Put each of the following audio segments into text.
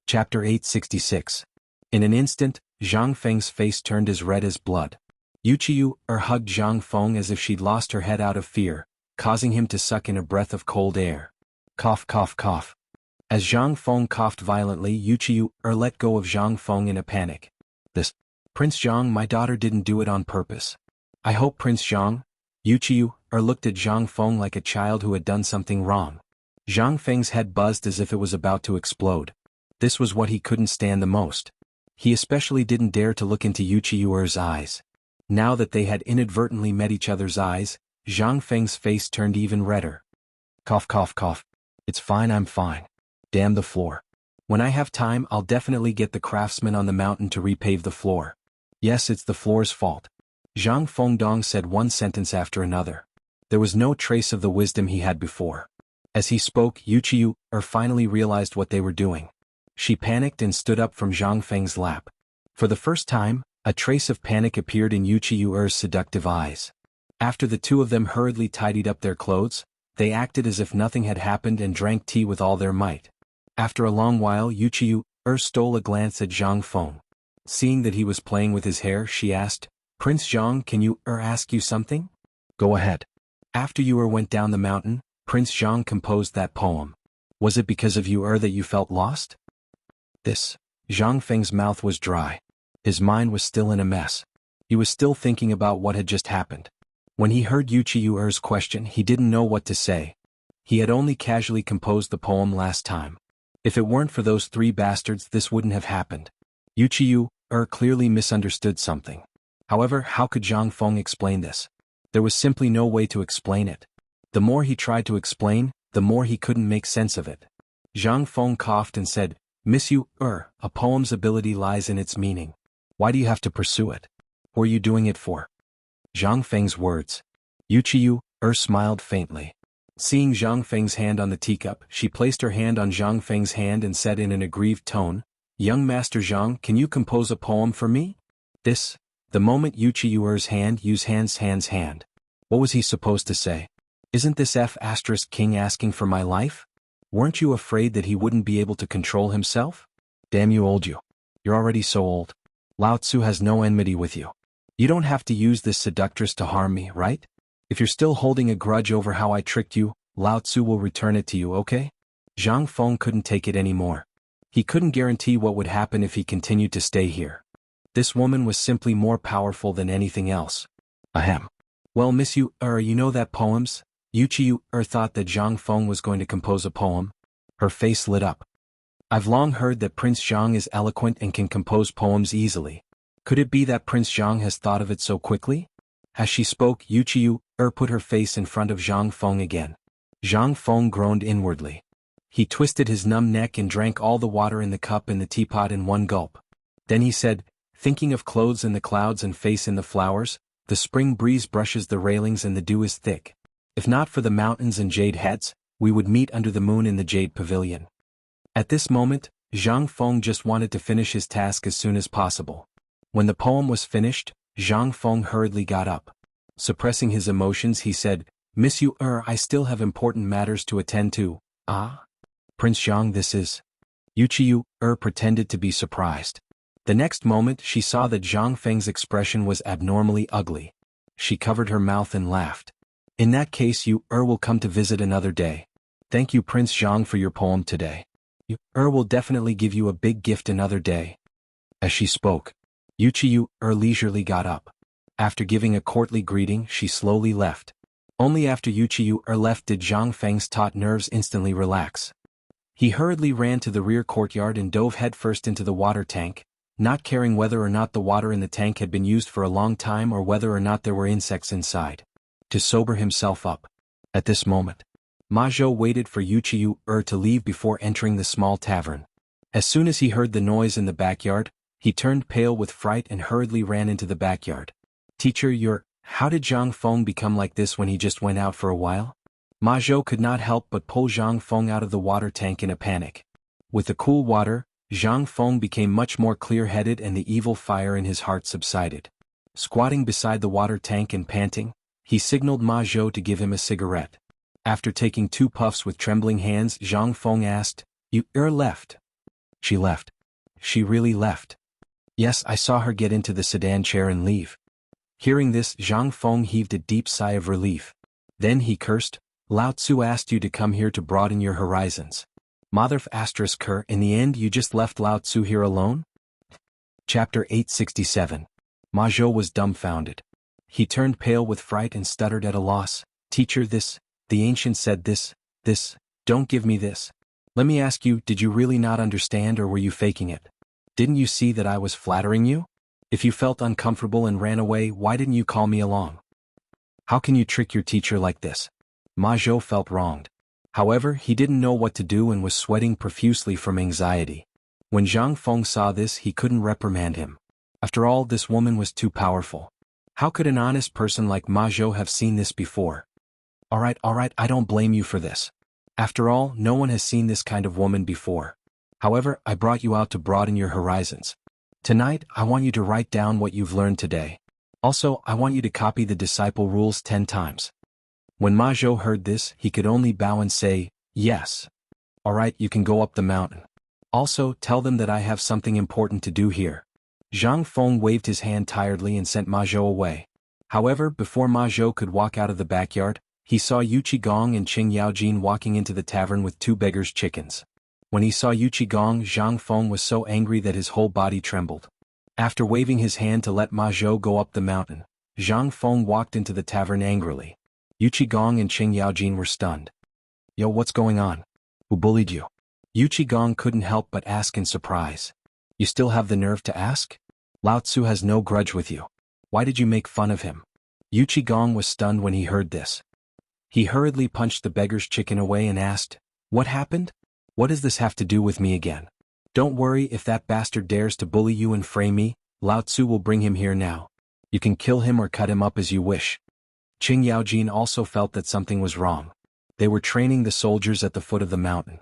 Chapter 866. In an instant, Zhang Feng's face turned as red as blood. Yuqiu hugged Zhang Feng as if she'd lost her head out of fear, causing him to suck in a breath of cold air. Cough, cough, cough. As Zhang Feng coughed violently, Yuqiu let go of Zhang Feng in a panic. This, Prince Zhang, my daughter didn't do it on purpose. I hope Prince Zhang. Yuqiu looked at Zhang Feng like a child who had done something wrong. Zhang Feng's head buzzed as if it was about to explode. This was what he couldn't stand the most. He especially didn't dare to look into Yuqiu's eyes. Now that they had inadvertently met each other's eyes, Zhang Feng's face turned even redder. Cough, cough, cough. It's fine, I'm fine. Damn the floor. When I have time, I'll definitely get the craftsman on the mountain to repave the floor. Yes, it's the floor's fault. Zhang Fengdong said one sentence after another. There was no trace of the wisdom he had before. As he spoke, Yuqiu finally realized what they were doing. She panicked and stood up from Zhang Feng's lap. For the first time, a trace of panic appeared in Yuqiu's seductive eyes. After the two of them hurriedly tidied up their clothes, they acted as if nothing had happened and drank tea with all their might. After a long while, Yuqiu stole a glance at Zhang Feng. Seeing that he was playing with his hair, she asked, Prince Zhang, can you ask you something? Go ahead. After you went down the mountain, Prince Zhang composed that poem. Was it because of you that you felt lost? This. Zhang Feng's mouth was dry. His mind was still in a mess. He was still thinking about what had just happened. When he heard Yuqiu's question, he didn't know what to say. He had only casually composed the poem last time. If it weren't for those three bastards, this wouldn't have happened. Yuqiu clearly misunderstood something. However, how could Zhang Feng explain this? There was simply no way to explain it. The more he tried to explain, the more he couldn't make sense of it. Zhang Feng coughed and said, Miss Yu, a poem's ability lies in its meaning. Why do you have to pursue it? Who are you doing it for? Zhang Feng's words. Yuqiu smiled faintly. Seeing Zhang Feng's hand on the teacup, she placed her hand on Zhang Feng's hand and said in an aggrieved tone, Young Master Zhang, can you compose a poem for me? This. The moment Yuqiu's hand used hand. What was he supposed to say? Isn't this King asking for my life? Weren't you afraid that he wouldn't be able to control himself? Damn you old you. You're already so old. Lao Tzu has no enmity with you. You don't have to use this seductress to harm me, right? If you're still holding a grudge over how I tricked you, Lao Tzu will return it to you, okay? Zhang Feng couldn't take it anymore. He couldn't guarantee what would happen if he continued to stay here. This woman was simply more powerful than anything else. Ahem. Well, Miss Yu, you know that poems? Yuqiu thought that Zhang Feng was going to compose a poem. Her face lit up. I've long heard that Prince Zhang is eloquent and can compose poems easily. Could it be that Prince Zhang has thought of it so quickly? As she spoke, Yuqiu put her face in front of Zhang Feng again. Zhang Feng groaned inwardly. He twisted his numb neck and drank all the water in the cup and the teapot in one gulp. Then he said, Thinking of clothes in the clouds and face in the flowers, the spring breeze brushes the railings and the dew is thick. If not for the mountains and jade heads, we would meet under the moon in the jade pavilion. At this moment, Zhang Feng just wanted to finish his task as soon as possible. When the poem was finished, Zhang Feng hurriedly got up. Suppressing his emotions, he said, Miss Yu, I still have important matters to attend to. Ah? Prince Zhang, this is... Yuqiu pretended to be surprised. The next moment, she saw that Zhang Feng's expression was abnormally ugly. She covered her mouth and laughed. In that case, you will come to visit another day. Thank you, Prince Zhang, for your poem today. You will definitely give you a big gift another day. As she spoke, Yuqiu leisurely got up. After giving a courtly greeting, she slowly left. Only after Yuqiu left did Zhang Feng's taut nerves instantly relax. He hurriedly ran to the rear courtyard and dove headfirst into the water tank, not caring whether or not the water in the tank had been used for a long time or whether or not there were insects inside. To sober himself up. At this moment, Ma Zhou waited for Yuqiu to leave before entering the small tavern. As soon as he heard the noise in the backyard, he turned pale with fright and hurriedly ran into the backyard. Teacher, how did Zhang Feng become like this when he just went out for a while? Ma Zhou could not help but pull Zhang Feng out of the water tank in a panic. With the cool water, Zhang Feng became much more clear-headed and the evil fire in his heart subsided. Squatting beside the water tank and panting, he signaled Ma Zhou to give him a cigarette. After taking 2 puffs with trembling hands, Zhang Feng asked, You left? She left. She really left. Yes, I saw her get into the sedan chair and leave. Hearing this, Zhang Feng heaved a deep sigh of relief. Then he cursed, Lao Tzu asked you to come here to broaden your horizons. Motherf asterisk her, in the end you just left Lao Tzu here alone? Chapter 867. Ma Zhou was dumbfounded. He turned pale with fright and stuttered at a loss. Teacher, the ancient said this, don't give me this. Let me ask you, did you really not understand or were you faking it? Didn't you see that I was flattering you? If you felt uncomfortable and ran away, why didn't you call me along? How can you trick your teacher like this? Ma Zhou felt wronged. However, he didn't know what to do and was sweating profusely from anxiety. When Zhang Feng saw this, he couldn't reprimand him. After all, this woman was too powerful. How could an honest person like Ma Zhou have seen this before? Alright, I don't blame you for this. After all, no one has seen this kind of woman before. However, I brought you out to broaden your horizons. Tonight, I want you to write down what you've learned today. Also, I want you to copy the disciple rules 10 times. When Ma Zhou heard this, he could only bow and say, yes. Alright, you can go up the mountain. Also, tell them that I have something important to do here. Zhang Feng waved his hand tiredly and sent Ma Zhou away. However, before Ma Zhou could walk out of the backyard, he saw Yu Qigong and Qing Yaojin walking into the tavern with 2 beggars' chickens. When he saw Yu Qigong, Zhang Feng was so angry that his whole body trembled. After waving his hand to let Ma Zhou go up the mountain, Zhang Feng walked into the tavern angrily. Yu Qigong and Qing Yaojin were stunned. Yo, what's going on? Who bullied you? Yu Qigong couldn't help but ask in surprise. You still have the nerve to ask? Lao Tzu has no grudge with you. Why did you make fun of him? Yu Qigong was stunned when he heard this. He hurriedly punched the beggar's chicken away and asked, what happened? What does this have to do with me again? Don't worry, if that bastard dares to bully you and fray me, Lao Tzu will bring him here now. You can kill him or cut him up as you wish. Qing Yaojin also felt that something was wrong. They were training the soldiers at the foot of the mountain.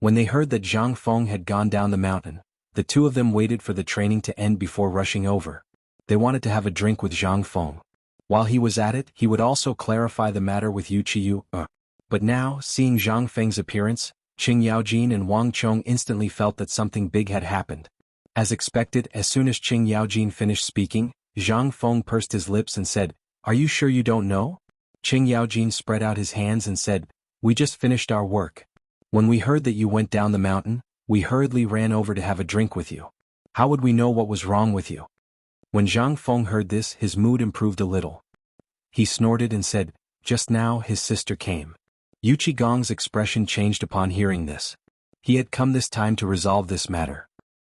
When they heard that Zhang Feng had gone down the mountain, the 2 of them waited for the training to end before rushing over. They wanted to have a drink with Zhang Feng. While he was at it, he would also clarify the matter with Yu Qiyu. But now, seeing Zhang Feng's appearance, Qing Yaojin and Wang Chong instantly felt that something big had happened. As expected, as soon as Qing Yaojin finished speaking, Zhang Feng pursed his lips and said, are you sure you don't know? Qing Yaojin spread out his hands and said, we just finished our work. When we heard that you went down the mountain, we hurriedly ran over to have a drink with you. How would we know what was wrong with you? When Zhang Feng heard this, his mood improved a little. He snorted and said, just now his sister came. Yu Qigong's expression changed upon hearing this. He had come this time to resolve this matter.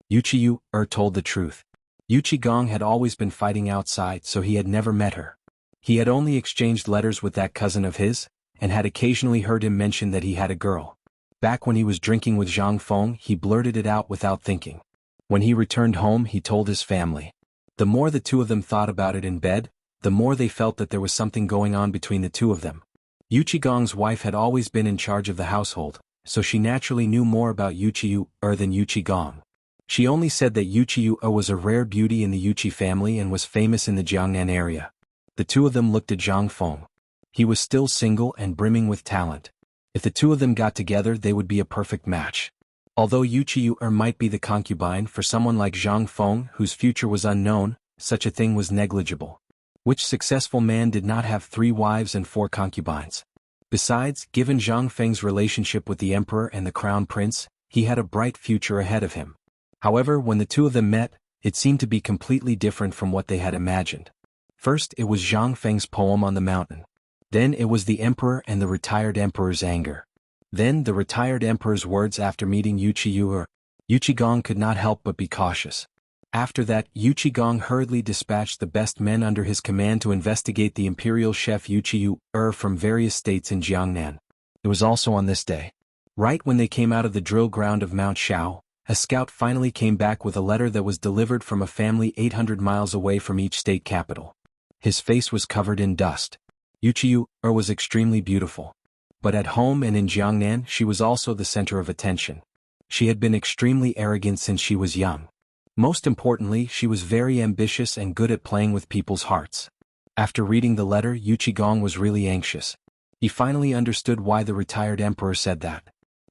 Yu Qiyu told the truth. Yu Qigong had always been fighting outside, so he had never met her. He had only exchanged letters with that cousin of his, and had occasionally heard him mention that he had a girl. Back when he was drinking with Zhang Feng, he blurted it out without thinking. When he returned home, he told his family. The more the 2 of them thought about it in bed, the more they felt that there was something going on between the 2 of them. Yu Qigong's wife had always been in charge of the household, so she naturally knew more about Yu Qiyu than Yu Qigong. She only said that Yu Qiyu was a rare beauty in the Yuqi family and was famous in the Jiangnan area. The 2 of them looked at Zhang Feng. He was still single and brimming with talent. If the 2 of them got together, they would be a perfect match. Although Yu Qiyu might be the concubine for someone like Zhang Feng whose future was unknown, such a thing was negligible. Which successful man did not have 3 wives and 4 concubines? Besides, given Zhang Feng's relationship with the emperor and the crown prince, he had a bright future ahead of him. However, when the 2 of them met, it seemed to be completely different from what they had imagined. First, it was Zhang Feng's poem on the mountain. Then it was the emperor and the retired emperor's anger. Then the retired emperor's words after meeting Yu Qiyu. Yu Qigong could not help but be cautious. After that, Yu Qigong hurriedly dispatched the best men under his command to investigate the imperial chef Yu Qiyu from various states in Jiangnan. It was also on this day. Right when they came out of the drill ground of Mount Shao, a scout finally came back with a letter that was delivered from a family 800 miles away from each state capital. His face was covered in dust. Yu Qiyu was extremely beautiful. But at home and in Jiangnan, she was also the center of attention. She had been extremely arrogant since she was young. Most importantly, she was very ambitious and good at playing with people's hearts. After reading the letter, Yu Qigong was really anxious. He finally understood why the retired emperor said that.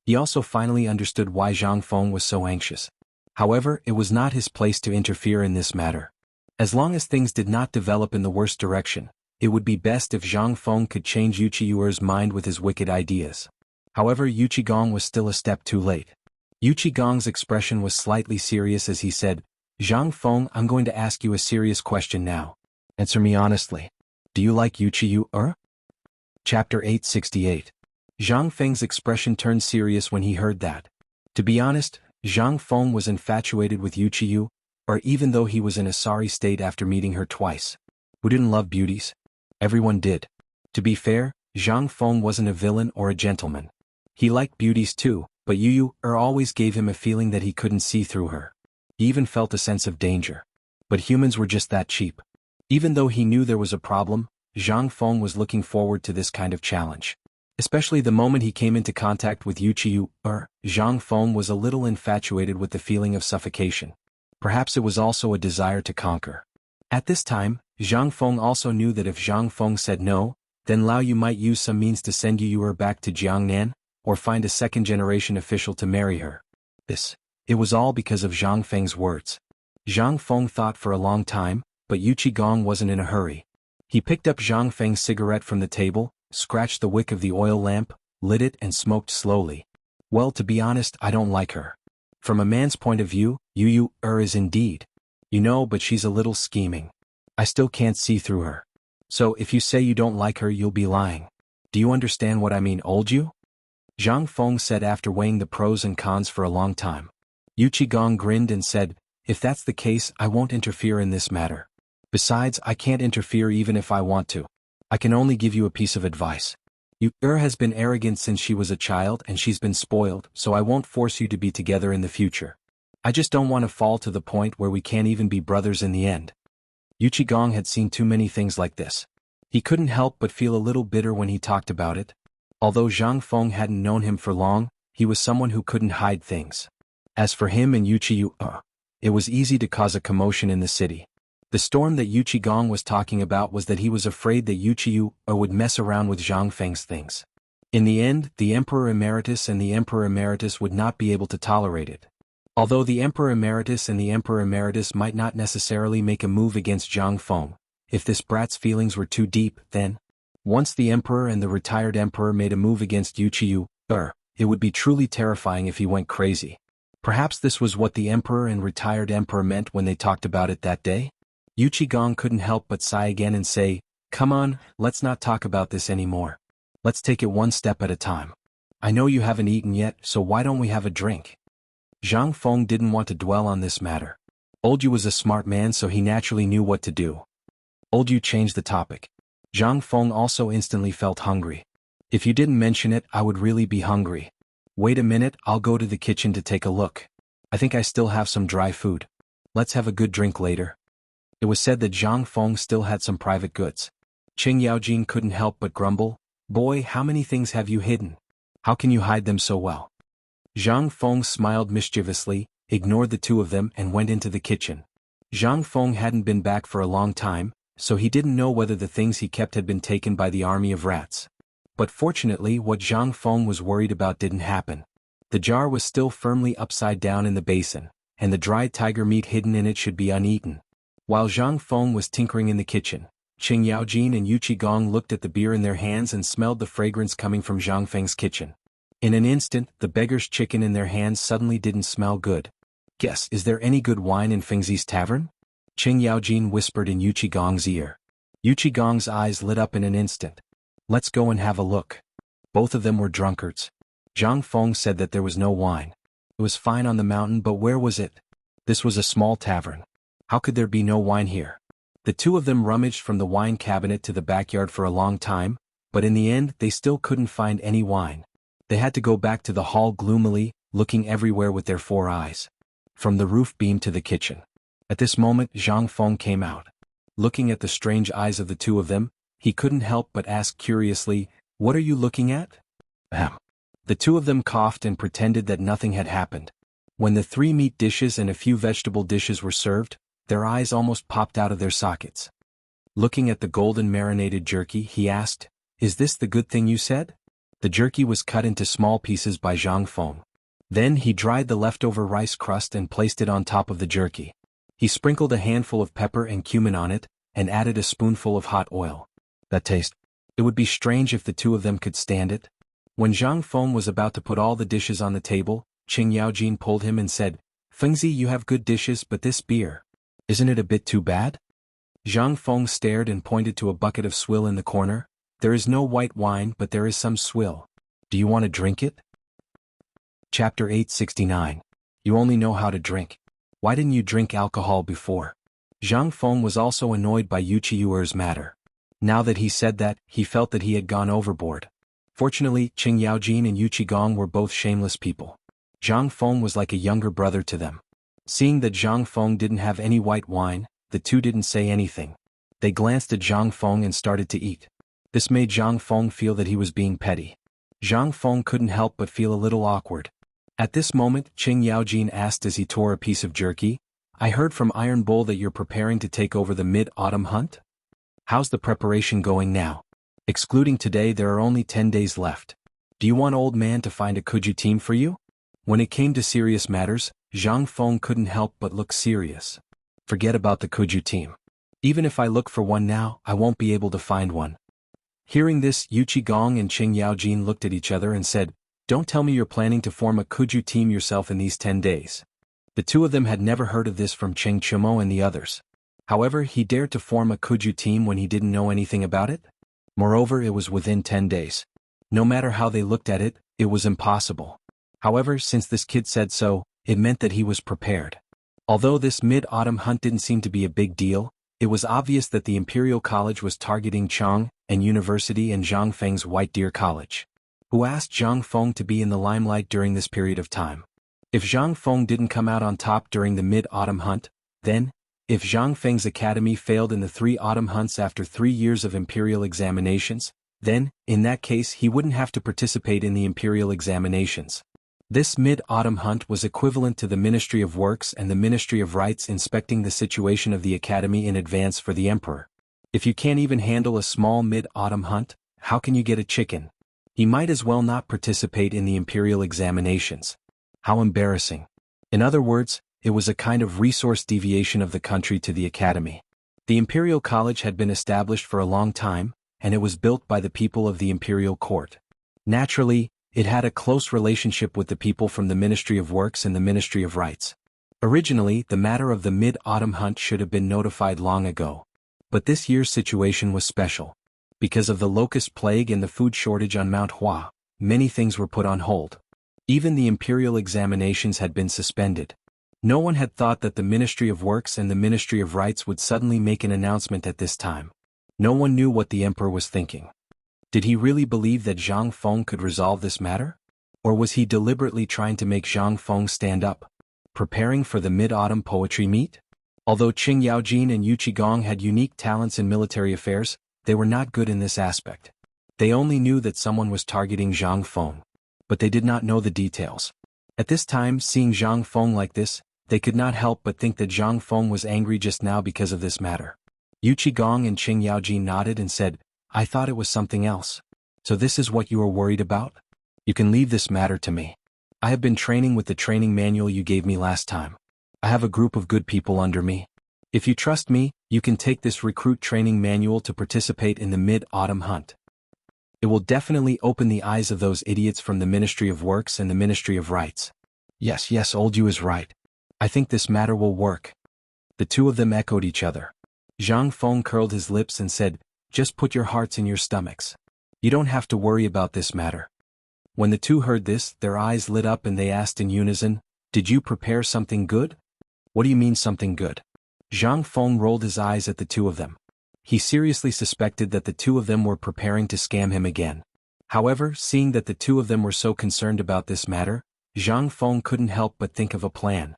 He also finally understood why Zhang Feng was so anxious. However, it was not his place to interfere in this matter. As long as things did not develop in the worst direction, it would be best if Zhang Feng could change Yuqiuer's mind with his wicked ideas. However, Yuqigong was still a step too late. Yuqigong's expression was slightly serious as he said, "Zhang Feng, I'm going to ask you a serious question now. Answer me honestly. Do you like Yuqiuer?" Chapter 868. Zhang Feng's expression turned serious when he heard that. To be honest, Zhang Feng was infatuated with Yuqiu, or even though he was in a sorry state after meeting her twice. Who didn't love beauties? Everyone did. To be fair, Zhang Feng wasn't a villain or a gentleman. He liked beauties too, but Yuqiu always gave him a feeling that he couldn't see through her. He even felt a sense of danger. But humans were just that cheap. Even though he knew there was a problem, Zhang Feng was looking forward to this kind of challenge. Especially the moment he came into contact with Yuqiu, Zhang Feng was a little infatuated with the feeling of suffocation. Perhaps it was also a desire to conquer. At this time, Zhang Feng also knew that if Zhang Feng said no, then Lao Yu might use some means to send Yuqiu back to Jiangnan, or find a second-generation official to marry her. It was all because of Zhang Feng's words. Zhang Feng thought for a long time, but Yuqigong wasn't in a hurry. He picked up Zhang Feng's cigarette from the table, scratched the wick of the oil lamp, lit it and smoked slowly. Well, to be honest, I don't like her. From a man's point of view, Yuqiu is indeed. But she's a little scheming. I still can't see through her. So if you say you don't like her, you'll be lying. Do you understand what I mean, old you? Zhang Feng said after weighing the pros and cons for a long time. Yuqigong grinned and said, "If that's the case, I won't interfere in this matter. Besides, I can't interfere even if I want to. I can only give you a piece of advice. Yuqiu has been arrogant since she was a child and she's been spoiled, so I won't force you to be together in the future. I just don't want to fall to the point where we can't even be brothers in the end." Yuqigong had seen too many things like this. He couldn't help but feel a little bitter when he talked about it. Although Zhang Feng hadn't known him for long, he was someone who couldn't hide things. As for him and Yuqiu, it was easy to cause a commotion in the city. The storm that Yuqigong was talking about was that he was afraid that Yuqiu would mess around with Zhang Feng's things. In the end, the Emperor Emeritus and the Emperor Emeritus would not be able to tolerate it. Although the Emperor Emeritus and the Emperor Emeritus might not necessarily make a move against Zhang Feng, if this brat's feelings were too deep, then, once the Emperor and the retired Emperor made a move against Yuqiu, it would be truly terrifying if he went crazy. Perhaps this was what the Emperor and retired Emperor meant when they talked about it that day? Yuqigong couldn't help but sigh again and say, "Come on, let's not talk about this anymore. Let's take it one step at a time. I know you haven't eaten yet, so why don't we have a drink?" Zhang Feng didn't want to dwell on this matter. Old Yu was a smart man, so he naturally knew what to do. Old Yu changed the topic. Zhang Feng also instantly felt hungry. "If you didn't mention it, I would really be hungry. Wait a minute, I'll go to the kitchen to take a look. I think I still have some dry food. Let's have a good drink later." It was said that Zhang Feng still had some private goods. Qing Yaojin couldn't help but grumble, "Boy, how many things have you hidden? How can you hide them so well?" Zhang Feng smiled mischievously, ignored the two of them and went into the kitchen. Zhang Feng hadn't been back for a long time, so he didn't know whether the things he kept had been taken by the army of rats. But fortunately, what Zhang Feng was worried about didn't happen. The jar was still firmly upside down in the basin, and the dried tiger meat hidden in it should be uneaten. While Zhang Feng was tinkering in the kitchen, Qing Yaojin and Yuqigong looked at the beer in their hands and smelled the fragrance coming from Zhang Feng's kitchen. In an instant, the beggar's chicken in their hands suddenly didn't smell good. "Guess, is there any good wine in Fengzi's tavern?" Qing Yaojin whispered in Yuqigong's ear. Yuqigong's eyes lit up in an instant. "Let's go and have a look." Both of them were drunkards. Zhang Feng said that there was no wine. It was fine on the mountain, but where was it? This was a small tavern. How could there be no wine here? The two of them rummaged from the wine cabinet to the backyard for a long time, but in the end they still couldn't find any wine. They had to go back to the hall gloomily, looking everywhere with their 4 eyes. From the roof beam to the kitchen. At this moment Zhang Feng came out. Looking at the strange eyes of the two of them, he couldn't help but ask curiously, "What are you looking at?" Ahem. The two of them coughed and pretended that nothing had happened. When the 3 meat dishes and a few vegetable dishes were served, their eyes almost popped out of their sockets. Looking at the golden marinated jerky, he asked, "Is this the good thing you said?" The jerky was cut into small pieces by Zhang Feng. Then he dried the leftover rice crust and placed it on top of the jerky. He sprinkled a handful of pepper and cumin on it, and added a spoonful of hot oil. That taste. It would be strange if the two of them could stand it. When Zhang Feng was about to put all the dishes on the table, Qing Yaojin pulled him and said, "Fengzi, you have good dishes, but this beer. Isn't it a bit too bad?" Zhang Feng stared and pointed to a bucket of swill in the corner. "There is no white wine, but there is some swill. Do you want to drink it?" Chapter 869. You only know how to drink. Why didn't you drink alcohol before? Zhang Feng was also annoyed by Yuqiuer's matter. Now that he said that, he felt that he had gone overboard. Fortunately, Qing Yaojin and Yuqigong were both shameless people. Zhang Feng was like a younger brother to them. Seeing that Zhang Feng didn't have any white wine, the two didn't say anything. They glanced at Zhang Feng and started to eat. This made Zhang Feng feel that he was being petty. Zhang Feng couldn't help but feel a little awkward. At this moment, Qing Yaojin asked as he tore a piece of jerky, "I heard from Iron Bull that you're preparing to take over the mid-autumn hunt? How's the preparation going now? Excluding today, there are only 10 days left. Do you want old man to find a Kuju team for you?" When it came to serious matters, Zhang Feng couldn't help but look serious. "Forget about the Kuju team. Even if I look for one now, I won't be able to find one." Hearing this, Yuqigong and Qing Yaojin looked at each other and said, "Don't tell me you're planning to form a Kuju team yourself in these 10 days. The two of them had never heard of this from Cheng Chumo and the others. However, he dared to form a Kuju team when he didn't know anything about it? Moreover, it was within 10 days. No matter how they looked at it, it was impossible. However, since this kid said so, it meant that he was prepared. Although this mid-autumn hunt didn't seem to be a big deal, it was obvious that the Imperial College was targeting Chang and University and Zhang Feng's White Deer College. Who asked Zhang Feng to be in the limelight during this period of time? If Zhang Feng didn't come out on top during the mid-autumn hunt, then, if Zhang Feng's academy failed in the 3 autumn hunts after 3 years of imperial examinations, then, in that case he wouldn't have to participate in the imperial examinations. This mid-autumn hunt was equivalent to the Ministry of Works and the Ministry of Rights inspecting the situation of the academy in advance for the emperor. If you can't even handle a small mid-autumn hunt, how can you get a chicken? He might as well not participate in the imperial examinations. How embarrassing. In other words, it was a kind of resource deviation of the country to the academy. The Imperial College had been established for a long time, and it was built by the people of the imperial court. Naturally, it had a close relationship with the people from the Ministry of Works and the Ministry of Rights. Originally, the matter of the mid-autumn hunt should have been notified long ago. But this year's situation was special. Because of the locust plague and the food shortage on Mount Hua, many things were put on hold. Even the imperial examinations had been suspended. No one had thought that the Ministry of Works and the Ministry of Rights would suddenly make an announcement at this time. No one knew what the emperor was thinking. Did he really believe that Zhang Feng could resolve this matter? Or was he deliberately trying to make Zhang Feng stand up? Preparing for the mid-autumn poetry meet? Although Qing Yaojin and Yuqigong had unique talents in military affairs, they were not good in this aspect. They only knew that someone was targeting Zhang Feng, but they did not know the details. At this time, seeing Zhang Feng like this, they could not help but think that Zhang Feng was angry just now because of this matter. Yuqigong and Qing Yaojin nodded and said, "I thought it was something else. So this is what you are worried about? You can leave this matter to me. I have been training with the training manual you gave me last time. I have a group of good people under me. If you trust me, you can take this recruit training manual to participate in the mid-autumn hunt. It will definitely open the eyes of those idiots from the Ministry of Works and the Ministry of Rights." Yes, old you is right. I think this matter will work. The two of them echoed each other. Zhang Feng curled his lips and said, "Just put your hearts in your stomachs. You don't have to worry about this matter." When the two heard this, their eyes lit up and they asked in unison, "Did you prepare something good?" "What do you mean something good?" Zhang Feng rolled his eyes at the two of them. He seriously suspected that the two of them were preparing to scam him again. However, seeing that the two of them were so concerned about this matter, Zhang Feng couldn't help but think of a plan.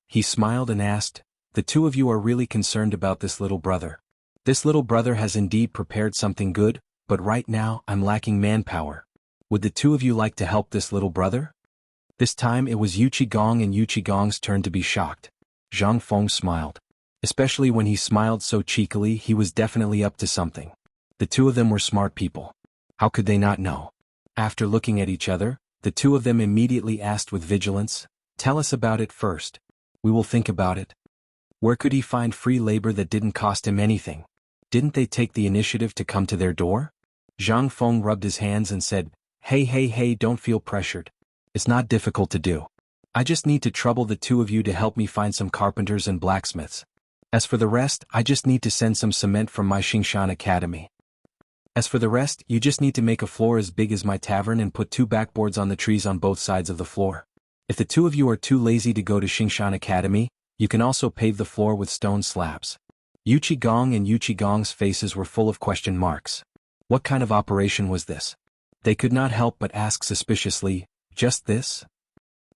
He smiled and asked, "The two of you are really concerned about this little brother. This little brother has indeed prepared something good, but right now I'm lacking manpower. Would the two of you like to help this little brother?" This time it was Yuqigong and Yuqigong's turn to be shocked. Zhang Feng smiled. Especially when he smiled so cheekily, he was definitely up to something. The two of them were smart people. How could they not know? After looking at each other, The two of them immediately asked with vigilance, "Tell us about it first. We will think about it." Where could he find free labor that didn't cost him anything? Didn't they take the initiative to come to their door? Zhang Feng rubbed his hands and said, Hey, don't feel pressured. It's not difficult to do. I just need to trouble the two of you to help me find some carpenters and blacksmiths. As for the rest, I just need to send some cement from my Xingshan Academy. As for the rest, you just need to make a floor as big as my tavern and put 2 backboards on the trees on both sides of the floor. If the two of you are too lazy to go to Xingshan Academy, you can also pave the floor with stone slabs. Yuchi Gong and Yuchi Gong's faces were full of question marks. What kind of operation was this? They could not help but ask suspiciously, just this?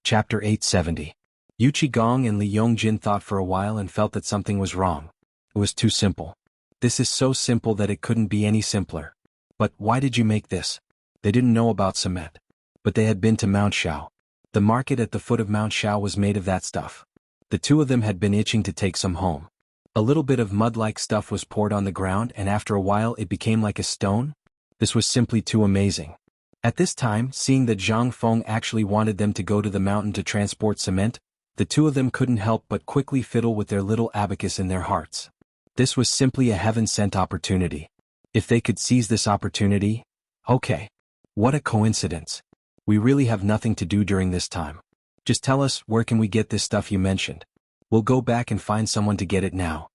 Chapter 870. Yuchi Gong and Li Yongjin thought for a while and felt that something was wrong. It was too simple. This is so simple that it couldn't be any simpler. But why did you make this? They didn't know about cement. But they had been to Mount Shao. The market at the foot of Mount Shao was made of that stuff. The two of them had been itching to take some home. A little bit of mud-like stuff was poured on the ground and after a while it became like a stone. This was simply too amazing. At this time, seeing that Zhang Feng actually wanted them to go to the mountain to transport cement, the two of them couldn't help but quickly fiddle with their little abacus in their hearts. This was simply a heaven-sent opportunity. If they could seize this opportunity, okay. What a coincidence. We really have nothing to do during this time. Just tell us, where can we get this stuff you mentioned? We'll go back and find someone to get it now.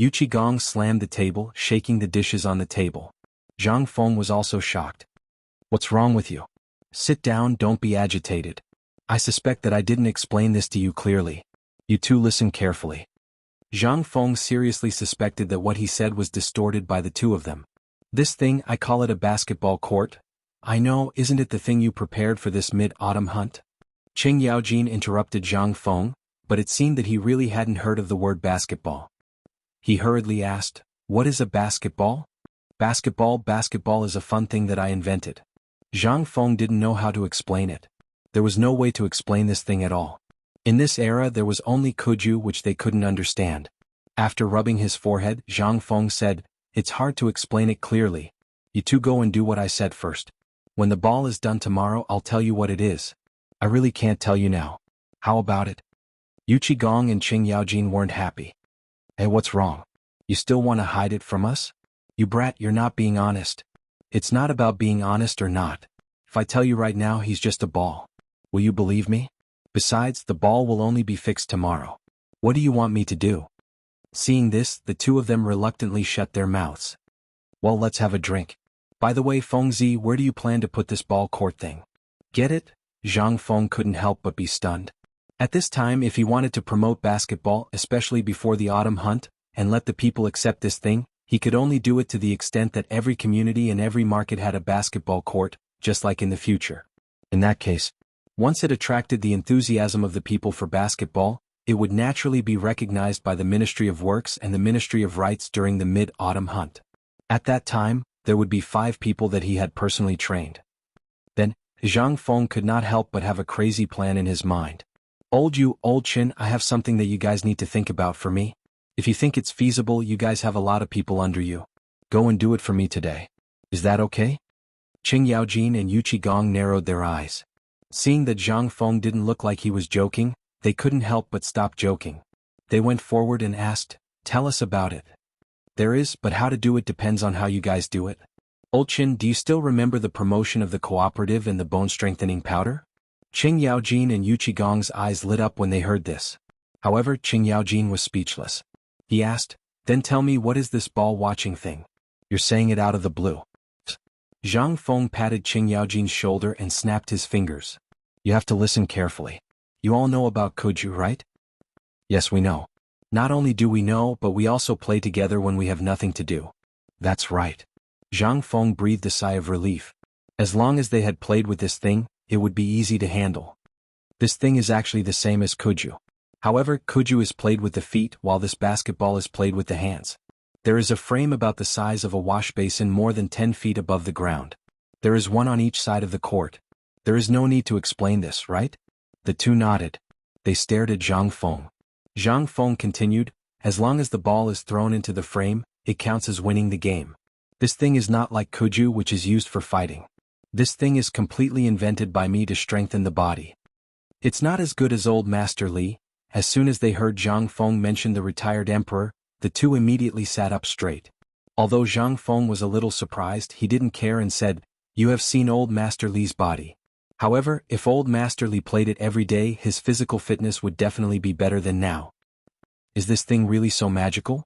Yuchi Gong slammed the table, shaking the dishes on the table. Zhang Feng was also shocked. What's wrong with you? Sit down, don't be agitated. I suspect that I didn't explain this to you clearly. You two listen carefully. Zhang Feng seriously suspected that what he said was distorted by the two of them. This thing, I call it a basketball court. I know, isn't it the thing you prepared for this mid-autumn hunt? Qing Yaojin interrupted Zhang Feng, but it seemed that he really hadn't heard of the word basketball. He hurriedly asked, "What is a basketball?" Basketball is a fun thing that I invented. Zhang Feng didn't know how to explain it. There was no way to explain this thing at all. In this era there was only Kuju which they couldn't understand. After rubbing his forehead, Zhang Feng said, "It's hard to explain it clearly. You two go and do what I said first. When the ball is done tomorrow I'll tell you what it is. I really can't tell you now. How about it?" Yuchi Gong and Qing Yaojin weren't happy. Hey, what's wrong? You still want to hide it from us? You brat, you're not being honest. It's not about being honest or not. If I tell you right now he's just a ball, will you believe me? Besides, the ball will only be fixed tomorrow. What do you want me to do? Seeing this, the two of them reluctantly shut their mouths. Well, let's have a drink. By the way, Fengzi, where do you plan to put this ball court thing? Get it? Zhang Feng couldn't help but be stunned. At this time, if he wanted to promote basketball, especially before the autumn hunt, and let the people accept this thing, he could only do it to the extent that every community and every market had a basketball court, just like in the future. In that case, once it attracted the enthusiasm of the people for basketball, it would naturally be recognized by the Ministry of Works and the Ministry of Rights during the mid-autumn hunt. At that time, there would be 5 people that he had personally trained. Then, Zhang Feng could not help but have a crazy plan in his mind. Old Chin, I have something that you guys need to think about for me. If you think it's feasible, you guys have a lot of people under you. Go and do it for me today. Is that okay? Qing Yaojin and Yuchi Gong narrowed their eyes. Seeing that Zhang Feng didn't look like he was joking, they couldn't help but stop joking. They went forward and asked, "Tell us about it." There is, but how to do it depends on how you guys do it. Old Chin, do you still remember the promotion of the cooperative and the bone-strengthening powder? Qing Yaojin and Yuchi Gong's eyes lit up when they heard this. However, Qing Yaojin was speechless. He asked, "Then tell me, what is this ball-watching thing? You're saying it out of the blue." Zhang Feng patted Qing Yaojin's shoulder and snapped his fingers. You have to listen carefully. You all know about Kuju, right? Yes, we know. Not only do we know, but we also play together when we have nothing to do. That's right. Zhang Feng breathed a sigh of relief. As long as they had played with this thing, it would be easy to handle. This thing is actually the same as Kuju. However, Kuju is played with the feet while this basketball is played with the hands. There is a frame about the size of a wash basin more than 10 feet above the ground. There is one on each side of the court. There is no need to explain this, right? The two nodded. They stared at Zhang Feng. Zhang Feng continued, as long as the ball is thrown into the frame, it counts as winning the game. This thing is not like Kuju, which is used for fighting. This thing is completely invented by me to strengthen the body. It's not as good as old Master Li." As soon as they heard Zhang Feng mention the retired emperor, the two immediately sat up straight. Although Zhang Feng was a little surprised, he didn't care and said, "You have seen old Master Li's body. However, if old Master Li played it every day, his physical fitness would definitely be better than now. Is this thing really so magical?"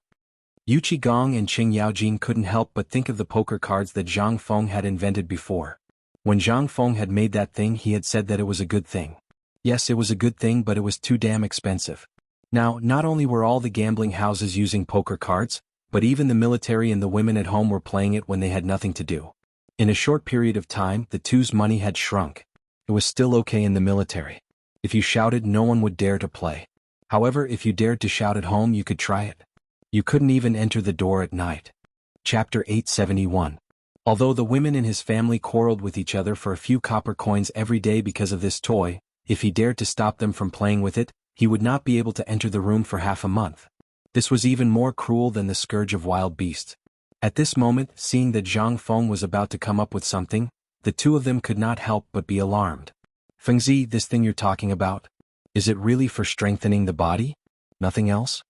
Yu Qigong and Qing Yaojin couldn't help but think of the poker cards that Zhang Feng had invented before. When Zhang Feng had made that thing, he had said that it was a good thing. Yes, it was a good thing, but it was too damn expensive. Now, not only were all the gambling houses using poker cards, but even the military and the women at home were playing it when they had nothing to do. In a short period of time, the two's money had shrunk. It was still okay in the military. If you shouted, no one would dare to play. However, if you dared to shout at home, you could try it. You couldn't even enter the door at night. Chapter 871. Although the women in his family quarreled with each other for a few copper coins every day because of this toy, if he dared to stop them from playing with it, he would not be able to enter the room for half a month. This was even more cruel than the scourge of wild beasts. At this moment, seeing that Zhang Feng was about to come up with something, the two of them could not help but be alarmed. "Fengzi, this thing you're talking about? Is it really for strengthening the body? Nothing else?"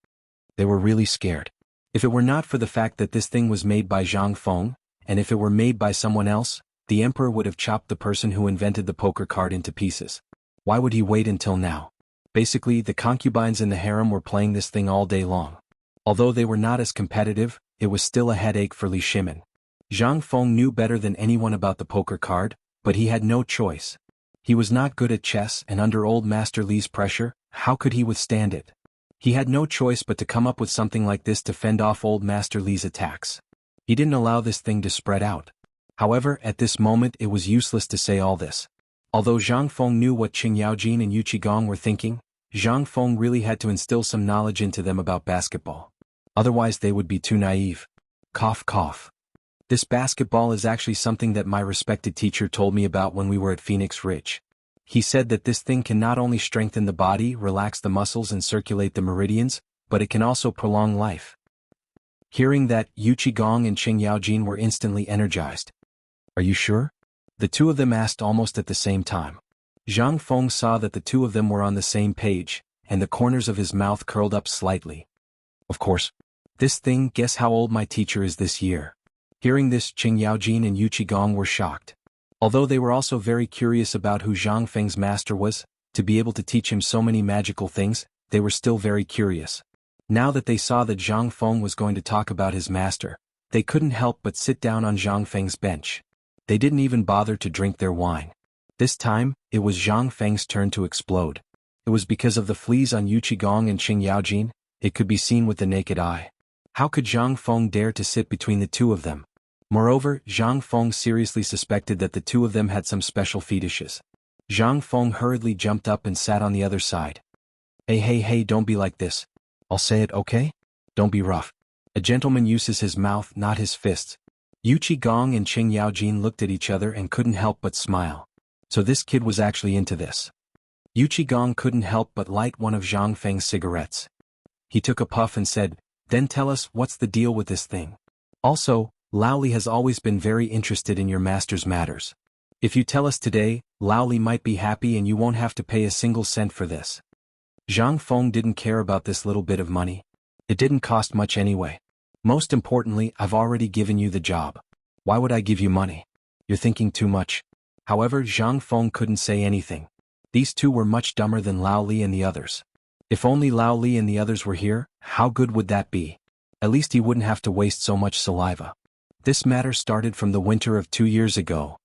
They were really scared. If it were not for the fact that this thing was made by Zhang Feng, and if it were made by someone else, the emperor would have chopped the person who invented the poker card into pieces. Why would he wait until now? Basically, the concubines in the harem were playing this thing all day long. Although they were not as competitive, it was still a headache for Li Shimin. Zhang Feng knew better than anyone about the poker card, but he had no choice. He was not good at chess, and under old Master Li's pressure, how could he withstand it? He had no choice but to come up with something like this to fend off old Master Li's attacks. He didn't allow this thing to spread out. However, at this moment it was useless to say all this. Although Zhang Feng knew what Qing Yaojin and Yu Qigong were thinking, Zhang Feng really had to instill some knowledge into them about basketball. Otherwise they would be too naive. Cough cough. This basketball is actually something that my respected teacher told me about when we were at Phoenix Ridge. He said that this thing can not only strengthen the body, relax the muscles and circulate the meridians, but it can also prolong life. Hearing that, Yu Qigong and Qing Yaojin were instantly energized. "Are you sure?" The two of them asked almost at the same time. Zhang Feng saw that the two of them were on the same page, and the corners of his mouth curled up slightly. "Of course. This thing, guess how old my teacher is this year." Hearing this, Qing Yaojin and Yu Qigong were shocked. Although they were also very curious about who Zhang Feng's master was, to be able to teach him so many magical things, they were still very curious. Now that they saw that Zhang Feng was going to talk about his master, they couldn't help but sit down on Zhang Feng's bench. They didn't even bother to drink their wine. This time, it was Zhang Feng's turn to explode. It was because of the fleas on Yu Qigong and Qing Yaojin. It could be seen with the naked eye. How could Zhang Feng dare to sit between the two of them? Moreover, Zhang Feng seriously suspected that the two of them had some special fetishes. Zhang Feng hurriedly jumped up and sat on the other side. Hey, don't be like this. I'll say it, okay? Don't be rough. A gentleman uses his mouth, not his fists." Yu Qigong and Qing Yaojin looked at each other and couldn't help but smile. So this kid was actually into this. Yu Qigong couldn't help but light one of Zhang Feng's cigarettes. He took a puff and said, "Then tell us, what's the deal with this thing? Also, Lao Li has always been very interested in your master's matters. If you tell us today, Lao Li might be happy and you won't have to pay a single cent for this." Zhang Feng didn't care about this little bit of money. It didn't cost much anyway. Most importantly, I've already given you the job. Why would I give you money? You're thinking too much. However, Zhang Feng couldn't say anything. These two were much dumber than Lao Li and the others. If only Lao Li and the others were here, how good would that be? At least he wouldn't have to waste so much saliva. This matter started from the winter of 2 years ago.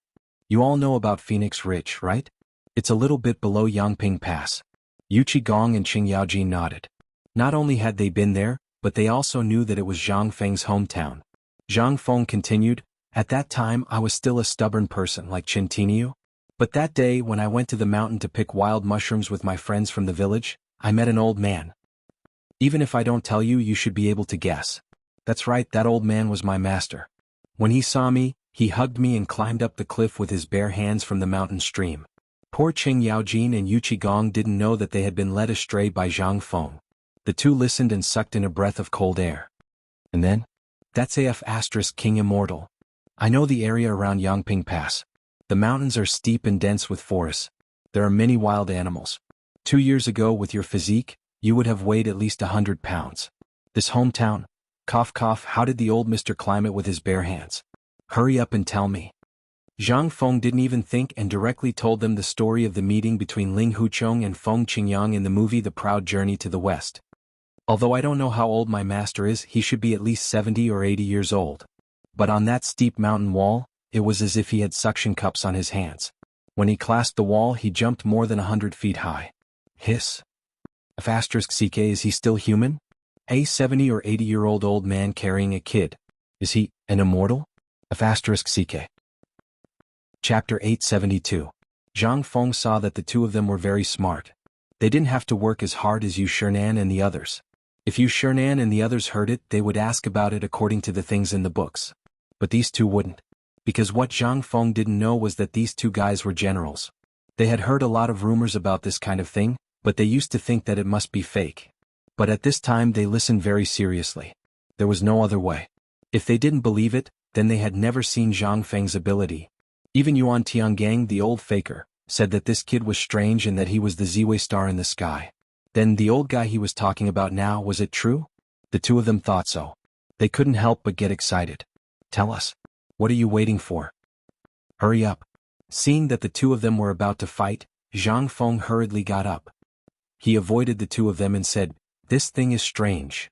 You all know about Phoenix Ridge, right? It's a little bit below Yangping Pass. Yu Qigong and Qing Yaojin nodded. Not only had they been there, but they also knew that it was Zhang Feng's hometown. Zhang Feng continued, "At that time I was still a stubborn person like Qin Tinyu. But that day when I went to the mountain to pick wild mushrooms with my friends from the village, I met an old man. Even if I don't tell you, you should be able to guess. That's right, that old man was my master. When he saw me, he hugged me and climbed up the cliff with his bare hands from the mountain stream." Poor Qing Yaojin and Yu Qigong didn't know that they had been led astray by Zhang Feng. The two listened and sucked in a breath of cold air. "And then? That's AF** King Immortal. I know the area around Yangping Pass. The mountains are steep and dense with forests. There are many wild animals. 2 years ago with your physique, you would have weighed at least 100 pounds. This hometown, cough cough, how did the old Mr. climb it with his bare hands? Hurry up and tell me. Zhang Feng didn't even think and directly told them the story of the meeting between Ling Huchong and Feng Qingyang in the movie The Proud Journey to the West. Although I don't know how old my master is, he should be at least 70 or 80 years old. But on that steep mountain wall, it was as if he had suction cups on his hands. When he clasped the wall, he jumped more than 100 feet high. Hiss. *CK, is he still human? A 70 or 80-year-old old man carrying a kid. Is he an immortal? *CK. Chapter 872. Zhang Feng saw that the two of them were very smart. They didn't have to work as hard as Yu Shernan and the others. If Yu Shernan and the others heard it, they would ask about it according to the things in the books. But these two wouldn't. Because what Zhang Feng didn't know was that these two guys were generals. They had heard a lot of rumors about this kind of thing, but they used to think that it must be fake. But at this time they listened very seriously. There was no other way. If they didn't believe it, then they had never seen Zhang Feng's ability. Even Yuan Tiangang, the old faker, said that this kid was strange and that he was the Ziwei star in the sky. Then the old guy he was talking about now, was it true? The two of them thought so. They couldn't help but get excited. Tell us. What are you waiting for? Hurry up. Seeing that the two of them were about to fight, Zhang Feng hurriedly got up. He avoided the two of them and said, "This thing is strange.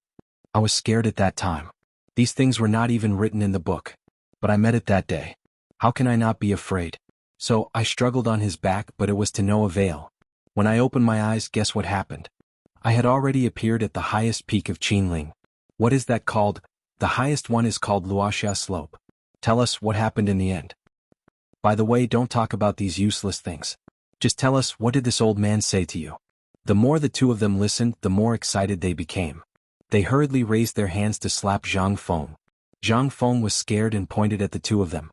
I was scared at that time. These things were not even written in the book. But I met it that day. How can I not be afraid?" So I struggled on his back, but it was to no avail. When I opened my eyes, guess what happened? I had already appeared at the highest peak of Qinling. What is that called? The highest one is called Luoxia Slope. Tell us what happened in the end. By the way, don't talk about these useless things. Just tell us, what did this old man say to you? The more the two of them listened, the more excited they became. They hurriedly raised their hands to slap Zhang Feng. Zhang Feng was scared and pointed at the two of them.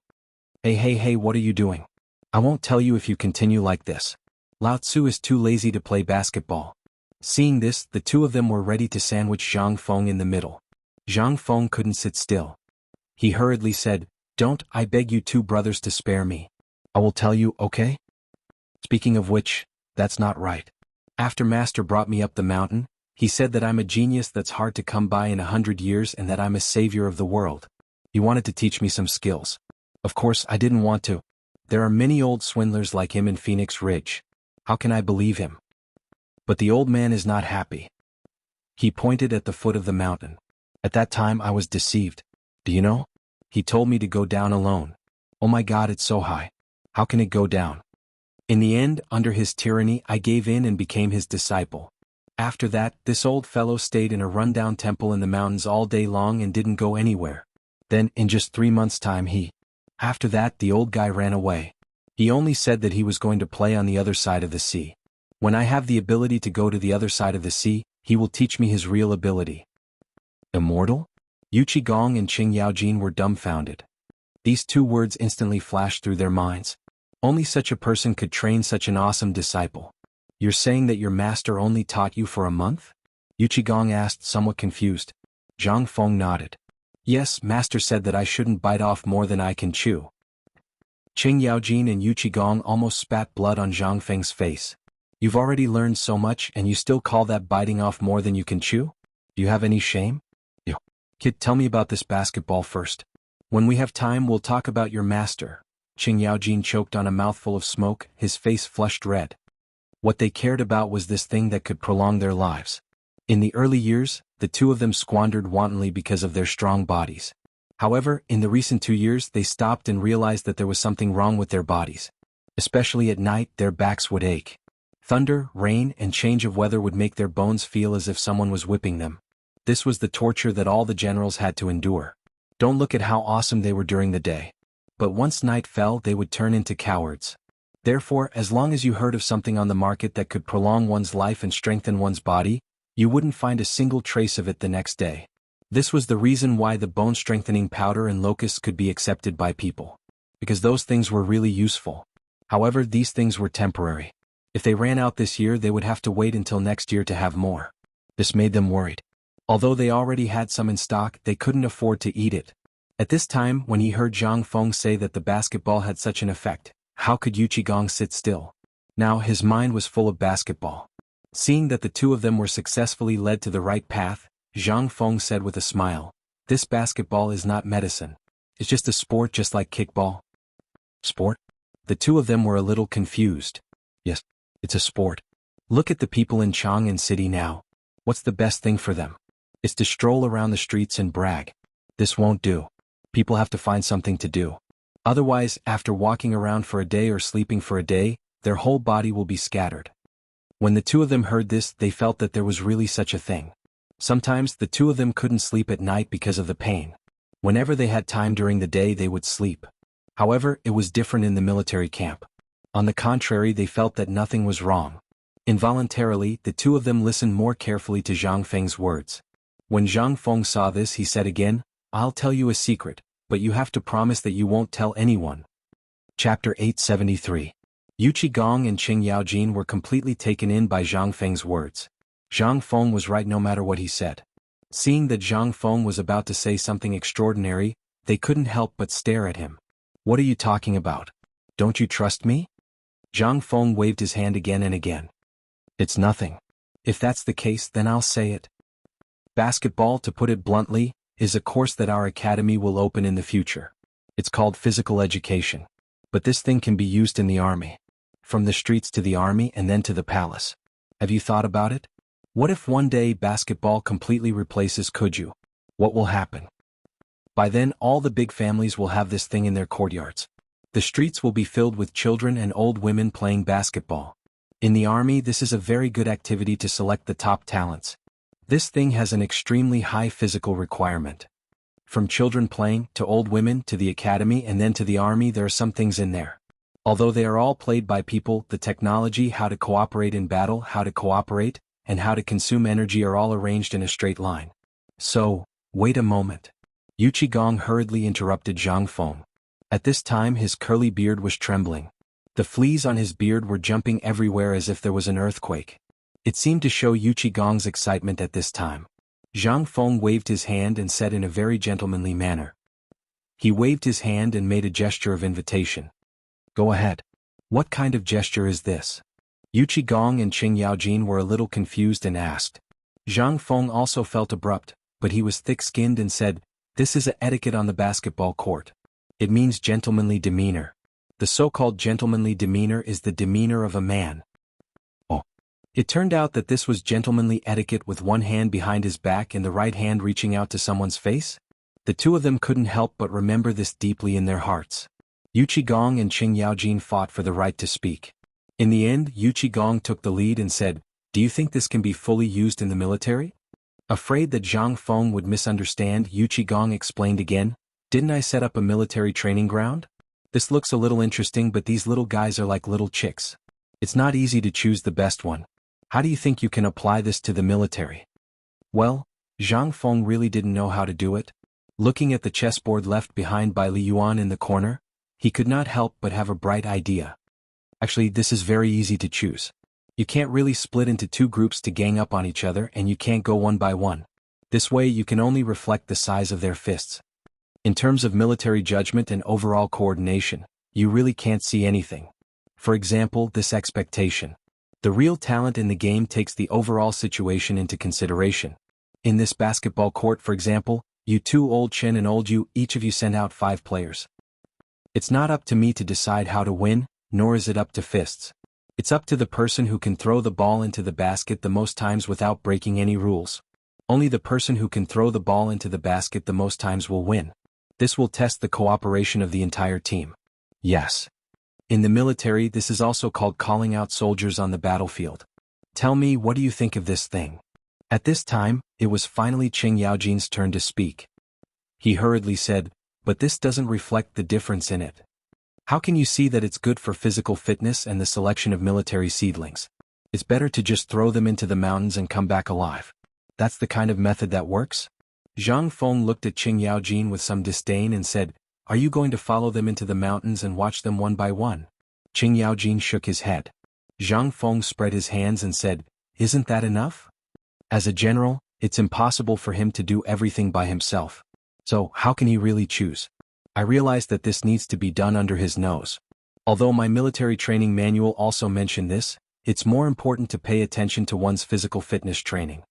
Hey, what are you doing? I won't tell you if you continue like this. Lao Tzu is too lazy to play basketball. Seeing this, the two of them were ready to sandwich Zhang Feng in the middle. Zhang Feng couldn't sit still. He hurriedly said, "Don't, I beg you two brothers to spare me. I will tell you, okay? Speaking of which, that's not right. After Master brought me up the mountain, he said that I'm a genius that's hard to come by in 100 years and that I'm a savior of the world. He wanted to teach me some skills. Of course, I didn't want to. There are many old swindlers like him in Phoenix Ridge. How can I believe him? But the old man is not happy." He pointed at the foot of the mountain. "At that time I was deceived. Do you know? He told me to go down alone. Oh my God, it's so high. How can it go down?" In the end, under his tyranny, I gave in and became his disciple. After that, this old fellow stayed in a rundown temple in the mountains all day long and didn't go anywhere. Then, in just 3 months' time After that, the old guy ran away. He only said that he was going to play on the other side of the sea. When I have the ability to go to the other side of the sea, he will teach me his real ability. Immortal? Yu Qigong and Qing Yaojin were dumbfounded. These two words instantly flashed through their minds. Only such a person could train such an awesome disciple. You're saying that your master only taught you for a month? Yu Qigong asked, somewhat confused. Zhang Feng nodded. Yes, master said that I shouldn't bite off more than I can chew. Qing Yaojin and Yu Qigong almost spat blood on Zhang Feng's face. You've already learned so much and you still call that biting off more than you can chew? Do you have any shame? Yo. Kid, tell me about this basketball first. When we have time, we'll talk about your master. Qing Yaojin choked on a mouthful of smoke, his face flushed red. What they cared about was this thing that could prolong their lives. In the early years, the two of them squandered wantonly because of their strong bodies. However, in the recent 2 years they stopped and realized that there was something wrong with their bodies. Especially at night, their backs would ache. Thunder, rain, and change of weather would make their bones feel as if someone was whipping them. This was the torture that all the generals had to endure. Don't look at how awesome they were during the day. But once night fell, they would turn into cowards. Therefore, as long as you heard of something on the market that could prolong one's life and strengthen one's body, you wouldn't find a single trace of it the next day. This was the reason why the bone-strengthening powder and locusts could be accepted by people. Because those things were really useful. However, these things were temporary. If they ran out this year, they would have to wait until next year to have more. This made them worried. Although they already had some in stock, they couldn't afford to eat it. At this time, when he heard Zhang Feng say that the basketball had such an effect, how could Yuqigong sit still? Now his mind was full of basketball. Seeing that the two of them were successfully led to the right path, Zhang Feng said with a smile, "This basketball is not medicine. It's just a sport just like kickball." Sport? The two of them were a little confused. Yes, it's a sport. Look at the people in Chang'an City now. What's the best thing for them? It's to stroll around the streets and brag. This won't do. People have to find something to do. Otherwise, after walking around for a day or sleeping for a day, their whole body will be scattered. When the two of them heard this, they felt that there was really such a thing. Sometimes the two of them couldn't sleep at night because of the pain. Whenever they had time during the day, they would sleep. However, it was different in the military camp. On the contrary, they felt that nothing was wrong. Involuntarily, the two of them listened more carefully to Zhang Feng's words. When Zhang Feng saw this, he said again, "I'll tell you a secret, but you have to promise that you won't tell anyone." Chapter 873. Yuqigong and Qing Yaojin were completely taken in by Zhang Feng's words. Zhang Feng was right no matter what he said. Seeing that Zhang Feng was about to say something extraordinary, they couldn't help but stare at him. "What are you talking about? Don't you trust me?" Zhang Feng waved his hand again and again. "It's nothing. If that's the case, then I'll say it. Basketball, to put it bluntly, is a course that our academy will open in the future. It's called physical education. But this thing can be used in the army. From the streets to the army and then to the palace. Have you thought about it? What if one day basketball completely replaces Kuju? What will happen? By then all the big families will have this thing in their courtyards. The streets will be filled with children and old women playing basketball. In the army, this is a very good activity to select the top talents. This thing has an extremely high physical requirement. From children playing, to old women, to the academy and then to the army, there are some things in there. Although they are all played by people, the technology, how to cooperate in battle, how to cooperate, and how to consume energy are all arranged in a straight line. So, wait a moment. Yuqigong hurriedly interrupted Zhang Feng. At this time his curly beard was trembling. The fleas on his beard were jumping everywhere as if there was an earthquake. It seemed to show Yuqigong's excitement at this time. Zhang Feng waved his hand and said in a very gentlemanly manner. He waved his hand and made a gesture of invitation. "Go ahead." "What kind of gesture is this?" Yuqigong and Qing Yaojin were a little confused and asked. Zhang Feng also felt abrupt, but he was thick-skinned and said, "This is a etiquette on the basketball court. It means gentlemanly demeanor. The so-called gentlemanly demeanor is the demeanor of a man." Oh. It turned out that this was gentlemanly etiquette with one hand behind his back and the right hand reaching out to someone's face? The two of them couldn't help but remember this deeply in their hearts. Yuqigong and Qing Yaojin fought for the right to speak. In the end, Yuqigong took the lead and said, "Do you think this can be fully used in the military?" Afraid that Zhang Feng would misunderstand, Yuqigong explained again, "Didn't I set up a military training ground? This looks a little interesting, but these little guys are like little chicks. It's not easy to choose the best one. How do you think you can apply this to the military?" Well, Zhang Feng really didn't know how to do it. Looking at the chessboard left behind by Li Yuan in the corner, he could not help but have a bright idea. Actually, this is very easy to choose. You can't really split into two groups to gang up on each other, and you can't go one by one. This way you can only reflect the size of their fists. In terms of military judgment and overall coordination, you really can't see anything. For example, this expectation. The real talent in the game takes the overall situation into consideration. In this basketball court, for example, you two, old Chen and old Yu, each of you send out 5 players. It's not up to me to decide how to win, nor is it up to fists. It's up to the person who can throw the ball into the basket the most times without breaking any rules. Only the person who can throw the ball into the basket the most times will win. This will test the cooperation of the entire team. Yes. In the military, this is also called calling out soldiers on the battlefield. Tell me, what do you think of this thing? At this time, it was finally Qing Yaojin's turn to speak. He hurriedly said, "But this doesn't reflect the difference in it. How can you see that it's good for physical fitness and the selection of military seedlings? It's better to just throw them into the mountains and come back alive. That's the kind of method that works?" Zhang Feng looked at Qing Yaojin with some disdain and said, "Are you going to follow them into the mountains and watch them one by one?" Qing Yaojin shook his head. Zhang Feng spread his hands and said, "Isn't that enough? As a general, it's impossible for him to do everything by himself. So how can he really choose? I realize that this needs to be done under his nose. Although my military training manual also mentioned this, it's more important to pay attention to one's physical fitness training.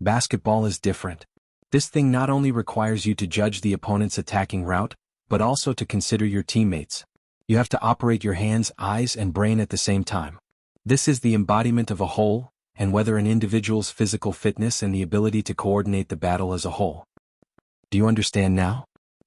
Basketball is different. This thing not only requires you to judge the opponent's attacking route, but also to consider your teammates. You have to operate your hands, eyes, and brain at the same time. This is the embodiment of a whole, and whether an individual's physical fitness and the ability to coordinate the battle as a whole. Do you understand now?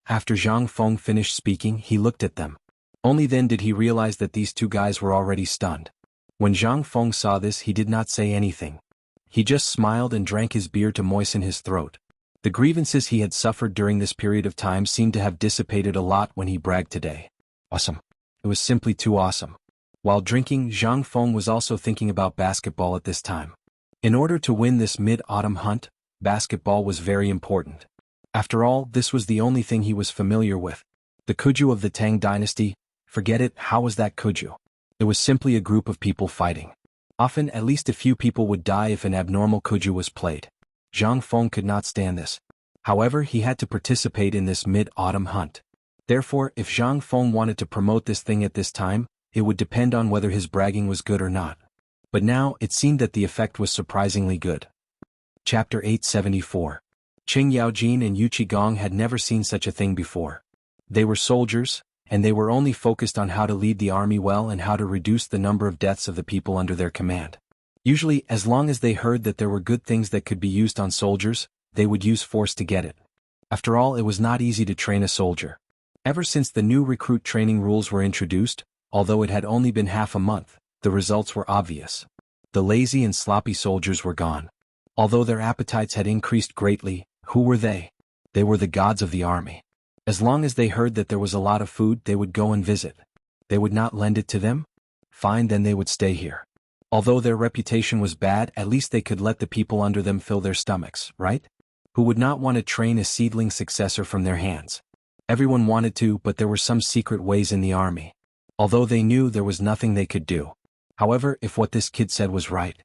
After Zhang Feng finished speaking, he looked at them. Only then did he realize that these two guys were already stunned. When Zhang Feng saw this, he did not say anything. He just smiled and drank his beer to moisten his throat. The grievances he had suffered during this period of time seemed to have dissipated a lot when he bragged today. Awesome. It was simply too awesome. While drinking, Zhang Feng was also thinking about basketball at this time. In order to win this mid-autumn hunt, basketball was very important. After all, this was the only thing he was familiar with. The Kuju of the Tang Dynasty, forget it, how was that Kuju? It was simply a group of people fighting. Often, at least a few people would die if an abnormal Kuju was played. Zhang Feng could not stand this. However, he had to participate in this mid-autumn hunt. Therefore, if Zhang Feng wanted to promote this thing at this time, it would depend on whether his bragging was good or not. But now, it seemed that the effect was surprisingly good. Chapter 874. Qing Yaojin and Yu Qigong had never seen such a thing before. They were soldiers, and they were only focused on how to lead the army well and how to reduce the number of deaths of the people under their command. Usually, as long as they heard that there were good things that could be used on soldiers, they would use force to get it. After all, it was not easy to train a soldier. Ever since the new recruit training rules were introduced, although it had only been half a month, the results were obvious. The lazy and sloppy soldiers were gone. Although their appetites had increased greatly, who were they? They were the gods of the army. As long as they heard that there was a lot of food, they would go and visit. They would not lend it to them? Fine, then they would stay here. Although their reputation was bad, at least they could let the people under them fill their stomachs, right? Who would not want to train a seedling successor from their hands? Everyone wanted to, but there were some secret ways in the army. Although they knew there was nothing they could do. However, if what this kid said was right,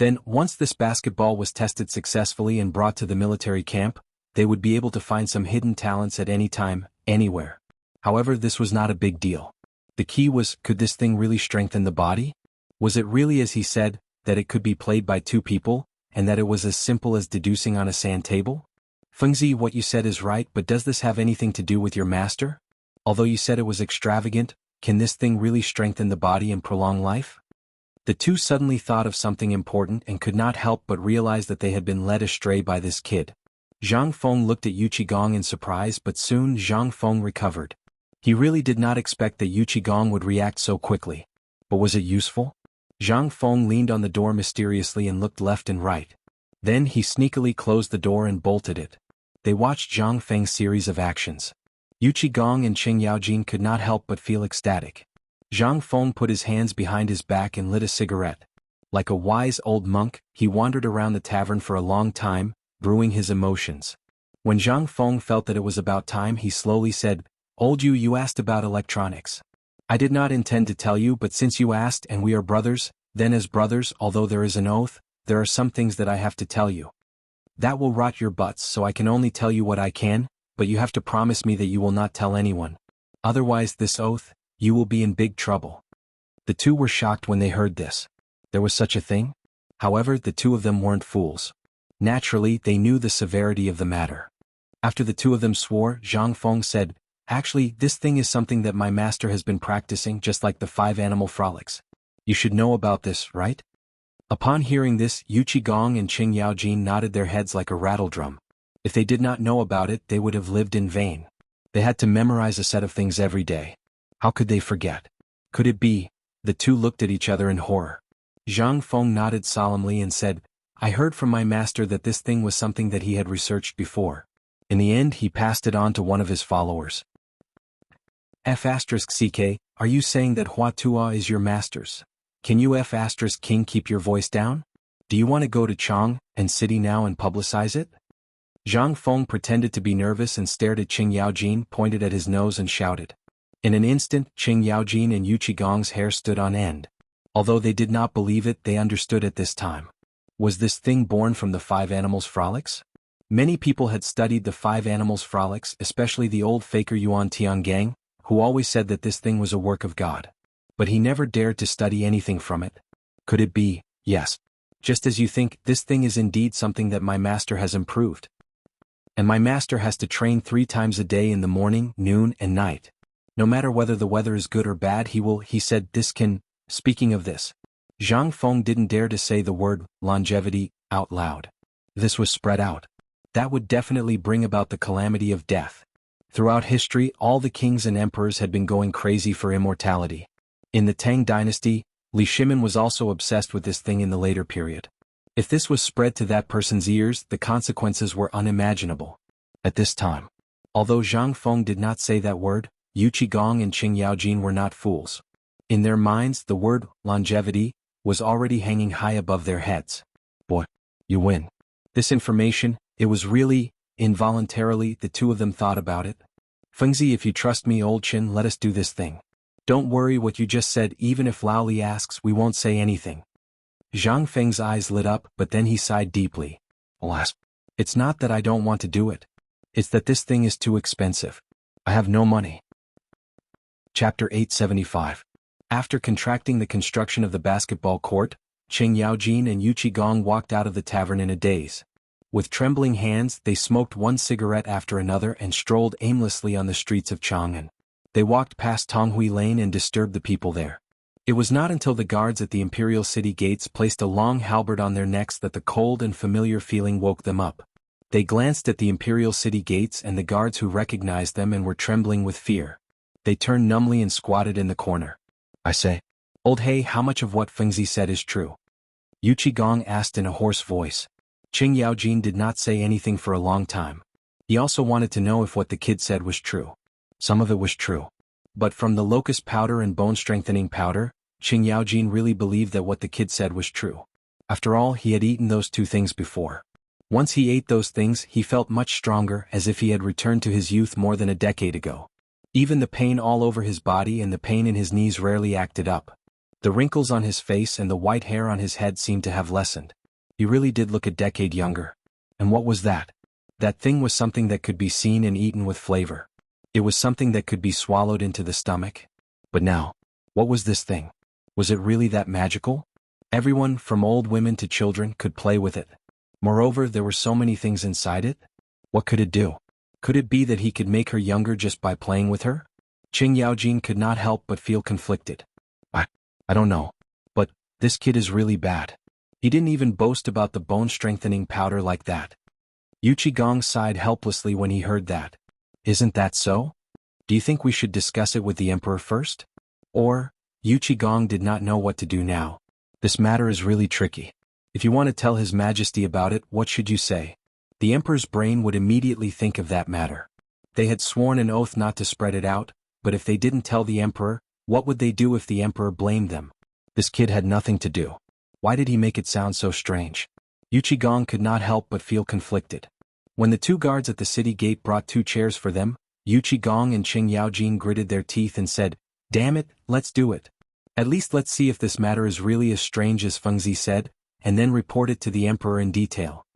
then, once this basketball was tested successfully and brought to the military camp, they would be able to find some hidden talents at any time, anywhere. However, this was not a big deal. The key was, could this thing really strengthen the body? Was it really as he said, that it could be played by two people, and that it was as simple as deducing on a sand table? Fengzi, what you said is right, but does this have anything to do with your master? Although you said it was extravagant, can this thing really strengthen the body and prolong life? The two suddenly thought of something important and could not help but realize that they had been led astray by this kid. Zhang Feng looked at Yu Qigong in surprise, but soon Zhang Feng recovered. He really did not expect that Yu Qigong would react so quickly. But was it useful? Zhang Feng leaned on the door mysteriously and looked left and right. Then he sneakily closed the door and bolted it. They watched Zhang Feng's series of actions. Yu Qigong and Qing Yaojin could not help but feel ecstatic. Zhang Feng put his hands behind his back and lit a cigarette. Like a wise old monk, he wandered around the tavern for a long time, brewing his emotions. When Zhang Feng felt that it was about time, he slowly said, "Old Yu, you asked about electronics. I did not intend to tell you, but since you asked and we are brothers, then as brothers, although there is an oath, there are some things that I have to tell you. That will rot your butts, so I can only tell you what I can, but you have to promise me that you will not tell anyone. Otherwise this oath, you will be in big trouble." The two were shocked when they heard this. There was such a thing? However, the two of them weren't fools. Naturally, they knew the severity of the matter. After the two of them swore, Zhang Feng said, "Actually, this thing is something that my master has been practicing, just like the 5 animal frolics. You should know about this, right?" Upon hearing this, Yu Qigong and Qing Yaojin nodded their heads like a rattledrum. If they did not know about it, they would have lived in vain. They had to memorize a set of things every day. How could they forget? Could it be? The two looked at each other in horror. Zhang Feng nodded solemnly and said, "I heard from my master that this thing was something that he had researched before. In the end, he passed it on to one of his followers." F***ck, are you saying that Hua Tua is your master's? Can you F***king keep your voice down? Do you want to go to Chang and City now and publicize it? Zhang Feng pretended to be nervous and stared at Qing Yaojin, pointed at his nose and shouted. In an instant, Qing Yaojin and Yu Qigong's hair stood on end. Although they did not believe it, they understood at this time. Was this thing born from the 5 animals frolics? Many people had studied the 5 animals frolics, especially the old faker Yuan Tiangang, who always said that this thing was a work of God. but he never dared to study anything from it. Could it be, yes, just as you think, this thing is indeed something that my master has improved? And my master has to train 3 times a day in the morning, noon, and night. No matter whether the weather is good or bad, he said this can, speaking of this. Zhang Feng didn't dare to say the word, longevity, out loud. This was spread out. That would definitely bring about the calamity of death. Throughout history, all the kings and emperors had been going crazy for immortality. In the Tang Dynasty, Li Shimin was also obsessed with this thing in the later period. If this was spread to that person's ears, the consequences were unimaginable. At this time, although Zhang Feng did not say that word, Yu Qigong and Qing Yaojin were not fools. In their minds, the word, longevity, was already hanging high above their heads. Boy, you win. This information, it was really, involuntarily, the two of them thought about it. Fengzi, if you trust me, old Qin, let us do this thing. Don't worry what you just said, even if Lao Li asks, we won't say anything. Zhang Feng's eyes lit up, but then he sighed deeply. Alas, it's not that I don't want to do it. It's that this thing is too expensive. I have no money. Chapter 875. After contracting the construction of the basketball court, Qing Yaojin and Yu Qigong walked out of the tavern in a daze. With trembling hands, they smoked one cigarette after another and strolled aimlessly on the streets of Chang'an. They walked past Tonghui Lane and disturbed the people there. It was not until the guards at the imperial city gates placed a long halberd on their necks that the cold and familiar feeling woke them up. They glanced at the imperial city gates and the guards who recognized them and were trembling with fear. They turned numbly and squatted in the corner. I say, old He, how much of what Fengzi said is true? Yu Qigong asked in a hoarse voice. Qing Yaojin did not say anything for a long time. He also wanted to know if what the kid said was true. Some of it was true. But from the locust powder and bone-strengthening powder, Qing Yaojin really believed that what the kid said was true. After all, he had eaten those two things before. Once he ate those things, he felt much stronger, as if he had returned to his youth more than a decade ago. Even the pain all over his body and the pain in his knees rarely acted up. The wrinkles on his face and the white hair on his head seemed to have lessened. He really did look a decade younger. And what was that? That thing was something that could be seen and eaten with flavor. It was something that could be swallowed into the stomach. But now, what was this thing? Was it really that magical? Everyone, from old women to children, could play with it. Moreover, there were so many things inside it. What could it do? Could it be that he could make her younger just by playing with her? Qing Yaojin could not help but feel conflicted. I don't know. But, this kid is really bad. He didn't even boast about the bone-strengthening powder like that. Yu Qigong sighed helplessly when he heard that. Isn't that so? Do you think we should discuss it with the emperor first? Or, Yu Qigong did not know what to do now. This matter is really tricky. If you want to tell His Majesty about it, what should you say? The emperor's brain would immediately think of that matter. They had sworn an oath not to spread it out, but if they didn't tell the emperor, what would they do if the emperor blamed them? This kid had nothing to do. Why did he make it sound so strange? Yu Qigong could not help but feel conflicted. When the two guards at the city gate brought 2 chairs for them, Yu Qigong and Qing Yaojin gritted their teeth and said, "Damn it, let's do it. At least let's see if this matter is really as strange as Fengzi said, and then report it to the emperor in detail."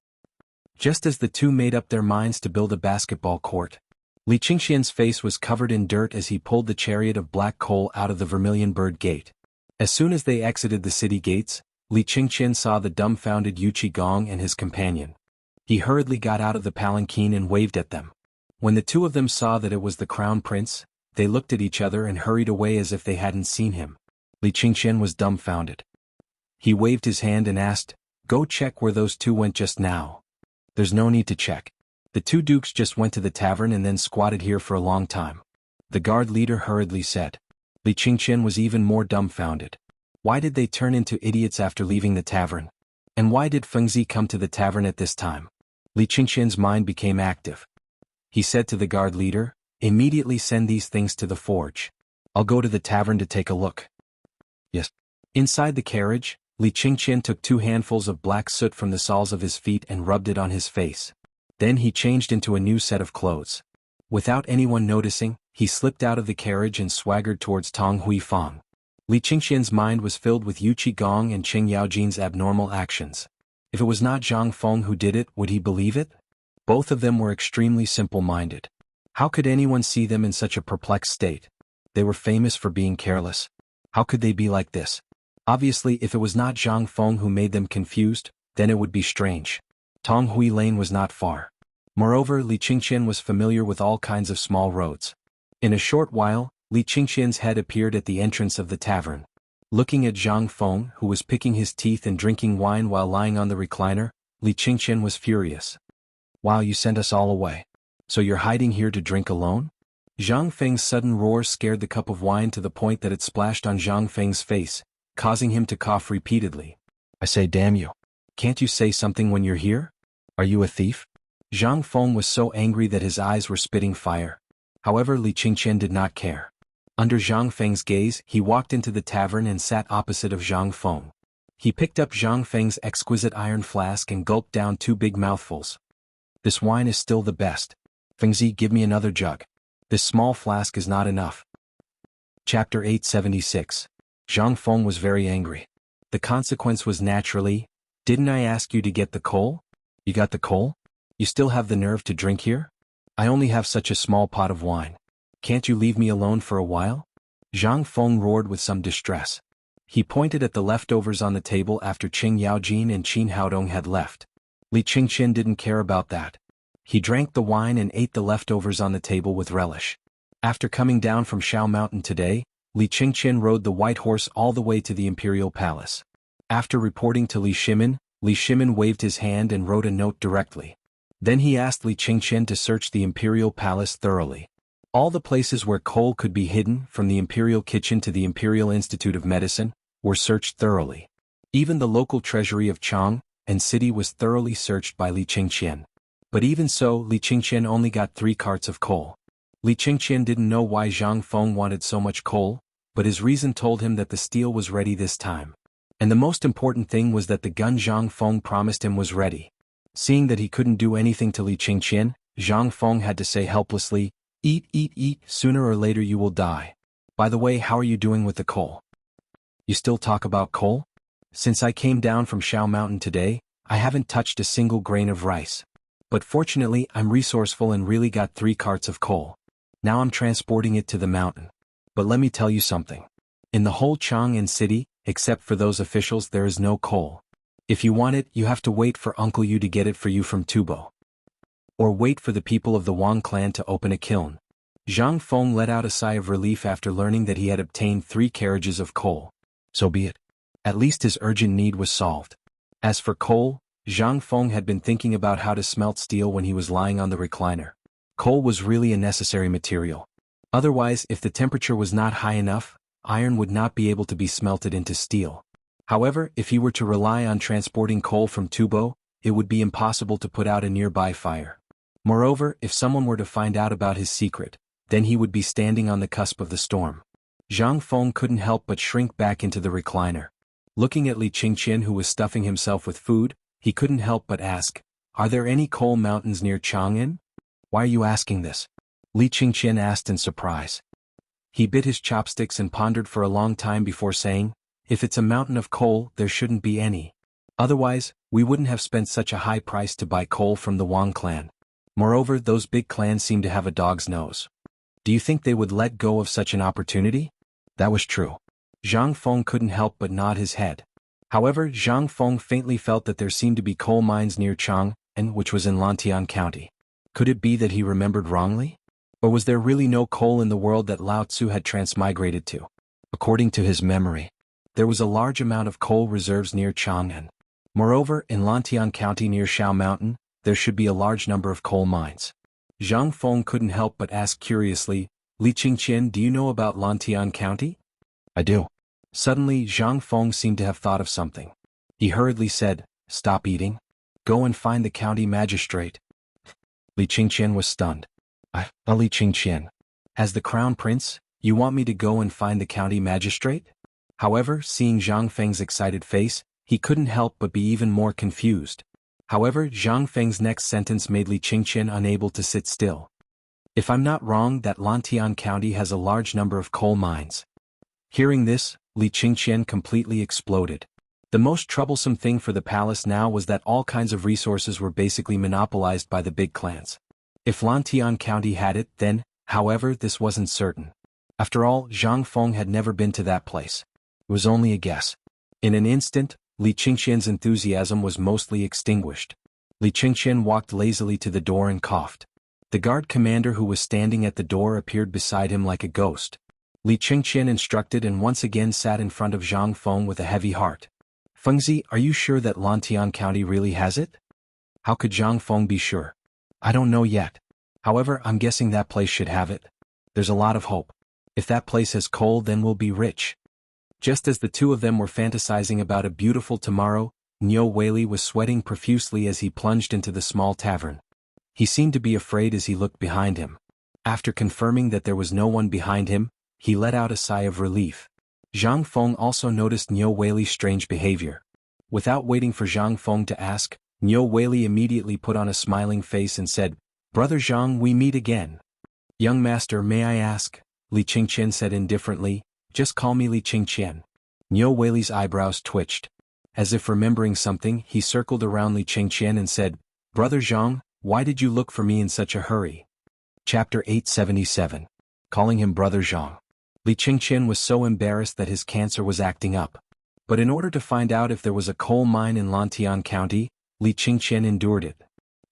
Just as the two made up their minds to build a basketball court, Li Qingxian's face was covered in dirt as he pulled the chariot of black coal out of the Vermilion Bird Gate. As soon as they exited the city gates, Li Qingxian saw the dumbfounded Yu Qigong and his companion. He hurriedly got out of the palanquin and waved at them. When the two of them saw that it was the crown prince, they looked at each other and hurried away as if they hadn't seen him. Li Qingxian was dumbfounded. He waved his hand and asked, "Go check where those two went just now." "There's no need to check. The two dukes just went to the tavern and then squatted here for a long time," the guard leader hurriedly said. Li Qingxian was even more dumbfounded. Why did they turn into idiots after leaving the tavern? And why did Fengzi come to the tavern at this time? Li Qingxian's mind became active. He said to the guard leader, "Immediately send these things to the forge. I'll go to the tavern to take a look." Yes. Inside the carriage, Li Qingxian took 2 handfuls of black soot from the soles of his feet and rubbed it on his face. Then he changed into a new set of clothes. Without anyone noticing, he slipped out of the carriage and swaggered towards Tong Hui Fang. Li Qingxian's mind was filled with Yu Qigong and Qing Yaojin's abnormal actions. If it was not Zhang Feng who did it, would he believe it? Both of them were extremely simple-minded. How could anyone see them in such a perplexed state? They were famous for being careless. How could they be like this? Obviously, if it was not Zhang Feng who made them confused, then it would be strange. Tonghui Lane was not far. Moreover, Li Qingqian was familiar with all kinds of small roads. In a short while, Li Qingqian's head appeared at the entrance of the tavern. Looking at Zhang Feng, who was picking his teeth and drinking wine while lying on the recliner, Li Qingqian was furious. Wow, you sent us all away. So you're hiding here to drink alone? Zhang Feng's sudden roar scared the cup of wine to the point that it splashed on Zhang Feng's face, causing him to cough repeatedly. I say, damn you. Can't you say something when you're here? Are you a thief? Zhang Feng was so angry that his eyes were spitting fire. However, Li Qingqian did not care. Under Zhang Feng's gaze, he walked into the tavern and sat opposite of Zhang Feng. He picked up Zhang Feng's exquisite iron flask and gulped down 2 big mouthfuls. This wine is still the best. Fengzi, give me another jug. This small flask is not enough. Chapter 876. Zhang Feng was very angry. The consequence was naturally, didn't I ask you to get the coal? You got the coal? You still have the nerve to drink here? I only have such a small pot of wine. Can't you leave me alone for a while? Zhang Feng roared with some distress. He pointed at the leftovers on the table after Qing Yaojin and Qin Haodong had left. Li Qingqian didn't care about that. He drank the wine and ate the leftovers on the table with relish. After coming down from Shao Mountain today, Li Qingqian rode the white horse all the way to the imperial palace. After reporting to Li Shimin waved his hand and wrote a note directly. Then he asked Li Qingqian to search the imperial palace thoroughly. All the places where coal could be hidden, from the imperial kitchen to the Imperial Institute of Medicine, were searched thoroughly. Even the local treasury of Chang and city was thoroughly searched by Li Qingqian. But even so, Li Qingqian only got 3 carts of coal. Li Qingqian didn't know why Zhang Feng wanted so much coal, but his reason told him that the steel was ready this time. And the most important thing was that the gun Zhang Feng promised him was ready. Seeing that he couldn't do anything to Li Qingqian, Zhang Feng had to say helplessly, eat, eat, eat, sooner or later you will die. By the way, how are you doing with the coal? You still talk about coal? Since I came down from Shao Mountain today, I haven't touched a single grain of rice. But fortunately, I'm resourceful and really got 3 carts of coal. Now I'm transporting it to the mountain. But let me tell you something. In the whole Chang'an city, except for those officials, there is no coal. If you want it, you have to wait for Uncle Yu to get it for you from Tubo. Or wait for the people of the Wang clan to open a kiln. Zhang Feng let out a sigh of relief after learning that he had obtained 3 carriages of coal. So be it. At least his urgent need was solved. As for coal, Zhang Feng had been thinking about how to smelt steel when he was lying on the recliner. Coal was really a necessary material. Otherwise, if the temperature was not high enough, iron would not be able to be smelted into steel. However, if he were to rely on transporting coal from Tubo, it would be impossible to put out a nearby fire. Moreover, if someone were to find out about his secret, then he would be standing on the cusp of the storm. Zhang Feng couldn't help but shrink back into the recliner. Looking at Li Qingqian, who was stuffing himself with food, he couldn't help but ask, "Are there any coal mountains near Chang'an?" "Why are you asking this?" Li Qingqian asked in surprise. He bit his chopsticks and pondered for a long time before saying, "If it's a mountain of coal, there shouldn't be any. Otherwise, we wouldn't have spent such a high price to buy coal from the Wang clan. Moreover, those big clans seem to have a dog's nose. Do you think they would let go of such an opportunity?" That was true. Zhang Feng couldn't help but nod his head. However, Zhang Feng faintly felt that there seemed to be coal mines near Chang'an, which was in Lantian County. Could it be that he remembered wrongly? Or was there really no coal in the world that Lao Tzu had transmigrated to? According to his memory, there was a large amount of coal reserves near Chang'an. Moreover, in Lantian County near Shao Mountain, there should be a large number of coal mines. Zhang Feng couldn't help but ask curiously, "Li Qingqian, do you know about Lantian County?" "I do." Suddenly, Zhang Feng seemed to have thought of something. He hurriedly said, "Stop eating. Go and find the county magistrate." Li Qingqian was stunned. Li Qingqian. As the crown prince, you want me to go and find the county magistrate?" However, seeing Zhang Feng's excited face, he couldn't help but be even more confused. However, Zhang Feng's next sentence made Li Qingqian unable to sit still. "If I'm not wrong, that Lantian County has a large number of coal mines." Hearing this, Li Qingqian completely exploded. The most troublesome thing for the palace now was that all kinds of resources were basically monopolized by the big clans. If Lantian County had it, then, however, this wasn't certain. After all, Zhang Feng had never been to that place. It was only a guess. In an instant, Li Qingqian's enthusiasm was mostly extinguished. Li Qingqian walked lazily to the door and coughed. The guard commander who was standing at the door appeared beside him like a ghost. Li Qingqian instructed and once again sat in front of Zhang Feng with a heavy heart. "Fengzi, are you sure that Lantian County really has it?" "How could Zhang Feng be sure?" "I don't know yet. However, I'm guessing that place should have it. There's a lot of hope. If that place has coal, then we'll be rich." Just as the two of them were fantasizing about a beautiful tomorrow, Niu Weili was sweating profusely as he plunged into the small tavern. He seemed to be afraid as he looked behind him. After confirming that there was no one behind him, he let out a sigh of relief. Zhang Feng also noticed Niu Weili's strange behavior. Without waiting for Zhang Feng to ask, Niu Weili immediately put on a smiling face and said, "Brother Zhang, we meet again." "Young master, may I ask?" Li Qingqian said indifferently. "Just call me Li Qingqian." Niu Weili's eyebrows twitched. As if remembering something, he circled around Li Qingqian and said, "Brother Zhang, why did you look for me in such a hurry?" Chapter 877. Calling him Brother Zhang. Li Qingqian was so embarrassed that his cancer was acting up. But in order to find out if there was a coal mine in Lantian County, Li Qingqian endured it.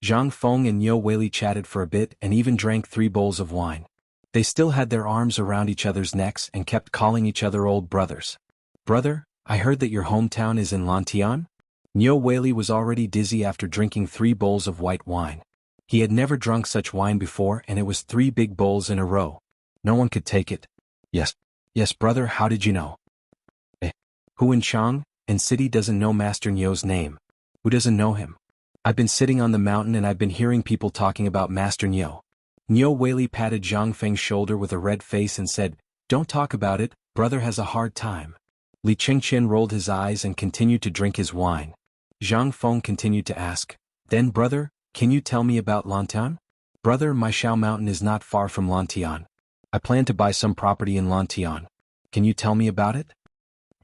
Zhang Feng and Niu Weili chatted for a bit and even drank 3 bowls of wine. They still had their arms around each other's necks and kept calling each other old brothers. "Brother, I heard that your hometown is in Lantian?" Niu Weili was already dizzy after drinking 3 bowls of white wine. He had never drunk such wine before, and it was 3 big bowls in a row. No one could take it. Yes, brother, how did you know?" "Who in Chang and city doesn't know Master Niu's name? Who doesn't know him? I've been sitting on the mountain and I've been hearing people talking about Master Niu." Niu Weili patted Zhang Feng's shoulder with a red face and said, "Don't talk about it, brother has a hard time." Li Qingqian rolled his eyes and continued to drink his wine. Zhang Feng continued to ask, "Then brother, can you tell me about Lantian?" "Brother, my Shao Mountain is not far from Lantian. I plan to buy some property in Lantian. Can you tell me about it?"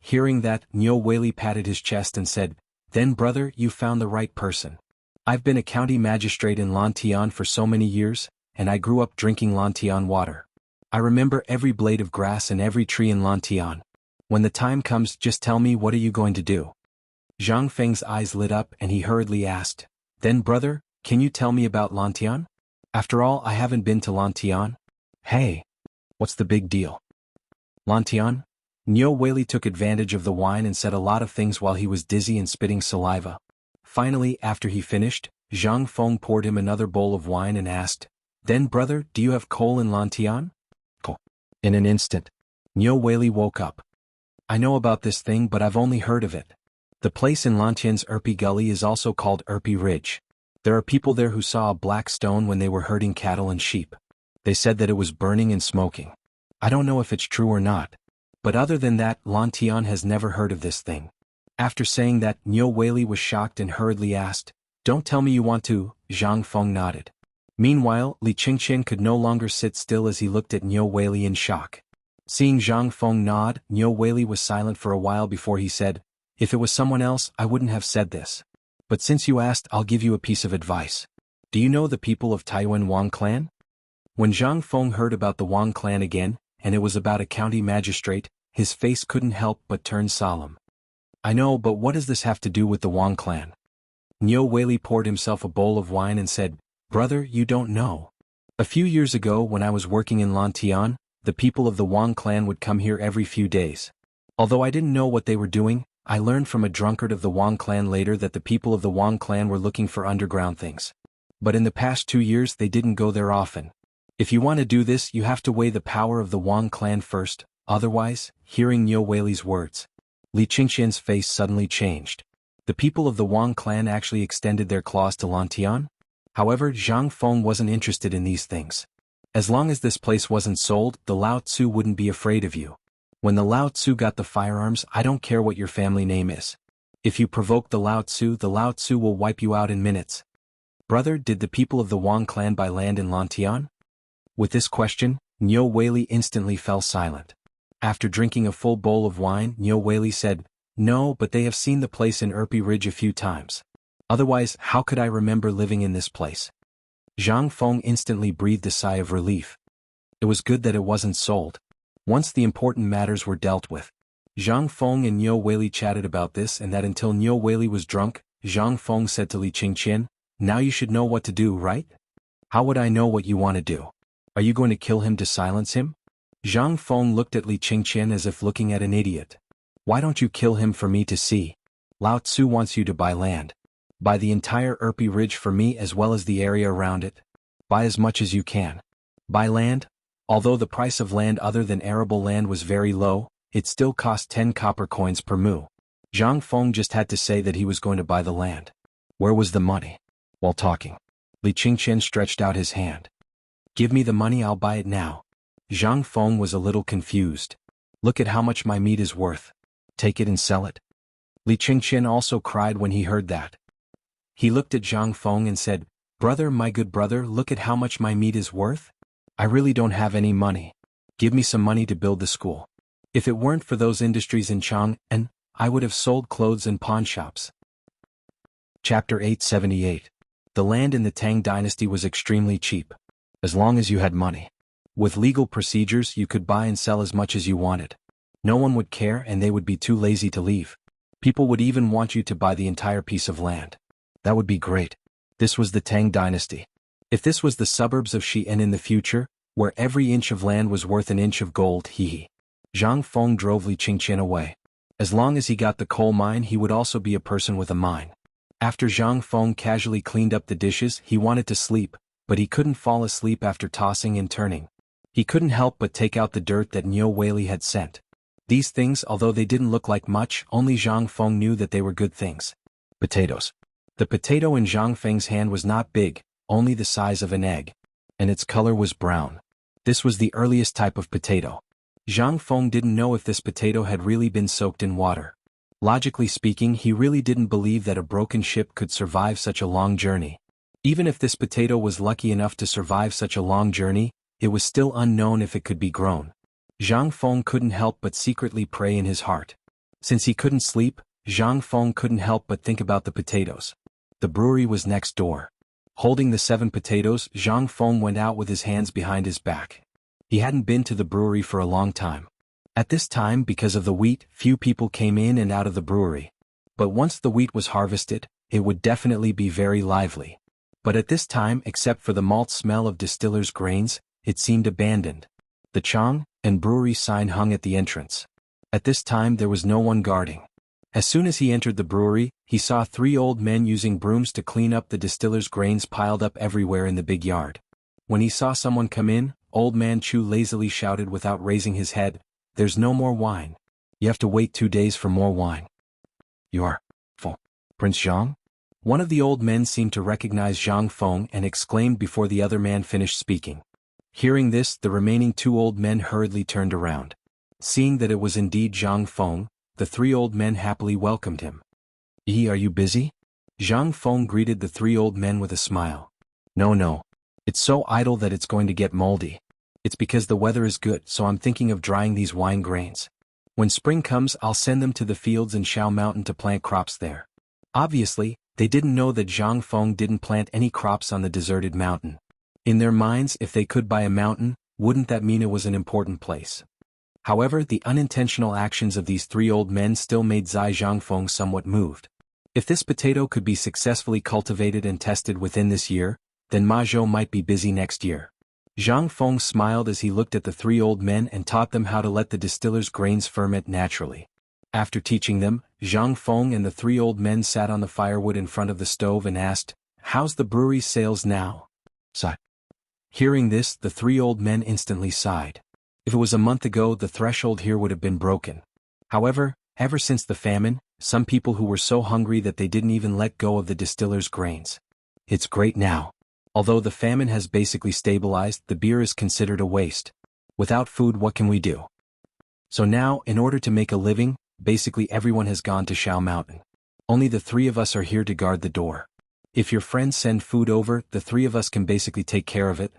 Hearing that, Niu Weili patted his chest and said, "Then brother, you found the right person. I've been a county magistrate in Lantian for so many years, and I grew up drinking Lantian water. I remember every blade of grass and every tree in Lantian. When the time comes, just tell me, what are you going to do?" Zhang Feng's eyes lit up and he hurriedly asked, "Then brother, can you tell me about Lantian? After all, I haven't been to Lantian." "Hey, what's the big deal?" "Lantian?" Niu Weili took advantage of the wine and said a lot of things while he was dizzy and spitting saliva. Finally, after he finished, Zhang Feng poured him another bowl of wine and asked, "Then brother, do you have coal in Lantian?" "Coal." In an instant, Niu Weili woke up. "I know about this thing, but I've only heard of it. The place in Lantian's Erpi Gully is also called Erpi Ridge. There are people there who saw a black stone when they were herding cattle and sheep. They said that it was burning and smoking. I don't know if it's true or not. But other than that, Lantian has never heard of this thing." After saying that, Niu Weili was shocked and hurriedly asked, "Don't tell me you want to." Zhang Feng nodded. Meanwhile, Li Qingqian could no longer sit still as he looked at Niu Weili in shock. Seeing Zhang Feng nod, Niu Weili was silent for a while before he said, "If it was someone else, I wouldn't have said this. But since you asked, I'll give you a piece of advice. Do you know the people of Taiwan Wang clan?" When Zhang Feng heard about the Wang clan again, and it was about a county magistrate, his face couldn't help but turn solemn. "I know, but what does this have to do with the Wang clan?" Niu Weili poured himself a bowl of wine and said, "Brother, you don't know. A few years ago when I was working in Lantian, the people of the Wang clan would come here every few days. Although I didn't know what they were doing, I learned from a drunkard of the Wang clan later that the people of the Wang clan were looking for underground things. But in the past 2 years they didn't go there often. If you want to do this, you have to weigh the power of the Wang clan first, otherwise." Hearing Niu Weili's words, Li Qingqian's face suddenly changed. The people of the Wang clan actually extended their claws to Lantian? However, Zhang Feng wasn't interested in these things. As long as this place wasn't sold, the Lao Tzu wouldn't be afraid of you. When the Lao Tzu got the firearms, I don't care what your family name is. If you provoke the Lao Tzu will wipe you out in minutes. "Brother, did the people of the Wang clan buy land in Lantian?" With this question, Niu Weili instantly fell silent. After drinking a full bowl of wine, Niu Weili said, "No, but they have seen the place in Erpi Ridge a few times. Otherwise, how could I remember living in this place?" Zhang Feng instantly breathed a sigh of relief. It was good that it wasn't sold. Once the important matters were dealt with, Zhang Feng and Niu Weili chatted about this and that until Niu Weili was drunk. Zhang Feng said to Li Qingqian, "Now you should know what to do, right?" "How would I know what you want to do? Are you going to kill him to silence him?" Zhang Feng looked at Li Qingqian as if looking at an idiot. "Why don't you kill him for me to see? Lao Tzu wants you to buy land. Buy the entire Erpi Ridge for me as well as the area around it. Buy as much as you can. Buy land?" Although the price of land other than arable land was very low, it still cost 10 copper coins per mu. Zhang Feng just had to say that he was going to buy the land. Where was the money? While talking, Li Qingqian stretched out his hand. "Give me the money, I'll buy it now." Zhang Feng was a little confused. "Look at how much my meat is worth. Take it and sell it." Li Qingqian also cried when he heard that. He looked at Zhang Feng and said, "Brother, my good brother, look at how much my meat is worth. I really don't have any money. Give me some money to build the school. If it weren't for those industries in Chang'an, I would have sold clothes and pawn shops." Chapter 878. The land in the Tang Dynasty was extremely cheap. As long as you had money. With legal procedures, you could buy and sell as much as you wanted. No one would care and they would be too lazy to leave. People would even want you to buy the entire piece of land. That would be great. This was the Tang Dynasty. If this was the suburbs of Xi'an in the future, where every inch of land was worth an inch of gold, Zhang Feng drove Li Qingqian away. As long as he got the coal mine, he would also be a person with a mine. After Zhang Feng casually cleaned up the dishes, he wanted to sleep, but he couldn't fall asleep after tossing and turning. He couldn't help but take out the dirt that Niu Weili had sent. These things, although they didn't look like much, only Zhang Feng knew that they were good things. Potatoes. The potato in Zhang Feng's hand was not big, only the size of an egg. And its color was brown. This was the earliest type of potato. Zhang Feng didn't know if this potato had really been soaked in water. Logically speaking, he really didn't believe that a broken ship could survive such a long journey. Even if this potato was lucky enough to survive such a long journey, it was still unknown if it could be grown. Zhang Feng couldn't help but secretly pray in his heart. Since he couldn't sleep, Zhang Feng couldn't help but think about the potatoes. The brewery was next door. Holding the 7 potatoes, Zhang Feng went out with his hands behind his back. He hadn't been to the brewery for a long time. At this time, because of the wheat, few people came in and out of the brewery. But once the wheat was harvested, it would definitely be very lively. But at this time, except for the malt smell of distillers' grains, it seemed abandoned. The Chang and brewery sign hung at the entrance. At this time there was no one guarding. As soon as he entered the brewery, he saw 3 old men using brooms to clean up the distillers' grains piled up everywhere in the big yard. When he saw someone come in, Old Man Chu lazily shouted without raising his head, "There's no more wine. You have to wait 2 days for more wine." "You are full, Prince Zhang?" One of the old men seemed to recognize Zhang Feng and exclaimed before the other man finished speaking. Hearing this, the remaining 2 old men hurriedly turned around. Seeing that it was indeed Zhang Feng, the 3 old men happily welcomed him. Are you busy?" Zhang Feng greeted the 3 old men with a smile. No. It's so idle that it's going to get moldy. It's because the weather is good, so I'm thinking of drying these wine grains. When spring comes, I'll send them to the fields in Shao Mountain to plant crops there." Obviously, they didn't know that Zhang Feng didn't plant any crops on the deserted mountain. In their minds, if they could buy a mountain, wouldn't that mean it was an important place? However, the unintentional actions of these 3 old men still made Zhang Feng somewhat moved. If this potato could be successfully cultivated and tested within this year, then Ma Zhou might be busy next year. Zhang Feng smiled as he looked at the 3 old men and taught them how to let the distiller's grains ferment naturally. After teaching them, Zhang Feng and the 3 old men sat on the firewood in front of the stove and asked, "How's the brewery's sales now?" Sigh. Hearing this, the 3 old men instantly sighed. If it was a month ago, the threshold here would have been broken. However, ever since the famine, some people who were so hungry that they didn't even let go of the distiller's grains. It's great now. Although the famine has basically stabilized, the beer is considered a waste. Without food, what can we do? So now, in order to make a living, basically everyone has gone to Shao Mountain. Only the 3 of us are here to guard the door. If your friends send food over, the 3 of us can basically take care of it.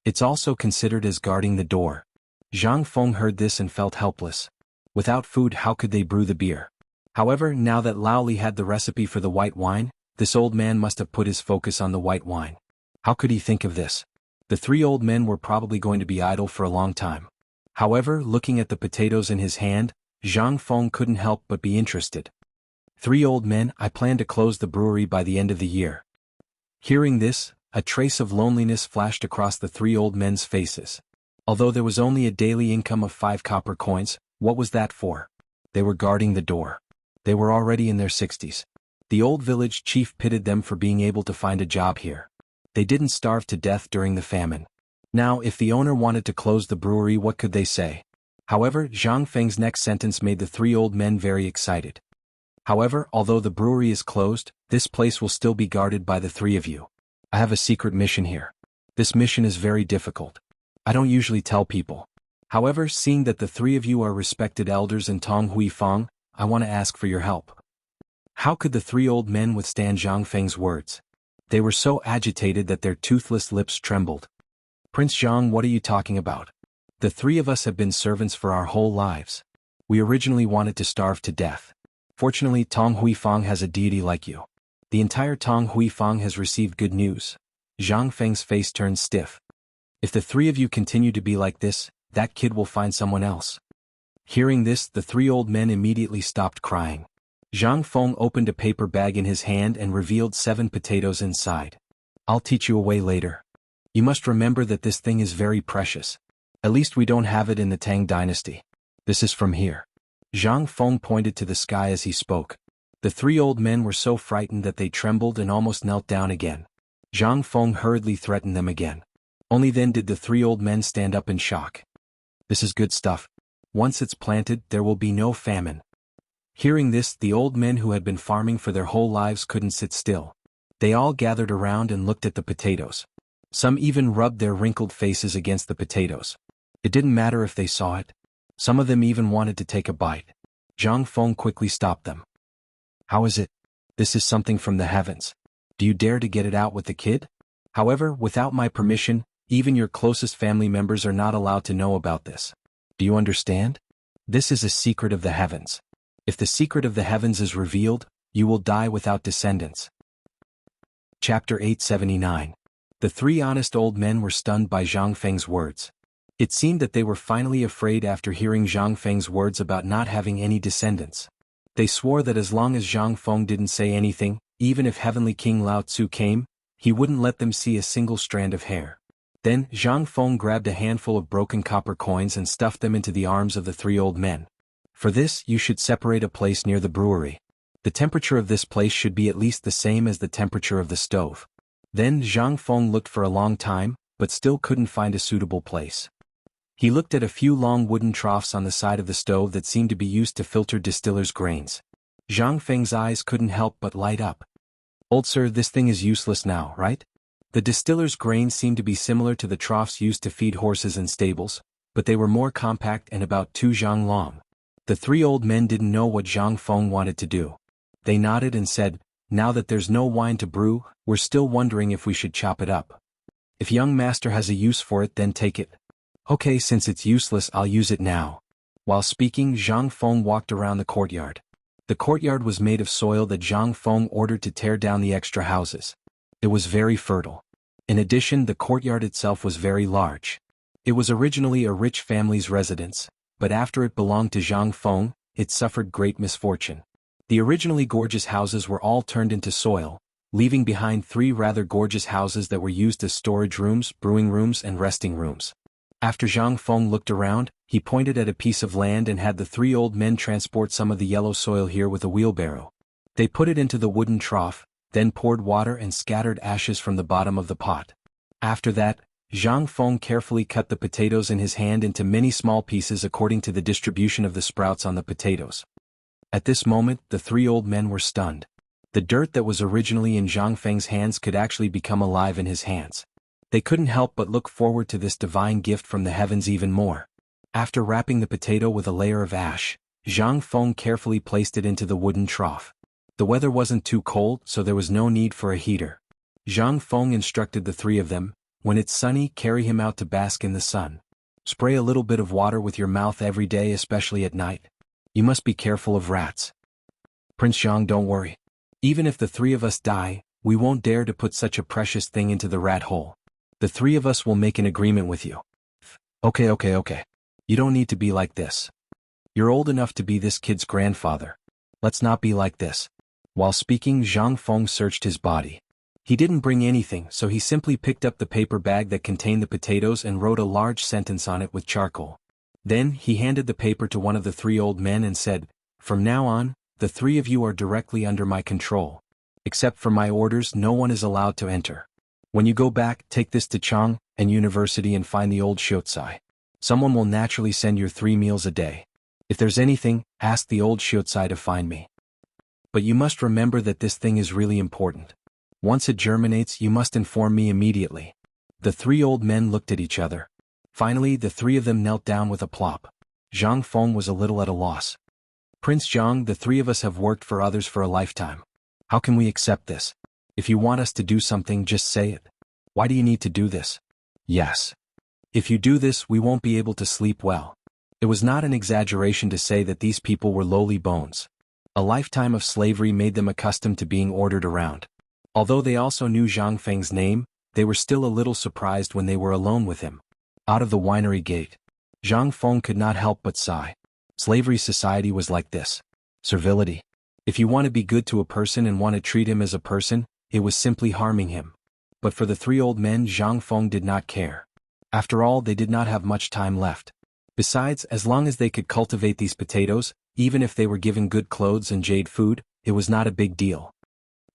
It's also considered as guarding the door. Zhang Feng heard this and felt helpless. Without food, how could they brew the beer? However, now that Lao Li had the recipe for the white wine, this old man must have put his focus on the white wine. How could he think of this? The 3 old men were probably going to be idle for a long time. However, looking at the potatoes in his hand, Zhang Feng couldn't help but be interested. 3 old men, I plan to close the brewery by the end of the year. Hearing this, a trace of loneliness flashed across the 3 old men's faces. Although there was only a daily income of 5 copper coins, what was that for? They were guarding the door. They were already in their 60s. The old village chief pitied them for being able to find a job here. They didn't starve to death during the famine. Now, if the owner wanted to close the brewery, what could they say? However, Zhang Feng's next sentence made the 3 old men very excited. However, although the brewery is closed, this place will still be guarded by the 3 of you. I have a secret mission here. This mission is very difficult. I don't usually tell people. However, seeing that the 3 of you are respected elders in Tong Huifang, I want to ask for your help. How could the 3 old men withstand Zhang Feng's words? They were so agitated that their toothless lips trembled. Prince Zhang, what are you talking about? The 3 of us have been servants for our whole lives. We originally wanted to starve to death. Fortunately, Tong Huifang has a deity like you. The entire Tong Huifang has received good news. Zhang Feng's face turned stiff. If the 3 of you continue to be like this, that kid will find someone else. Hearing this, the 3 old men immediately stopped crying. Zhang Feng opened a paper bag in his hand and revealed 7 potatoes inside. I'll teach you a way later. You must remember that this thing is very precious. At least we don't have it in the Tang Dynasty. This is from here. Zhang Feng pointed to the sky as he spoke. The 3 old men were so frightened that they trembled and almost knelt down again. Zhang Feng hurriedly threatened them again. Only then did the 3 old men stand up in shock. This is good stuff. Once it's planted, there will be no famine. Hearing this, the old men who had been farming for their whole lives couldn't sit still. They all gathered around and looked at the potatoes. Some even rubbed their wrinkled faces against the potatoes. It didn't matter if they saw it. Some of them even wanted to take a bite. Zhang Feng quickly stopped them. How is it? This is something from the heavens. Do you dare to get it out with the kid? However, without my permission, even your closest family members are not allowed to know about this. Do you understand? This is a secret of the heavens. If the secret of the heavens is revealed, you will die without descendants. Chapter 879. The 3 honest old men were stunned by Zhang Feng's words. It seemed that they were finally afraid after hearing Zhang Feng's words about not having any descendants. They swore that as long as Zhang Feng didn't say anything, even if Heavenly King Lao Tzu came, he wouldn't let them see a single strand of hair. Then, Zhang Feng grabbed a handful of broken copper coins and stuffed them into the arms of the 3 old men. For this, you should separate a place near the brewery. The temperature of this place should be at least the same as the temperature of the stove. Then Zhang Feng looked for a long time, but still couldn't find a suitable place. He looked at a few long wooden troughs on the side of the stove that seemed to be used to filter distiller's grains. Zhang Feng's eyes couldn't help but light up. Old sir, this thing is useless now, right? The distiller's grains seemed to be similar to the troughs used to feed horses in stables, but they were more compact and about 2 zhang long. The 3 old men didn't know what Zhang Feng wanted to do. They nodded and said, now that there's no wine to brew, we're still wondering if we should chop it up. If young master has a use for it, then take it. Okay, since it's useless, I'll use it now. While speaking, Zhang Feng walked around the courtyard. The courtyard was made of soil that Zhang Feng ordered to tear down the extra houses. It was very fertile. In addition, the courtyard itself was very large. It was originally a rich family's residence, but after it belonged to Zhang Feng, it suffered great misfortune. The originally gorgeous houses were all turned into soil, leaving behind 3 rather gorgeous houses that were used as storage rooms, brewing rooms, and resting rooms. After Zhang Feng looked around, he pointed at a piece of land and had the 3 old men transport some of the yellow soil here with a wheelbarrow. They put it into the wooden trough, then poured water and scattered ashes from the bottom of the pot. After that, Zhang Feng carefully cut the potatoes in his hand into many small pieces according to the distribution of the sprouts on the potatoes. At this moment, the 3 old men were stunned. The dirt that was originally in Zhang Feng's hands could actually become alive in his hands. They couldn't help but look forward to this divine gift from the heavens even more. After wrapping the potato with a layer of ash, Zhang Feng carefully placed it into the wooden trough. The weather wasn't too cold, so there was no need for a heater. Zhang Feng instructed the 3 of them, when it's sunny, carry him out to bask in the sun. Spray a little bit of water with your mouth every day, especially at night. You must be careful of rats. Prince Zhang, don't worry. Even if the 3 of us die, we won't dare to put such a precious thing into the rat hole. The 3 of us will make an agreement with you. Okay. You don't need to be like this. You're old enough to be this kid's grandfather. Let's not be like this. While speaking, Zhang Feng searched his body. He didn't bring anything, so he simply picked up the paper bag that contained the potatoes and wrote a large sentence on it with charcoal. Then, he handed the paper to one of the three old men and said, "From now on, the three of you are directly under my control. Except for my orders, no one is allowed to enter. When you go back, take this to Chang and University and find the old Shiozai. Someone will naturally send your 3 meals a day. If there's anything, ask the old Shiozai to find me. But you must remember that this thing is really important. Once it germinates, you must inform me immediately." The 3 old men looked at each other. Finally, the 3 of them knelt down with a plop. Zhang Feng was a little at a loss. "Prince Zhang, the 3 of us have worked for others for a lifetime. How can we accept this? If you want us to do something, just say it. Why do you need to do this?" "Yes. If you do this, we won't be able to sleep well." It was not an exaggeration to say that these people were lowly bones. A lifetime of slavery made them accustomed to being ordered around. Although they also knew Zhang Feng's name, they were still a little surprised when they were alone with him. Out of the winery gate, Zhang Feng could not help but sigh. Slavery society was like this. Servility. If you want to be good to a person and want to treat him as a person, it was simply harming him. But for the 3 old men, Zhang Feng did not care. After all, they did not have much time left. Besides, as long as they could cultivate these potatoes, even if they were given good clothes and jade food, it was not a big deal.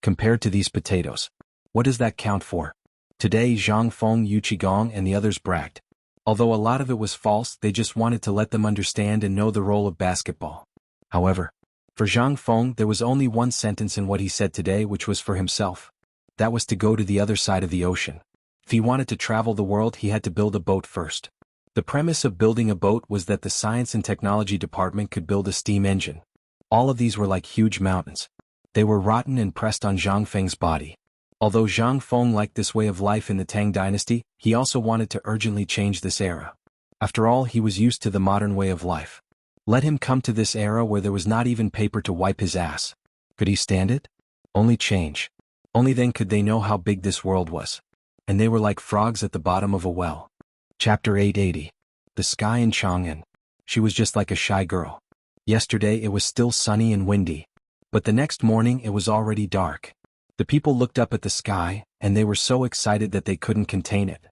Compared to these potatoes, what does that count for? Today, Zhang Feng, Yu Qigong, and the others bragged. Although a lot of it was false, they just wanted to let them understand and know the role of basketball. However, for Zhang Feng, there was only one sentence in what he said today, which was for himself. That was to go to the other side of the ocean. If he wanted to travel the world, he had to build a boat first. The premise of building a boat was that the Science and Technology Department could build a steam engine. All of these were like huge mountains. They were rotten and pressed on Zhang Feng's body. Although Zhang Feng liked this way of life in the Tang Dynasty, he also wanted to urgently change this era. After all, he was used to the modern way of life. Let him come to this era where there was not even paper to wipe his ass. Could he stand it? Only change. Only then could they know how big this world was. And they were like frogs at the bottom of a well. Chapter 880. The sky in Chang'an. She was just like a shy girl. Yesterday it was still sunny and windy. But the next morning it was already dark. The people looked up at the sky, and they were so excited that they couldn't contain it.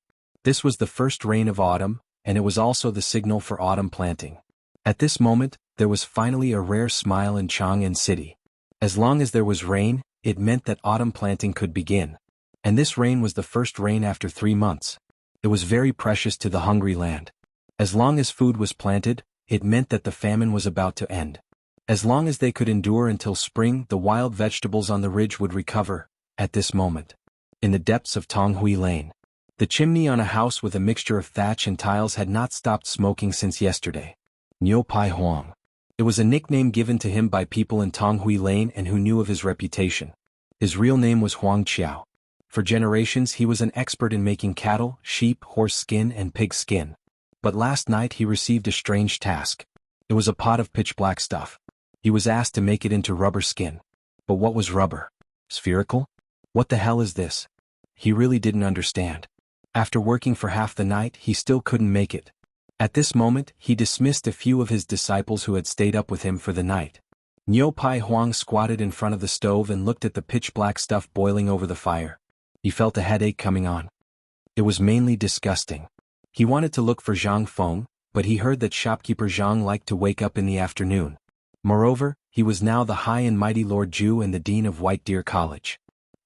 This was the first rain of autumn, and it was also the signal for autumn planting. At this moment, there was finally a rare smile in Chang'an City. As long as there was rain, it meant that autumn planting could begin. And this rain was the first rain after 3 months. It was very precious to the hungry land. As long as food was planted, it meant that the famine was about to end. As long as they could endure until spring, the wild vegetables on the ridge would recover. At this moment, in the depths of Tonghui Lane, the chimney on a house with a mixture of thatch and tiles had not stopped smoking since yesterday. Niu Pai Huang. It was a nickname given to him by people in Tonghui Lane and who knew of his reputation. His real name was Huang Qiao. For generations he was an expert in making cattle, sheep, horse skin, and pig skin. But last night he received a strange task. It was a pot of pitch-black stuff. He was asked to make it into rubber skin. But what was rubber? Spherical? What the hell is this? He really didn't understand. After working for half the night, he still couldn't make it. At this moment, he dismissed a few of his disciples who had stayed up with him for the night. Niu Pai Huang squatted in front of the stove and looked at the pitch-black stuff boiling over the fire. He felt a headache coming on. It was mainly disgusting. He wanted to look for Zhang Feng, but he heard that shopkeeper Zhang liked to wake up in the afternoon. Moreover, he was now the high and mighty Lord Zhu and the dean of White Deer College.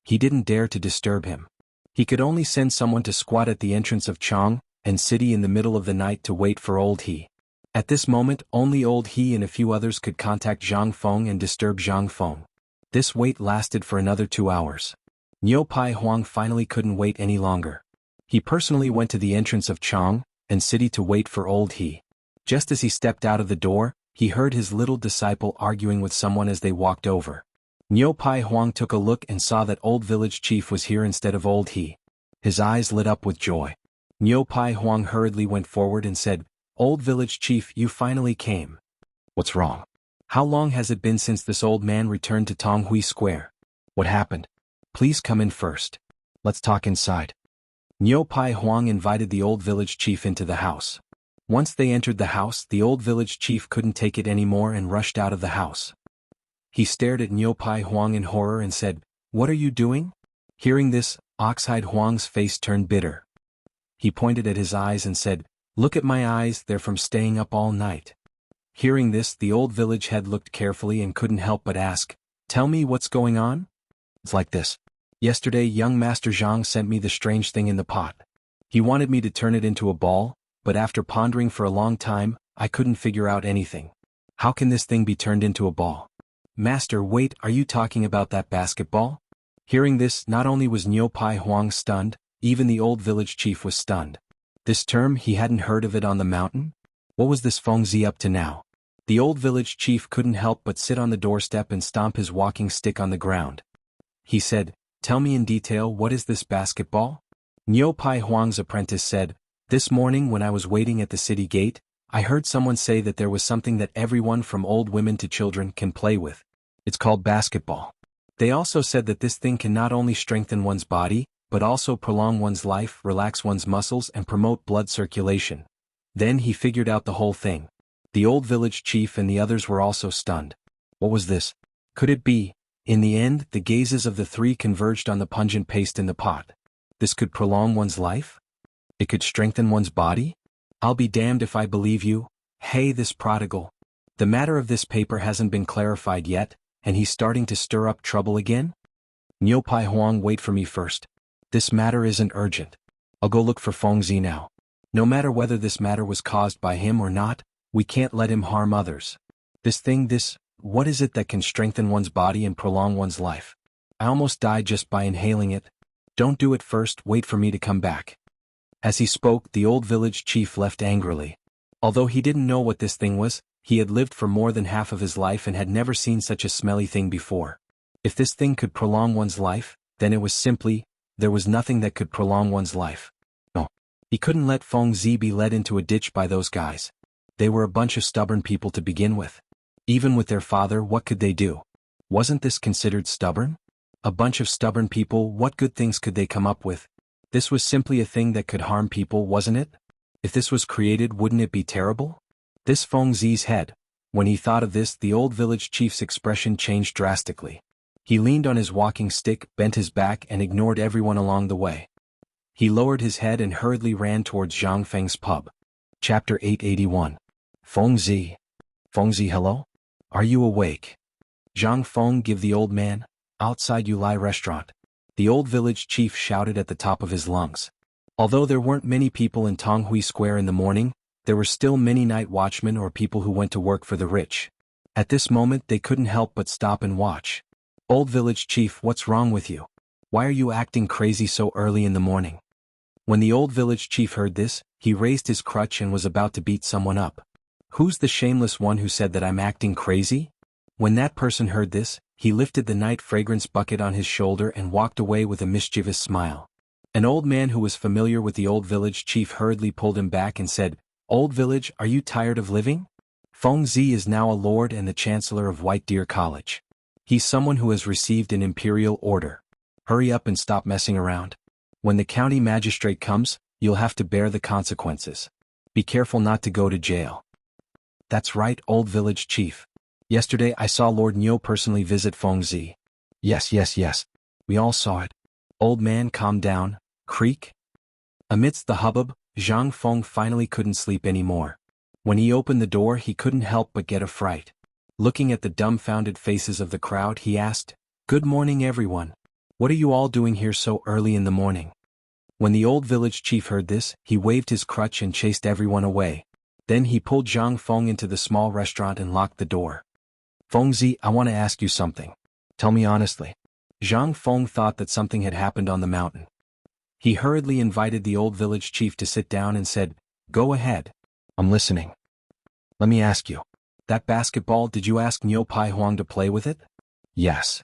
He didn't dare to disturb him. He could only send someone to squat at the entrance of Chang and City in the middle of the night to wait for old He. At this moment, only old He and a few others could contact Zhang Feng and disturb Zhang Feng. This wait lasted for another 2 hours. Niu Pai Huang finally couldn't wait any longer. He personally went to the entrance of Chang and City to wait for old He. Just as he stepped out of the door, he heard his little disciple arguing with someone as they walked over. Niu Pai Huang took a look and saw that old village chief was here instead of old He. His eyes lit up with joy. Niu Pai Huang hurriedly went forward and said, "Old village chief, you finally came. What's wrong? How long has it been since this old man returned to Tonghui Square? What happened? Please come in first. Let's talk inside." Niu Pai Huang invited the old village chief into the house. Once they entered the house, the old village chief couldn't take it anymore and rushed out of the house. He stared at Niu Pai Huang in horror and said, "What are you doing?" Hearing this, Oxhide Huang's face turned bitter. He pointed at his eyes and said, "Look at my eyes, they're from staying up all night." Hearing this, the old village head looked carefully and couldn't help but ask, "Tell me what's going on?" "It's like this. Yesterday young Master Zhang sent me the strange thing in the pot. He wanted me to turn it into a ball, but after pondering for a long time, I couldn't figure out anything. How can this thing be turned into a ball?" "Master, wait, are you talking about that basketball?" Hearing this, not only was Niu Pai Huang stunned, even the old village chief was stunned. This term, he hadn't heard of it on the mountain? What was this Feng Zi up to now? The old village chief couldn't help but sit on the doorstep and stomp his walking stick on the ground. He said, "Tell me in detail, what is this basketball?" Niu Pai Huang's apprentice said, "This morning when I was waiting at the city gate, I heard someone say that there was something that everyone from old women to children can play with. It's called basketball. They also said that this thing can not only strengthen one's body, but also prolong one's life, relax one's muscles and promote blood circulation." Then he figured out the whole thing. The old village chief and the others were also stunned. What was this? Could it be? In the end, the gazes of the three converged on the pungent paste in the pot. This could prolong one's life? It could strengthen one's body? I'll be damned if I believe you. Hey, this prodigal. The matter of this paper hasn't been clarified yet, and he's starting to stir up trouble again? Niu Pai Huang, wait for me first. This matter isn't urgent. I'll go look for Feng Zi now. No matter whether this matter was caused by him or not, we can't let him harm others. What is it that can strengthen one's body and prolong one's life? I almost died just by inhaling it. Don't do it first, wait for me to come back." As he spoke, the old village chief left angrily. Although he didn't know what this thing was, he had lived for more than half of his life and had never seen such a smelly thing before. If this thing could prolong one's life, then it was simply, there was nothing that could prolong one's life. No. He couldn't let Feng Zi be led into a ditch by those guys. They were a bunch of stubborn people to begin with. Even with their father, what could they do? Wasn't this considered stubborn? A bunch of stubborn people, what good things could they come up with? This was simply a thing that could harm people, wasn't it? If this was created, wouldn't it be terrible? This Feng Zi's head. When he thought of this, the old village chief's expression changed drastically. He leaned on his walking stick, bent his back and ignored everyone along the way. He lowered his head and hurriedly ran towards Zhang Feng's pub. Chapter 881. Feng Zi. Feng Zi, hello? Are you awake? Zhang Feng, give the old man. Outside you lie restaurant. The old village chief shouted at the top of his lungs. Although there weren't many people in Tonghui Square in the morning, there were still many night watchmen or people who went to work for the rich. At this moment they couldn't help but stop and watch. Old village chief, what's wrong with you? Why are you acting crazy so early in the morning? When the old village chief heard this, he raised his crutch and was about to beat someone up. Who's the shameless one who said that I'm acting crazy? When that person heard this, he lifted the night fragrance bucket on his shoulder and walked away with a mischievous smile. An old man who was familiar with the old village chief hurriedly pulled him back and said, "Old village, are you tired of living? Feng Zi is now a lord and the chancellor of White Deer College. He's someone who has received an imperial order. Hurry up and stop messing around. When the county magistrate comes, you'll have to bear the consequences. Be careful not to go to jail." That's right, old village chief. Yesterday I saw Lord Niu personally visit Feng Zi. Yes. We all saw it. Old man, calm down. Creak. Amidst the hubbub, Zhang Feng finally couldn't sleep anymore. When he opened the door, he couldn't help but get a fright. Looking at the dumbfounded faces of the crowd, he asked, "Good morning, everyone. What are you all doing here so early in the morning?" When the old village chief heard this, he waved his crutch and chased everyone away. Then he pulled Zhang Feng into the small restaurant and locked the door. "Feng Zi, I want to ask you something. Tell me honestly." Zhang Feng thought that something had happened on the mountain. He hurriedly invited the old village chief to sit down and said, "Go ahead. I'm listening. Let me ask you. That basketball, did you ask Niu Pai Huang to play with it?" "Yes.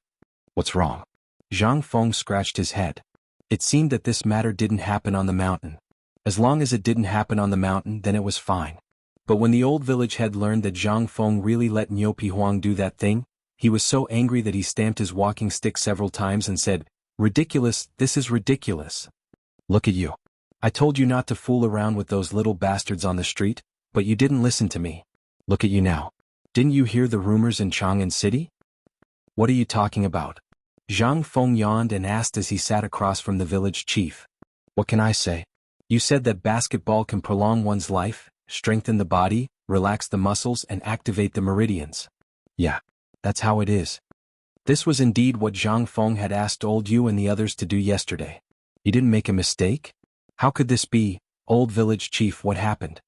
What's wrong?" Zhang Feng scratched his head. It seemed that this matter didn't happen on the mountain. As long as it didn't happen on the mountain, then it was fine. But when the old village head learned that Zhang Feng really let Niu Pai Huang do that thing, he was so angry that he stamped his walking stick several times and said, "Ridiculous, this is ridiculous. Look at you. I told you not to fool around with those little bastards on the street, But you didn't listen to me. Look at you now. Didn't you hear the rumors in Chang'an City? What are you talking about? Zhang Feng yawned and asked as he sat across from the village chief. What can I say? You said that basketball can prolong one's life, strengthen the body, relax the muscles and activate the meridians. Yeah, that's how it is. This was indeed what Zhang Feng had asked old you and the others to do yesterday. You didn't make a mistake? How could this be, old village chief? What happened?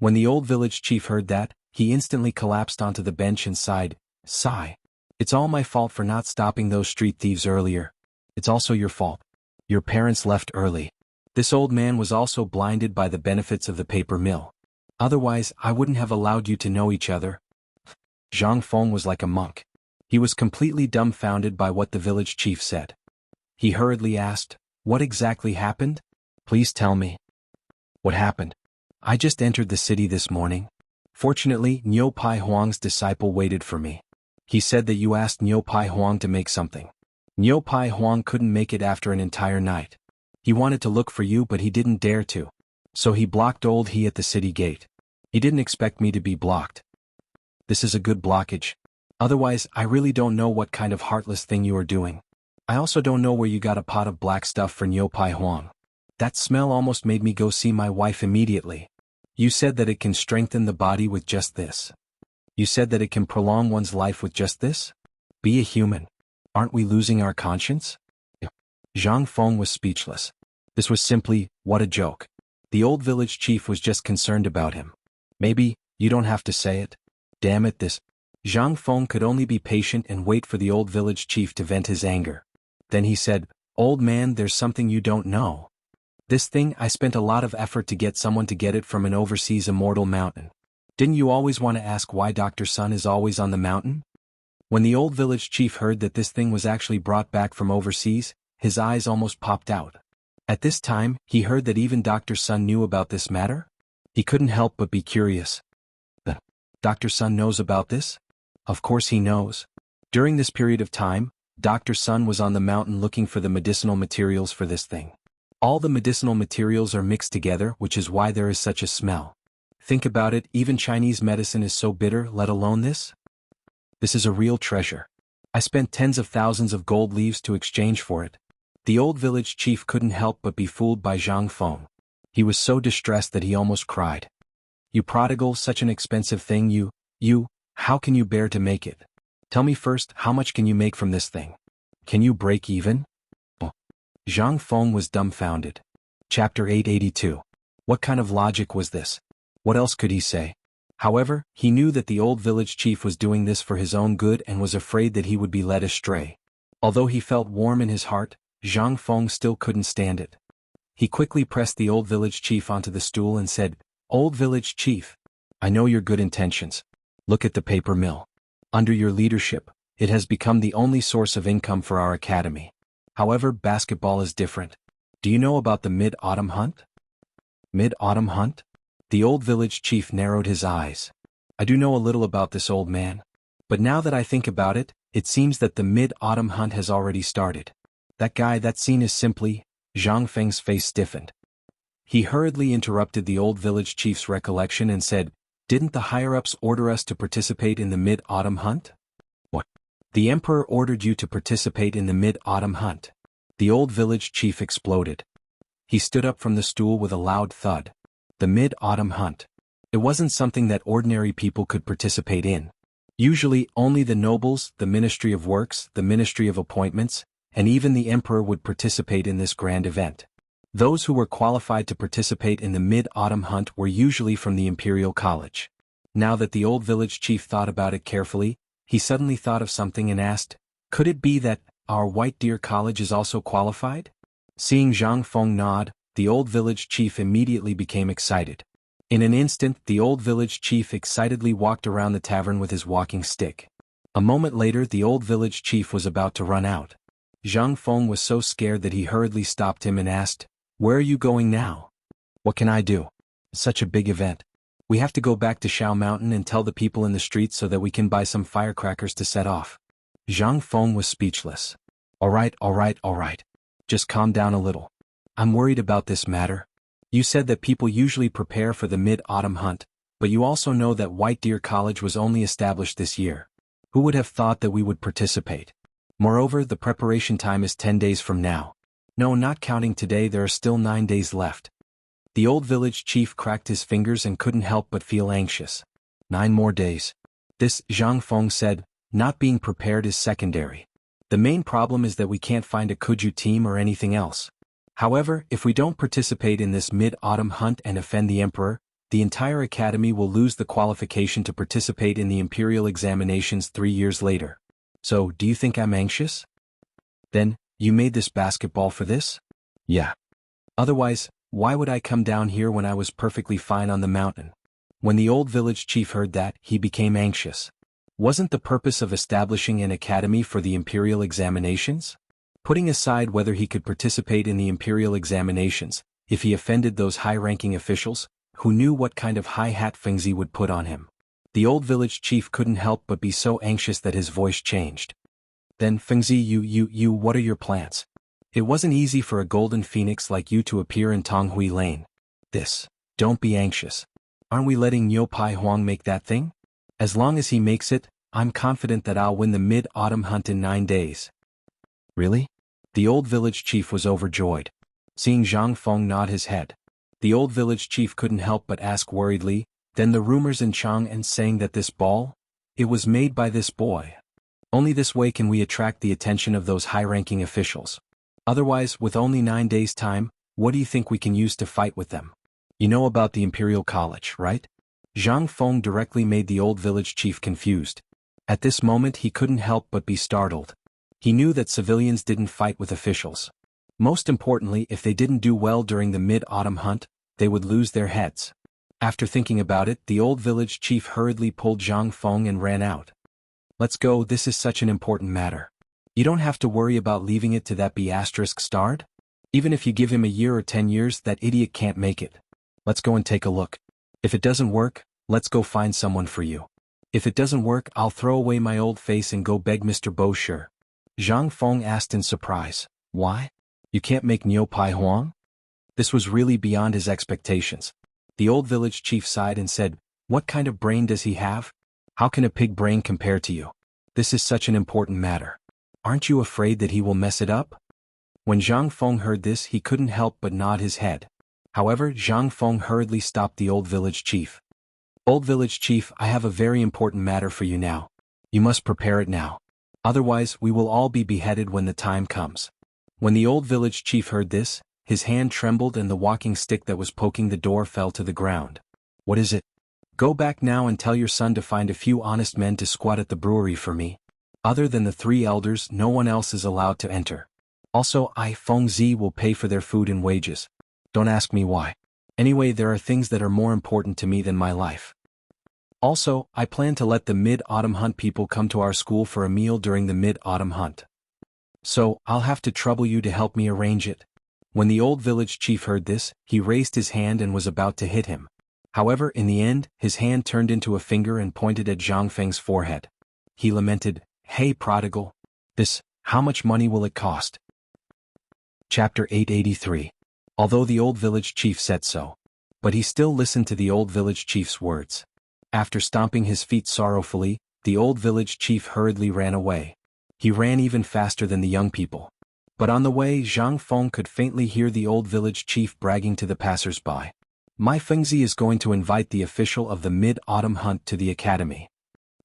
When the old village chief heard that, he instantly collapsed onto the bench and sighed. Sigh. It's all my fault for not stopping those street thieves earlier. It's also your fault. Your parents left early. This old man was also blinded by the benefits of the paper mill. Otherwise, I wouldn't have allowed you to know each other. Zhang Feng was like a monk. He was completely dumbfounded by what the village chief said. He hurriedly asked, What exactly happened? Please tell me. What happened? I just entered the city this morning. Fortunately, Niu Pai Huang's disciple waited for me. He said that you asked Niu Pai Huang to make something. Niu Pai Huang couldn't make it after an entire night. He wanted to look for you but he didn't dare to. So he blocked old he at the city gate. He didn't expect me to be blocked. This is a good blockage. Otherwise, I really don't know what kind of heartless thing you are doing. I also don't know where you got a pot of black stuff for Niu Pai Huang. That smell almost made me go see my wife immediately. You said that it can strengthen the body with just this. You said that it can prolong one's life with just this? Be a human. Aren't we losing our conscience? Zhang Feng was speechless. This was simply, what a joke. The old village chief was just concerned about him. Maybe, you don't have to say it. Damn it this. Zhang Feng could only be patient and wait for the old village chief to vent his anger. Then he said, Old man, there's something you don't know. This thing, I spent a lot of effort to get someone to get it from an overseas immortal mountain. Didn't you always want to ask why Dr. Sun is always on the mountain? When the old village chief heard that this thing was actually brought back from overseas, his eyes almost popped out. At this time, he heard that even Dr. Sun knew about this matter? He couldn't help but be curious. Dr. Sun knows about this? Of course he knows. During this period of time, Dr. Sun was on the mountain looking for the medicinal materials for this thing. All the medicinal materials are mixed together, which is why there is such a smell. Think about it, even Chinese medicine is so bitter, let alone this? This is a real treasure. I spent tens of thousands of gold leaves to exchange for it. The old village chief couldn't help but be fooled by Zhang Feng. He was so distressed that he almost cried. You prodigal, such an expensive thing, you, how can you bear to make it? Tell me first, how much can you make from this thing? Can you break even? Zhang Feng was dumbfounded. Chapter 882. What kind of logic was this? What else could he say? However, he knew that the old village chief was doing this for his own good and was afraid that he would be led astray. Although he felt warm in his heart, Zhang Feng still couldn't stand it. He quickly pressed the old village chief onto the stool and said, Old village chief, I know your good intentions. Look at the paper mill. Under your leadership, it has become the only source of income for our academy. However, basketball is different. Do you know about the mid-autumn hunt? Mid-autumn hunt? The old village chief narrowed his eyes. I do know a little about this old man. But now that I think about it, it seems that the mid-autumn hunt has already started. That scene is simply, Zhang Feng's face stiffened. He hurriedly interrupted the old village chief's recollection and said, Didn't the higher-ups order us to participate in the mid-autumn hunt? What? The emperor ordered you to participate in the mid-autumn hunt. The old village chief exploded. He stood up from the stool with a loud thud. The mid-autumn hunt. It wasn't something that ordinary people could participate in. Usually, only the nobles, the Ministry of Works, the Ministry of Appointments, and even the emperor would participate in this grand event. Those who were qualified to participate in the mid-autumn hunt were usually from the Imperial College. Now that the old village chief thought about it carefully, he suddenly thought of something and asked, Could it be that our White Deer College is also qualified? Seeing Zhang Feng nod, the old village chief immediately became excited. In an instant, the old village chief excitedly walked around the tavern with his walking stick. A moment later, the old village chief was about to run out. Zhang Feng was so scared that he hurriedly stopped him and asked, Where are you going now? What can I do? Such a big event. We have to go back to Shao Mountain and tell the people in the streets so that we can buy some firecrackers to set off. Zhang Feng was speechless. All right. Just calm down a little. I'm worried about this matter. You said that people usually prepare for the mid-autumn hunt, But you also know that White Deer College was only established this year. Who would have thought that we would participate? Moreover, the preparation time is 10 days from now. No, not counting today, there are still 9 days left. The old village chief cracked his fingers and couldn't help but feel anxious. 9 more days. This, Zhang Feng said, not being prepared is secondary. The main problem is that we can't find a Kuju team or anything else. However, if we don't participate in this mid-autumn hunt and offend the emperor, the entire academy will lose the qualification to participate in the imperial examinations 3 years later. So, do you think I'm anxious? Then, you made this basketball for this? Yeah. Otherwise, why would I come down here when I was perfectly fine on the mountain? When the old village chief heard that, he became anxious. Wasn't the purpose of establishing an academy for the imperial examinations? Putting aside whether he could participate in the imperial examinations, if he offended those high-ranking officials, who knew what kind of high hat Fengzi would put on him? The old village chief couldn't help but be so anxious that his voice changed. Then, Fengzi, what are your plans? It wasn't easy for a golden phoenix like you to appear in Tonghui Lane. Don't be anxious. Aren't we letting Niu Pai Huang make that thing? As long as he makes it, I'm confident that I'll win the mid-autumn hunt in 9 days. Really? The old village chief was overjoyed. Seeing Zhang Feng nod his head, the old village chief couldn't help but ask worriedly, then the rumors in Chang'an saying that this ball? It was made by this boy. Only this way can we attract the attention of those high-ranking officials. Otherwise, with only 9 days' time, what do you think we can use to fight with them? You know about the Imperial College, right? Zhang Feng directly made the old village chief confused. At this moment he couldn't help but be startled. He knew that civilians didn't fight with officials. Most importantly, if they didn't do well during the mid-autumn hunt, they would lose their heads. After thinking about it, the old village chief hurriedly pulled Zhang Feng and ran out. Let's go, this is such an important matter. You don't have to worry about leaving it to that B***starred? Even if you give him a year or 10 years, that idiot can't make it. Let's go and take a look. If it doesn't work, let's go find someone for you. If it doesn't work, I'll throw away my old face and go beg Mr. Bosher. Zhang Feng asked in surprise. Why? You can't make Niu Pai Huang? This was really beyond his expectations. The old village chief sighed and said, what kind of brain does he have? How can a pig brain compare to you? This is such an important matter. Aren't you afraid that he will mess it up? When Zhang Feng heard this, he couldn't help but nod his head. However, Zhang Feng hurriedly stopped the old village chief. Old village chief, I have a very important matter for you now. You must prepare it now. Otherwise, we will all be beheaded when the time comes. When the old village chief heard this, his hand trembled and the walking stick that was poking the door fell to the ground. What is it? Go back now and tell your son to find a few honest men to squat at the brewery for me. Other than the 3 elders, no one else is allowed to enter. Also, Fengzi will pay for their food and wages. Don't ask me why. Anyway, there are things that are more important to me than my life. Also, I plan to let the mid-autumn hunt people come to our school for a meal during the mid-autumn hunt. So, I'll have to trouble you to help me arrange it. When the old village chief heard this, he raised his hand and was about to hit him. However, in the end, his hand turned into a finger and pointed at Zhang Feng's forehead. He lamented, Hey prodigal. How much money will it cost? Chapter 883. Although the old village chief said so. But he still listened to the old village chief's words. After stomping his feet sorrowfully, the old village chief hurriedly ran away. He ran even faster than the young people. But on the way, Zhang Feng could faintly hear the old village chief bragging to the passers-by. My Fengzi is going to invite the official of the mid-autumn hunt to the academy.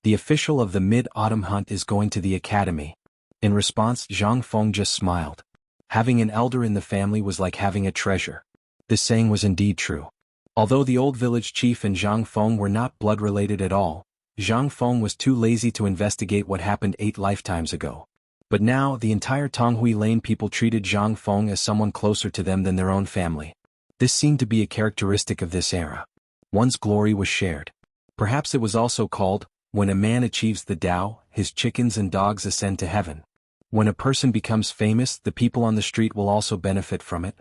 The official of the mid-autumn hunt is going to the academy. In response, Zhang Feng just smiled. Having an elder in the family was like having a treasure. This saying was indeed true. Although the old village chief and Zhang Feng were not blood-related at all, Zhang Feng was too lazy to investigate what happened 8 lifetimes ago. But now, the entire Tonghui Lane people treated Zhang Feng as someone closer to them than their own family. This seemed to be a characteristic of this era. One's glory was shared. Perhaps it was also called, when a man achieves the Tao, his chickens and dogs ascend to heaven. When a person becomes famous, the people on the street will also benefit from it.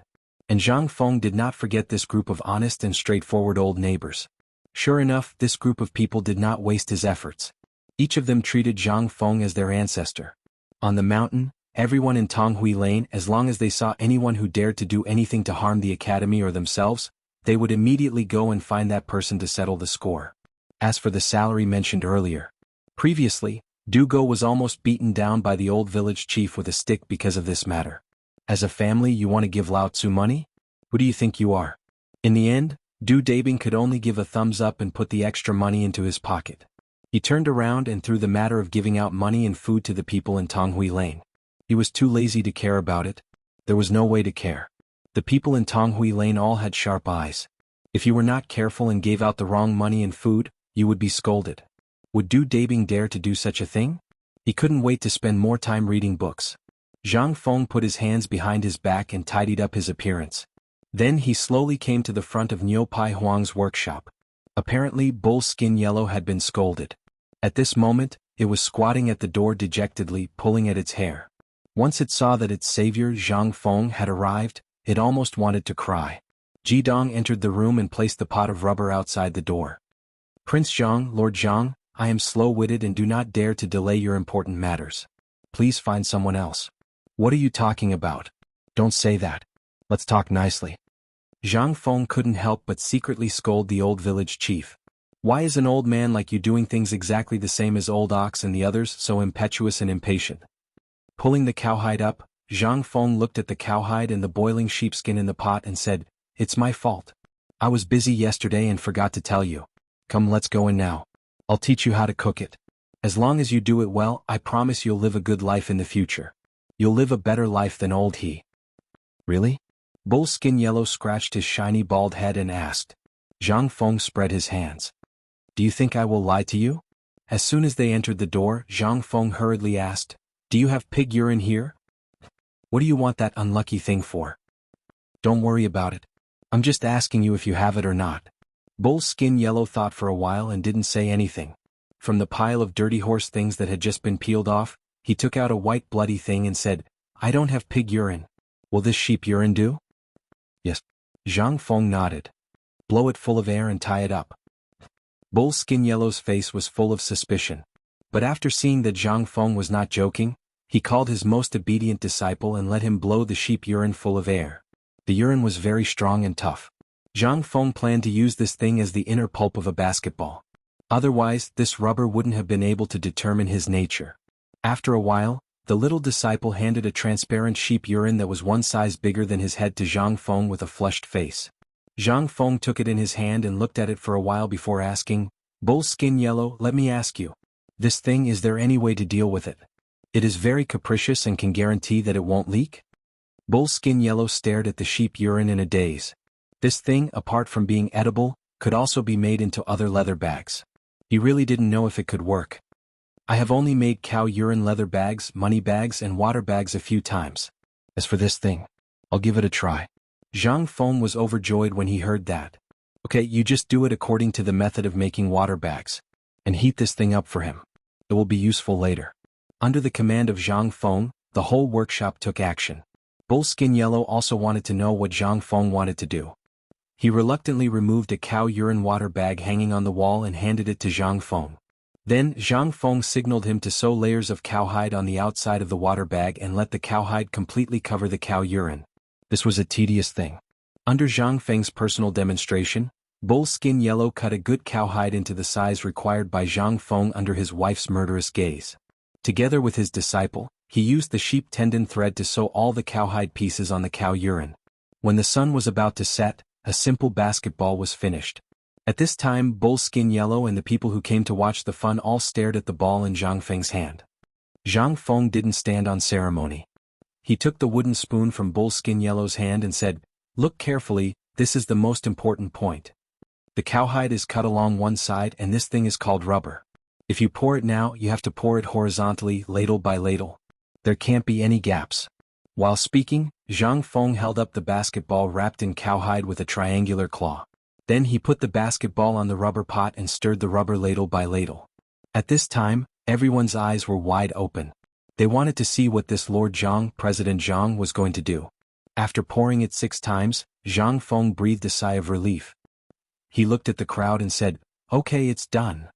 And Zhang Feng did not forget this group of honest and straightforward old neighbors. Sure enough, this group of people did not waste his efforts. Each of them treated Zhang Feng as their ancestor. On the mountain, everyone in Tonghui Lane, as long as they saw anyone who dared to do anything to harm the academy or themselves, they would immediately go and find that person to settle the score. As for the salary mentioned earlier, previously, Dugo was almost beaten down by the old village chief with a stick because of this matter. As a family, you want to give Lao Tzu money? Who do you think you are? In the end, Du Dabing could only give a thumbs up and put the extra money into his pocket. He turned around and threw the matter of giving out money and food to the people in Tonghui Lane. He was too lazy to care about it. There was no way to care. The people in Tonghui Lane all had sharp eyes. If you were not careful and gave out the wrong money and food, you would be scolded. Would Du Dabing dare to do such a thing? He couldn't wait to spend more time reading books. Zhang Feng put his hands behind his back and tidied up his appearance. Then he slowly came to the front of Niu Pai Huang's workshop. Apparently, Bull's Skin Yellow had been scolded. At this moment, it was squatting at the door dejectedly, pulling at its hair. Once it saw that its savior Zhang Feng had arrived, it almost wanted to cry. Jidong entered the room and placed the pot of rubber outside the door. Prince Zhang, Lord Zhang, I am slow-witted and do not dare to delay your important matters. Please find someone else. What are you talking about? Don't say that. Let's talk nicely. Zhang Feng couldn't help but secretly scold the old village chief. Why is an old man like you doing things exactly the same as Old Ox and the others, so impetuous and impatient? Pulling the cowhide up, Zhang Feng looked at the cowhide and the boiling sheepskin in the pot and said, It's my fault. I was busy yesterday and forgot to tell you. Come, let's go in now. I'll teach you how to cook it. As long as you do it well, I promise you'll live a good life in the future. You'll live a better life than old he. Really? Bull Skin Yellow scratched his shiny bald head and asked. Zhang Feng spread his hands. Do you think I will lie to you? As soon as they entered the door, Zhang Feng hurriedly asked, Do you have pig urine here? What do you want that unlucky thing for? Don't worry about it. I'm just asking you if you have it or not. Bull Skin Yellow thought for a while and didn't say anything. From the pile of dirty horse things that had just been peeled off, he took out a white bloody thing and said, I don't have pig urine. Will this sheep urine do? Yes. Zhang Feng nodded. Blow it full of air and tie it up. Bull Skin Yellow's face was full of suspicion. But after seeing that Zhang Feng was not joking, he called his most obedient disciple and let him blow the sheep urine full of air. The urine was very strong and tough. Zhang Feng planned to use this thing as the inner pulp of a basketball. Otherwise, this rubber wouldn't have been able to determine his nature. After a while, the little disciple handed a transparent sheep urine that was one size bigger than his head to Zhang Feng with a flushed face. Zhang Feng took it in his hand and looked at it for a while before asking, Bull Skin Yellow, let me ask you. This thing, is there any way to deal with it? It is very capricious and can guarantee that it won't leak? Bull Skin Yellow stared at the sheep urine in a daze. This thing, apart from being edible, could also be made into other leather bags. He really didn't know if it could work. I have only made cow urine leather bags, money bags and water bags a few times. As for this thing, I'll give it a try. Zhang Feng was overjoyed when he heard that. Okay, you just do it according to the method of making water bags. And heat this thing up for him. It will be useful later. Under the command of Zhang Feng, the whole workshop took action. Bull Skin Yellow also wanted to know what Zhang Feng wanted to do. He reluctantly removed a cow urine water bag hanging on the wall and handed it to Zhang Feng. Then, Zhang Feng signaled him to sew layers of cowhide on the outside of the water bag and let the cowhide completely cover the cow urine. This was a tedious thing. Under Zhang Feng's personal demonstration, Bull Skin Yellow cut a good cowhide into the size required by Zhang Feng under his wife's murderous gaze. Together with his disciple, he used the sheep tendon thread to sew all the cowhide pieces on the cow urine. When the sun was about to set, a simple basketball was finished. At this time, Bull Skin Yellow and the people who came to watch the fun all stared at the ball in Zhang Feng's hand. Zhang Feng didn't stand on ceremony. He took the wooden spoon from Bull Skin Yellow's hand and said, Look carefully, this is the most important point. The cowhide is cut along one side and this thing is called rubber. If you pour it now, you have to pour it horizontally, ladle by ladle. There can't be any gaps. While speaking, Zhang Feng held up the basketball wrapped in cowhide with a triangular claw. Then he put the basketball on the rubber pot and stirred the rubber ladle by ladle. At this time, everyone's eyes were wide open. They wanted to see what this Lord Zhang, President Zhang, was going to do. After pouring it 6 times, Zhang Feng breathed a sigh of relief. He looked at the crowd and said, Okay, it's done.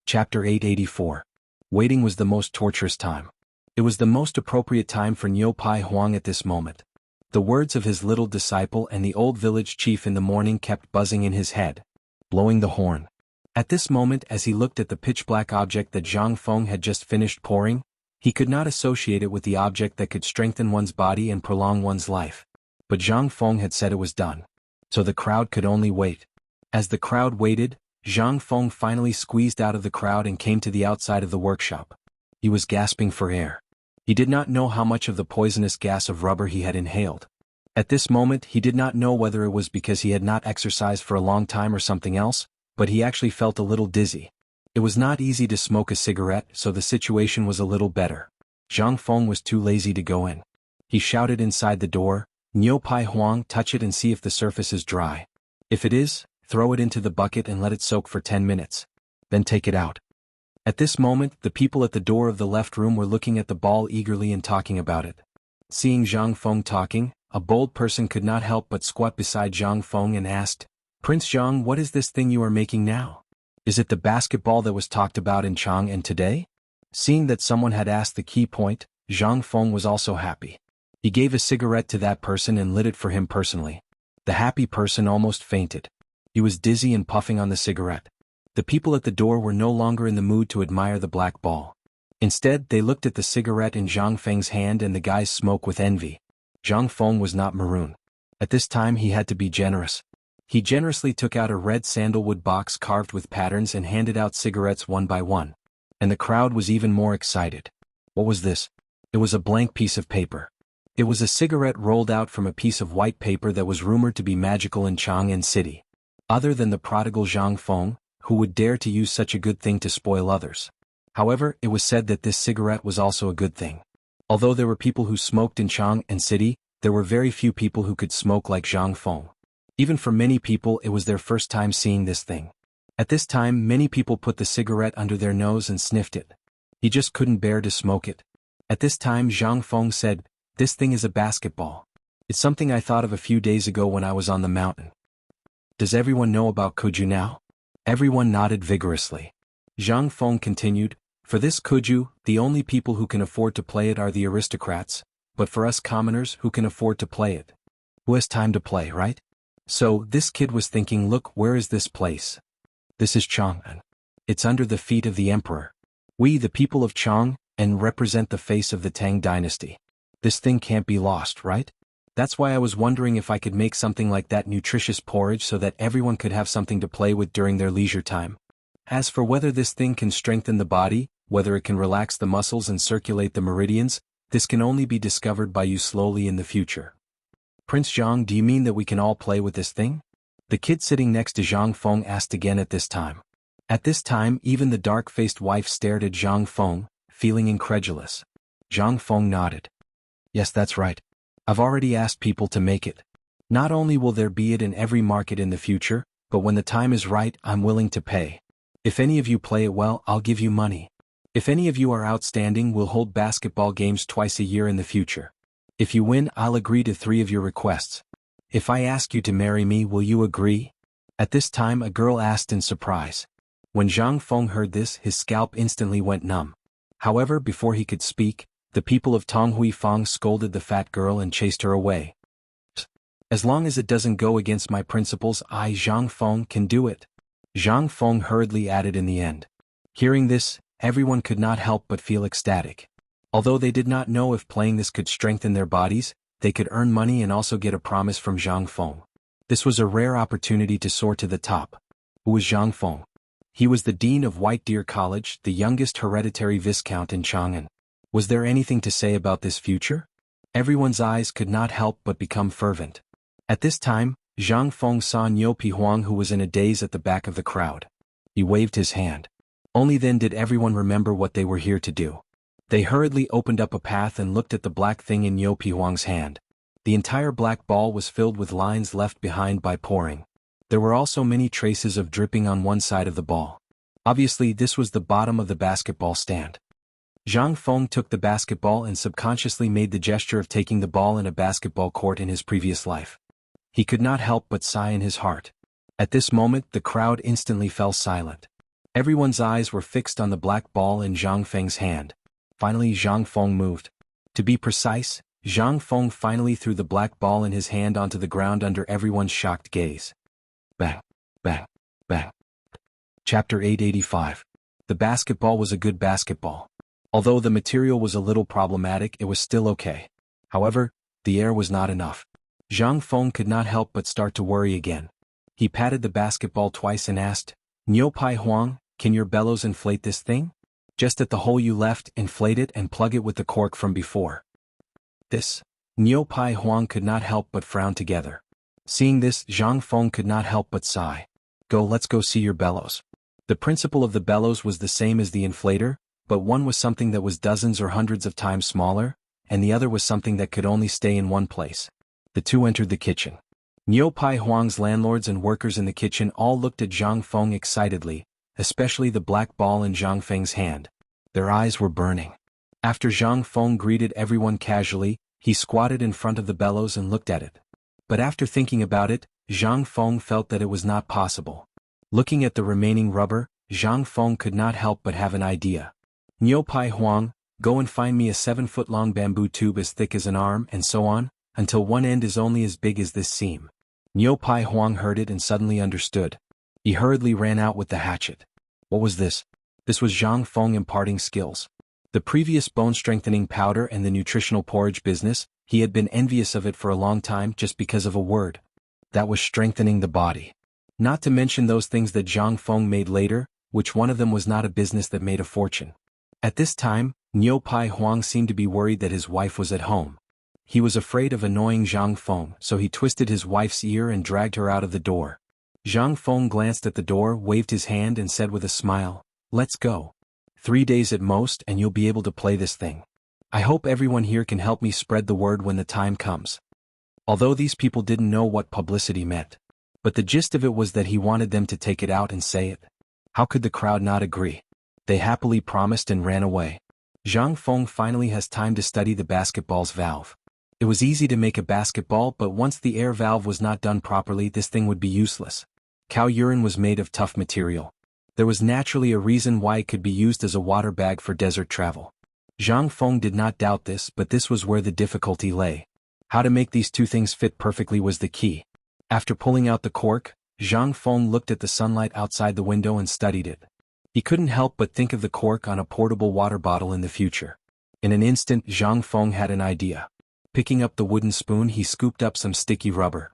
Chapter 884. Waiting was the most torturous time. It was the most appropriate time for Niu Pai Huang at this moment. The words of his little disciple and the old village chief in the morning kept buzzing in his head, blowing the horn. At this moment, as he looked at the pitch-black object that Zhang Feng had just finished pouring, he could not associate it with the object that could strengthen one's body and prolong one's life. But Zhang Feng had said it was done. So the crowd could only wait. As the crowd waited, Zhang Feng finally squeezed out of the crowd and came to the outside of the workshop. He was gasping for air. He did not know how much of the poisonous gas of rubber he had inhaled. At this moment, he did not know whether it was because he had not exercised for a long time or something else, but he actually felt a little dizzy. It was not easy to smoke a cigarette, so the situation was a little better. Zhang Feng was too lazy to go in. He shouted inside the door, "Niu Pai Huang, touch it and see if the surface is dry. If it is, throw it into the bucket and let it soak for 10 minutes. Then take it out." At this moment, the people at the door of the left room were looking at the ball eagerly and talking about it. Seeing Zhang Feng talking, a bold person could not help but squat beside Zhang Feng and asked, "Prince Zhang, what is this thing you are making now? Is it the basketball that was talked about in Chang'an today?" Seeing that someone had asked the key point, Zhang Feng was also happy. He gave a cigarette to that person and lit it for him personally. The happy person almost fainted. He was dizzy and puffing on the cigarette. The people at the door were no longer in the mood to admire the black ball. Instead, they looked at the cigarette in Zhang Feng's hand and the guy's smoke with envy. Zhang Feng was not maroon. At this time he had to be generous. He generously took out a red sandalwood box carved with patterns and handed out cigarettes one by one. And the crowd was even more excited. What was this? It was a blank piece of paper. It was a cigarette rolled out from a piece of white paper that was rumored to be magical in Chang'an City. Other than the prodigal Zhang Feng, who would dare to use such a good thing to spoil others? However, it was said that this cigarette was also a good thing. Although there were people who smoked in Chang'an City, there were very few people who could smoke like Zhang Feng. Even for many people, it was their first time seeing this thing. At this time, many people put the cigarette under their nose and sniffed it. He just couldn't bear to smoke it. At this time, Zhang Feng said, "This thing is a basketball. It's something I thought of a few days ago when I was on the mountain. Does everyone know about Kuju now?" Everyone nodded vigorously. Zhang Feng continued, "For this Kuju, the only people who can afford to play it are the aristocrats, but for us commoners who can afford to play it. Who has time to play, right?" So, this kid was thinking, look, where is this place? This is Chang'an. It's under the feet of the emperor. We, the people of Chang'an, represent the face of the Tang Dynasty. This thing can't be lost, right? That's why I was wondering if I could make something like that nutritious porridge so that everyone could have something to play with during their leisure time. As for whether this thing can strengthen the body, whether it can relax the muscles and circulate the meridians, this can only be discovered by you slowly in the future. Prince Zhang, do you mean that we can all play with this thing? The kid sitting next to Zhang Feng asked again at this time. At this time, even the dark-faced wife stared at Zhang Feng, feeling incredulous. Zhang Feng nodded. Yes, that's right. I've already asked people to make it. Not only will there be it in every market in the future, but when the time is right, I'm willing to pay. If any of you play it well, I'll give you money. If any of you are outstanding, we'll hold basketball games twice a year in the future. If you win, I'll agree to 3 of your requests. If I ask you to marry me, will you agree? At this time, a girl asked in surprise. When Zhang Feng heard this, his scalp instantly went numb. However, before he could speak, the people of Tonghui Fang scolded the fat girl and chased her away. As long as it doesn't go against my principles, I, Zhang Feng, can do it. Zhang Feng hurriedly added in the end. Hearing this, everyone could not help but feel ecstatic. Although they did not know if playing this could strengthen their bodies, they could earn money and also get a promise from Zhang Feng. This was a rare opportunity to soar to the top. Who was Zhang Feng? He was the dean of White Deer College, the youngest hereditary viscount in Chang'an. Was there anything to say about this future? Everyone's eyes could not help but become fervent. At this time, Zhang Feng saw Niu Pai Huang, who was in a daze at the back of the crowd. He waved his hand. Only then did everyone remember what they were here to do. They hurriedly opened up a path and looked at the black thing in Niu Pai Huang's hand. The entire black ball was filled with lines left behind by pouring. There were also many traces of dripping on one side of the ball. Obviously, this was the bottom of the basketball stand. Zhang Feng took the basketball and subconsciously made the gesture of taking the ball in a basketball court in his previous life. He could not help but sigh in his heart. At this moment, the crowd instantly fell silent. Everyone's eyes were fixed on the black ball in Zhang Feng's hand. Finally, Zhang Feng moved. To be precise, Zhang Feng finally threw the black ball in his hand onto the ground under everyone's shocked gaze. Bang, bang, bang. Chapter 885. The basketball was a good basketball. Although the material was a little problematic, it was still okay. However, the air was not enough. Zhang Feng could not help but start to worry again. He patted the basketball twice and asked, "Niu Pai Huang, can your bellows inflate this thing? Just at the hole you left, inflate it and plug it with the cork from before." This. Niu Pai Huang could not help but frown together. Seeing this, Zhang Feng could not help but sigh. Let's go see your bellows." The principle of the bellows was the same as the inflator, but one was something that was dozens or hundreds of times smaller, and the other was something that could only stay in one place. The two entered the kitchen. Niu Pai Huang's landlords and workers in the kitchen all looked at Zhang Feng excitedly, especially the black ball in Zhang Feng's hand. Their eyes were burning. After Zhang Feng greeted everyone casually, he squatted in front of the bellows and looked at it. But after thinking about it, Zhang Feng felt that it was not possible. Looking at the remaining rubber, Zhang Feng could not help but have an idea. "Niu Pai Huang, go and find me a 7-foot-long bamboo tube as thick as an arm and so on, until one end is only as big as this seam." Niu Pai Huang heard it and suddenly understood. He hurriedly ran out with the hatchet. What was this? This was Zhang Feng imparting skills. The previous bone-strengthening powder and the nutritional porridge business, he had been envious of it for a long time just because of a word. That was strengthening the body. Not to mention those things that Zhang Feng made later, which one of them was not a business that made a fortune. At this time, Niu Pai Huang seemed to be worried that his wife was at home. He was afraid of annoying Zhang Feng, so he twisted his wife's ear and dragged her out of the door. Zhang Feng glanced at the door, waved his hand and said with a smile, "Let's go. 3 days at most and you'll be able to play this thing. I hope everyone here can help me spread the word when the time comes." Although these people didn't know what publicity meant. But the gist of it was that he wanted them to take it out and say it. How could the crowd not agree? They happily promised and ran away. Zhang Feng finally has time to study the basketball's valve. It was easy to make a basketball, but once the air valve was not done properly, this thing would be useless. Cow urine was made of tough material. There was naturally a reason why it could be used as a water bag for desert travel. Zhang Feng did not doubt this, but this was where the difficulty lay. How to make these two things fit perfectly was the key. After pulling out the cork, Zhang Feng looked at the sunlight outside the window and studied it. He couldn't help but think of the cork on a portable water bottle in the future. In an instant, Zhang Feng had an idea. Picking up the wooden spoon, he scooped up some sticky rubber.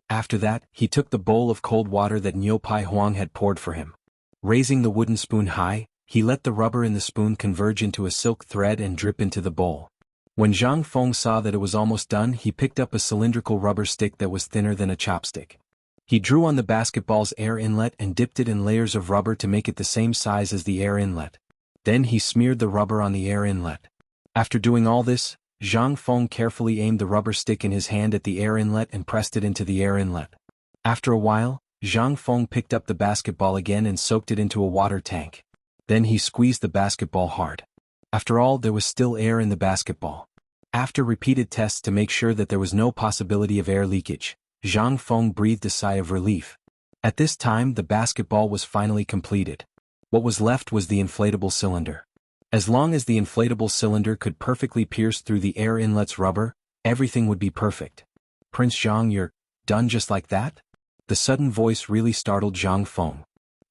After that, he took the bowl of cold water that Niu Pai Huang had poured for him. Raising the wooden spoon high, he let the rubber in the spoon converge into a silk thread and drip into the bowl. When Zhang Feng saw that it was almost done, he picked up a cylindrical rubber stick that was thinner than a chopstick. He drew on the basketball's air inlet and dipped it in layers of rubber to make it the same size as the air inlet. Then he smeared the rubber on the air inlet. After doing all this, Zhang Feng carefully aimed the rubber stick in his hand at the air inlet and pressed it into the air inlet. After a while, Zhang Feng picked up the basketball again and soaked it into a water tank. Then he squeezed the basketball hard. After all, there was still air in the basketball. After repeated tests to make sure that there was no possibility of air leakage, Zhang Feng breathed a sigh of relief. At this time, the basketball was finally completed. What was left was the inflatable cylinder. As long as the inflatable cylinder could perfectly pierce through the air inlet's rubber, everything would be perfect. "Prince Zhang, you're done just like that?" The sudden voice really startled Zhang Feng.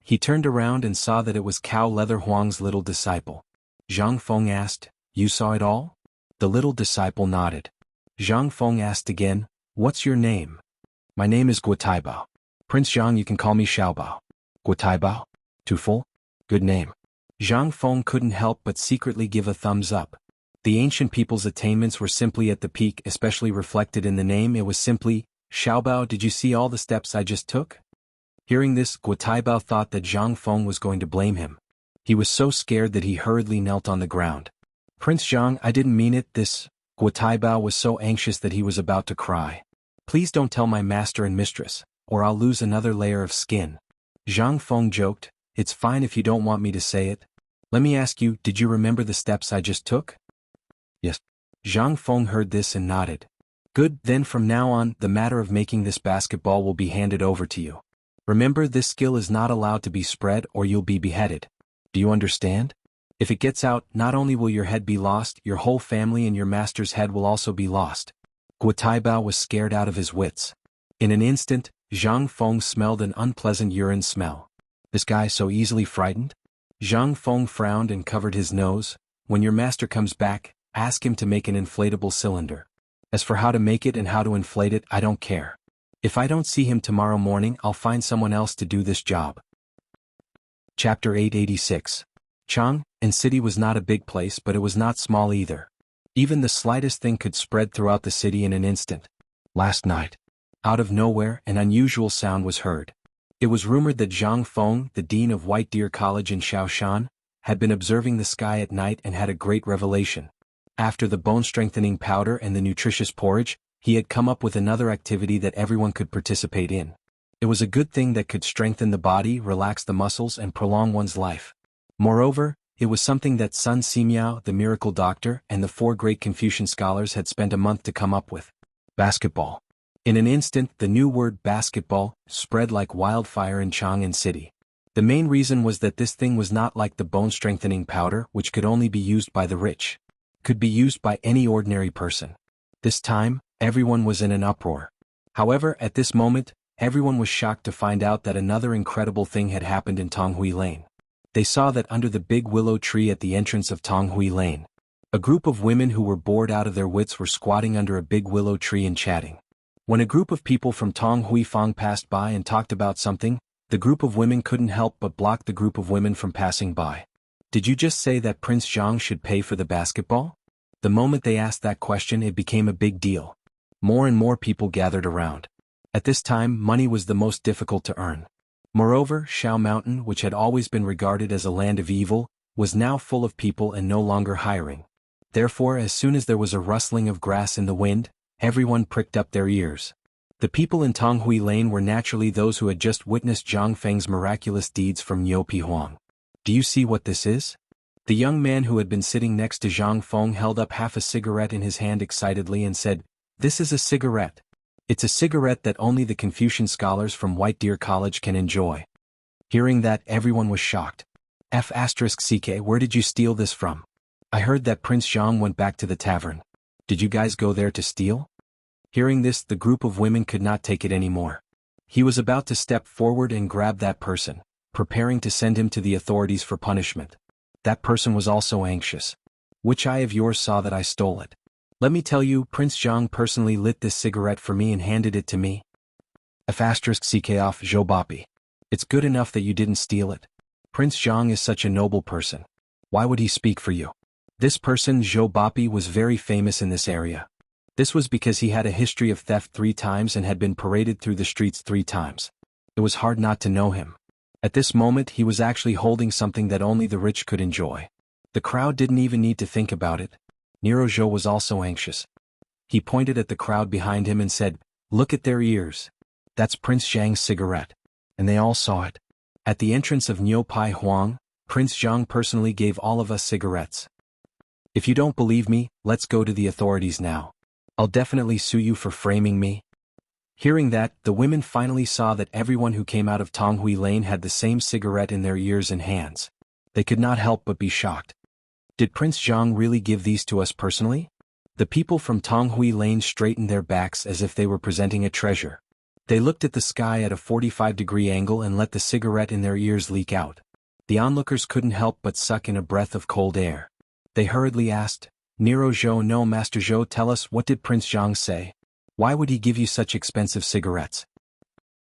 He turned around and saw that it was Cow Leather Huang's little disciple. Zhang Feng asked, "You saw it all?" The little disciple nodded. Zhang Feng asked again, "What's your name?" "My name is Guotaibao. Prince Zhang, you can call me Xiaobao." "Guotaibao? Too full? Good name." Zhang Feng couldn't help but secretly give a thumbs up. The ancient people's attainments were simply at the peak, especially reflected in the name. It was simply, "Xiaobao, did you see all the steps I just took?" Hearing this, Guotaibao thought that Zhang Feng was going to blame him. He was so scared that he hurriedly knelt on the ground. "Prince Zhang, I didn't mean it, this..." Guotaibao was so anxious that he was about to cry. "Please don't tell my master and mistress, or I'll lose another layer of skin." Zhang Feng joked, "It's fine if you don't want me to say it. Let me ask you, did you remember the steps I just took?" "Yes." Zhang Feng heard this and nodded. "Good, then from now on, the matter of making this basketball will be handed over to you. Remember, this skill is not allowed to be spread or you'll be beheaded. Do you understand?" If it gets out, not only will your head be lost, your whole family and your master's head will also be lost. Guotaibao was scared out of his wits. In an instant, Zhang Feng smelled an unpleasant urine smell. This guy so easily frightened? Zhang Feng frowned and covered his nose. When your master comes back, ask him to make an inflatable cylinder. As for how to make it and how to inflate it, I don't care. If I don't see him tomorrow morning, I'll find someone else to do this job. Chapter 886. Chang city was not a big place, but it was not small either. Even the slightest thing could spread throughout the city in an instant. Last night, out of nowhere, an unusual sound was heard. It was rumored that Zhang Feng, the dean of White Deer College in Shaoshan, had been observing the sky at night and had a great revelation. After the bone-strengthening powder and the nutritious porridge, he had come up with another activity that everyone could participate in. It was a good thing that could strengthen the body, relax the muscles, and prolong one's life. Moreover, it was something that Sun Simiao, the miracle doctor, and the 4 great Confucian scholars had spent a month to come up with. Basketball. In an instant, the new word basketball spread like wildfire in Chang'an City. The main reason was that this thing was not like the bone-strengthening powder, which could only be used by the rich. Could be used by any ordinary person. This time, everyone was in an uproar. However, at this moment, everyone was shocked to find out that another incredible thing had happened in Tonghui Lane. They saw that under the big willow tree at the entrance of Tonghui Lane, a group of women who were bored out of their wits were squatting under a big willow tree and chatting. When a group of people from Tonghui Fang passed by and talked about something, the group of women couldn't help but block the group of women from passing by. Did you just say that Prince Zhang should pay for the basketball? The moment they asked that question, it became a big deal. More and more people gathered around. At this time, money was the most difficult to earn. Moreover, Shao Mountain, which had always been regarded as a land of evil, was now full of people and no longer hiring. Therefore, as soon as there was a rustling of grass in the wind, everyone pricked up their ears. The people in Tonghui Lane were naturally those who had just witnessed Zhang Feng's miraculous deeds from Niupi Huang. Do you see what this is? The young man who had been sitting next to Zhang Feng held up half a cigarette in his hand excitedly and said, "This is a cigarette. It's a cigarette that only the Confucian scholars from White Deer College can enjoy." Hearing that, everyone was shocked. F***CK, where did you steal this from? I heard that Prince Zhang went back to the tavern. Did you guys go there to steal? Hearing this, the group of women could not take it anymore. He was about to step forward and grab that person, preparing to send him to the authorities for punishment. That person was also anxious. Which eye of yours saw that I stole it? Let me tell you, Prince Zhang personally lit this cigarette for me and handed it to me. F***CK off Zhou. It's good enough that you didn't steal it. Prince Zhang is such a noble person. Why would he speak for you? This person, Zhou, was very famous in this area. This was because he had a history of theft 3 times and had been paraded through the streets 3 times. It was hard not to know him. At this moment, he was actually holding something that only the rich could enjoy. The crowd didn't even need to think about it. Nero Zhou was also anxious. He pointed at the crowd behind him and said, "Look at their ears. That's Prince Zhang's cigarette." And they all saw it. At the entrance of Niupi Huang, Prince Zhang personally gave all of us cigarettes. If you don't believe me, let's go to the authorities now. I'll definitely sue you for framing me. Hearing that, the women finally saw that everyone who came out of Tonghui Lane had the same cigarette in their ears and hands. They could not help but be shocked. Did Prince Zhang really give these to us personally? The people from Tonghui Lane straightened their backs as if they were presenting a treasure. They looked at the sky at a 45-degree angle and let the cigarette in their ears leak out. The onlookers couldn't help but suck in a breath of cold air. They hurriedly asked, "Nero Zhou, no, Master Zhou, tell us, what did Prince Zhang say? Why would he give you such expensive cigarettes?"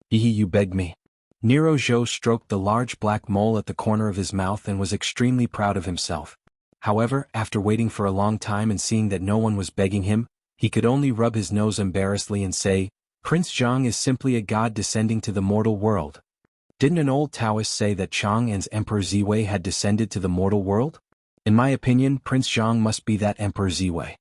You begged me." Nero Zhou stroked the large black mole at the corner of his mouth and was extremely proud of himself. However, after waiting for a long time and seeing that no one was begging him, he could only rub his nose embarrassedly and say, "Prince Zhang is simply a god descending to the mortal world. Didn't an old Taoist say that Chang'an's Emperor Ziwei had descended to the mortal world? In my opinion, Prince Zhang must be that Emperor Ziwei.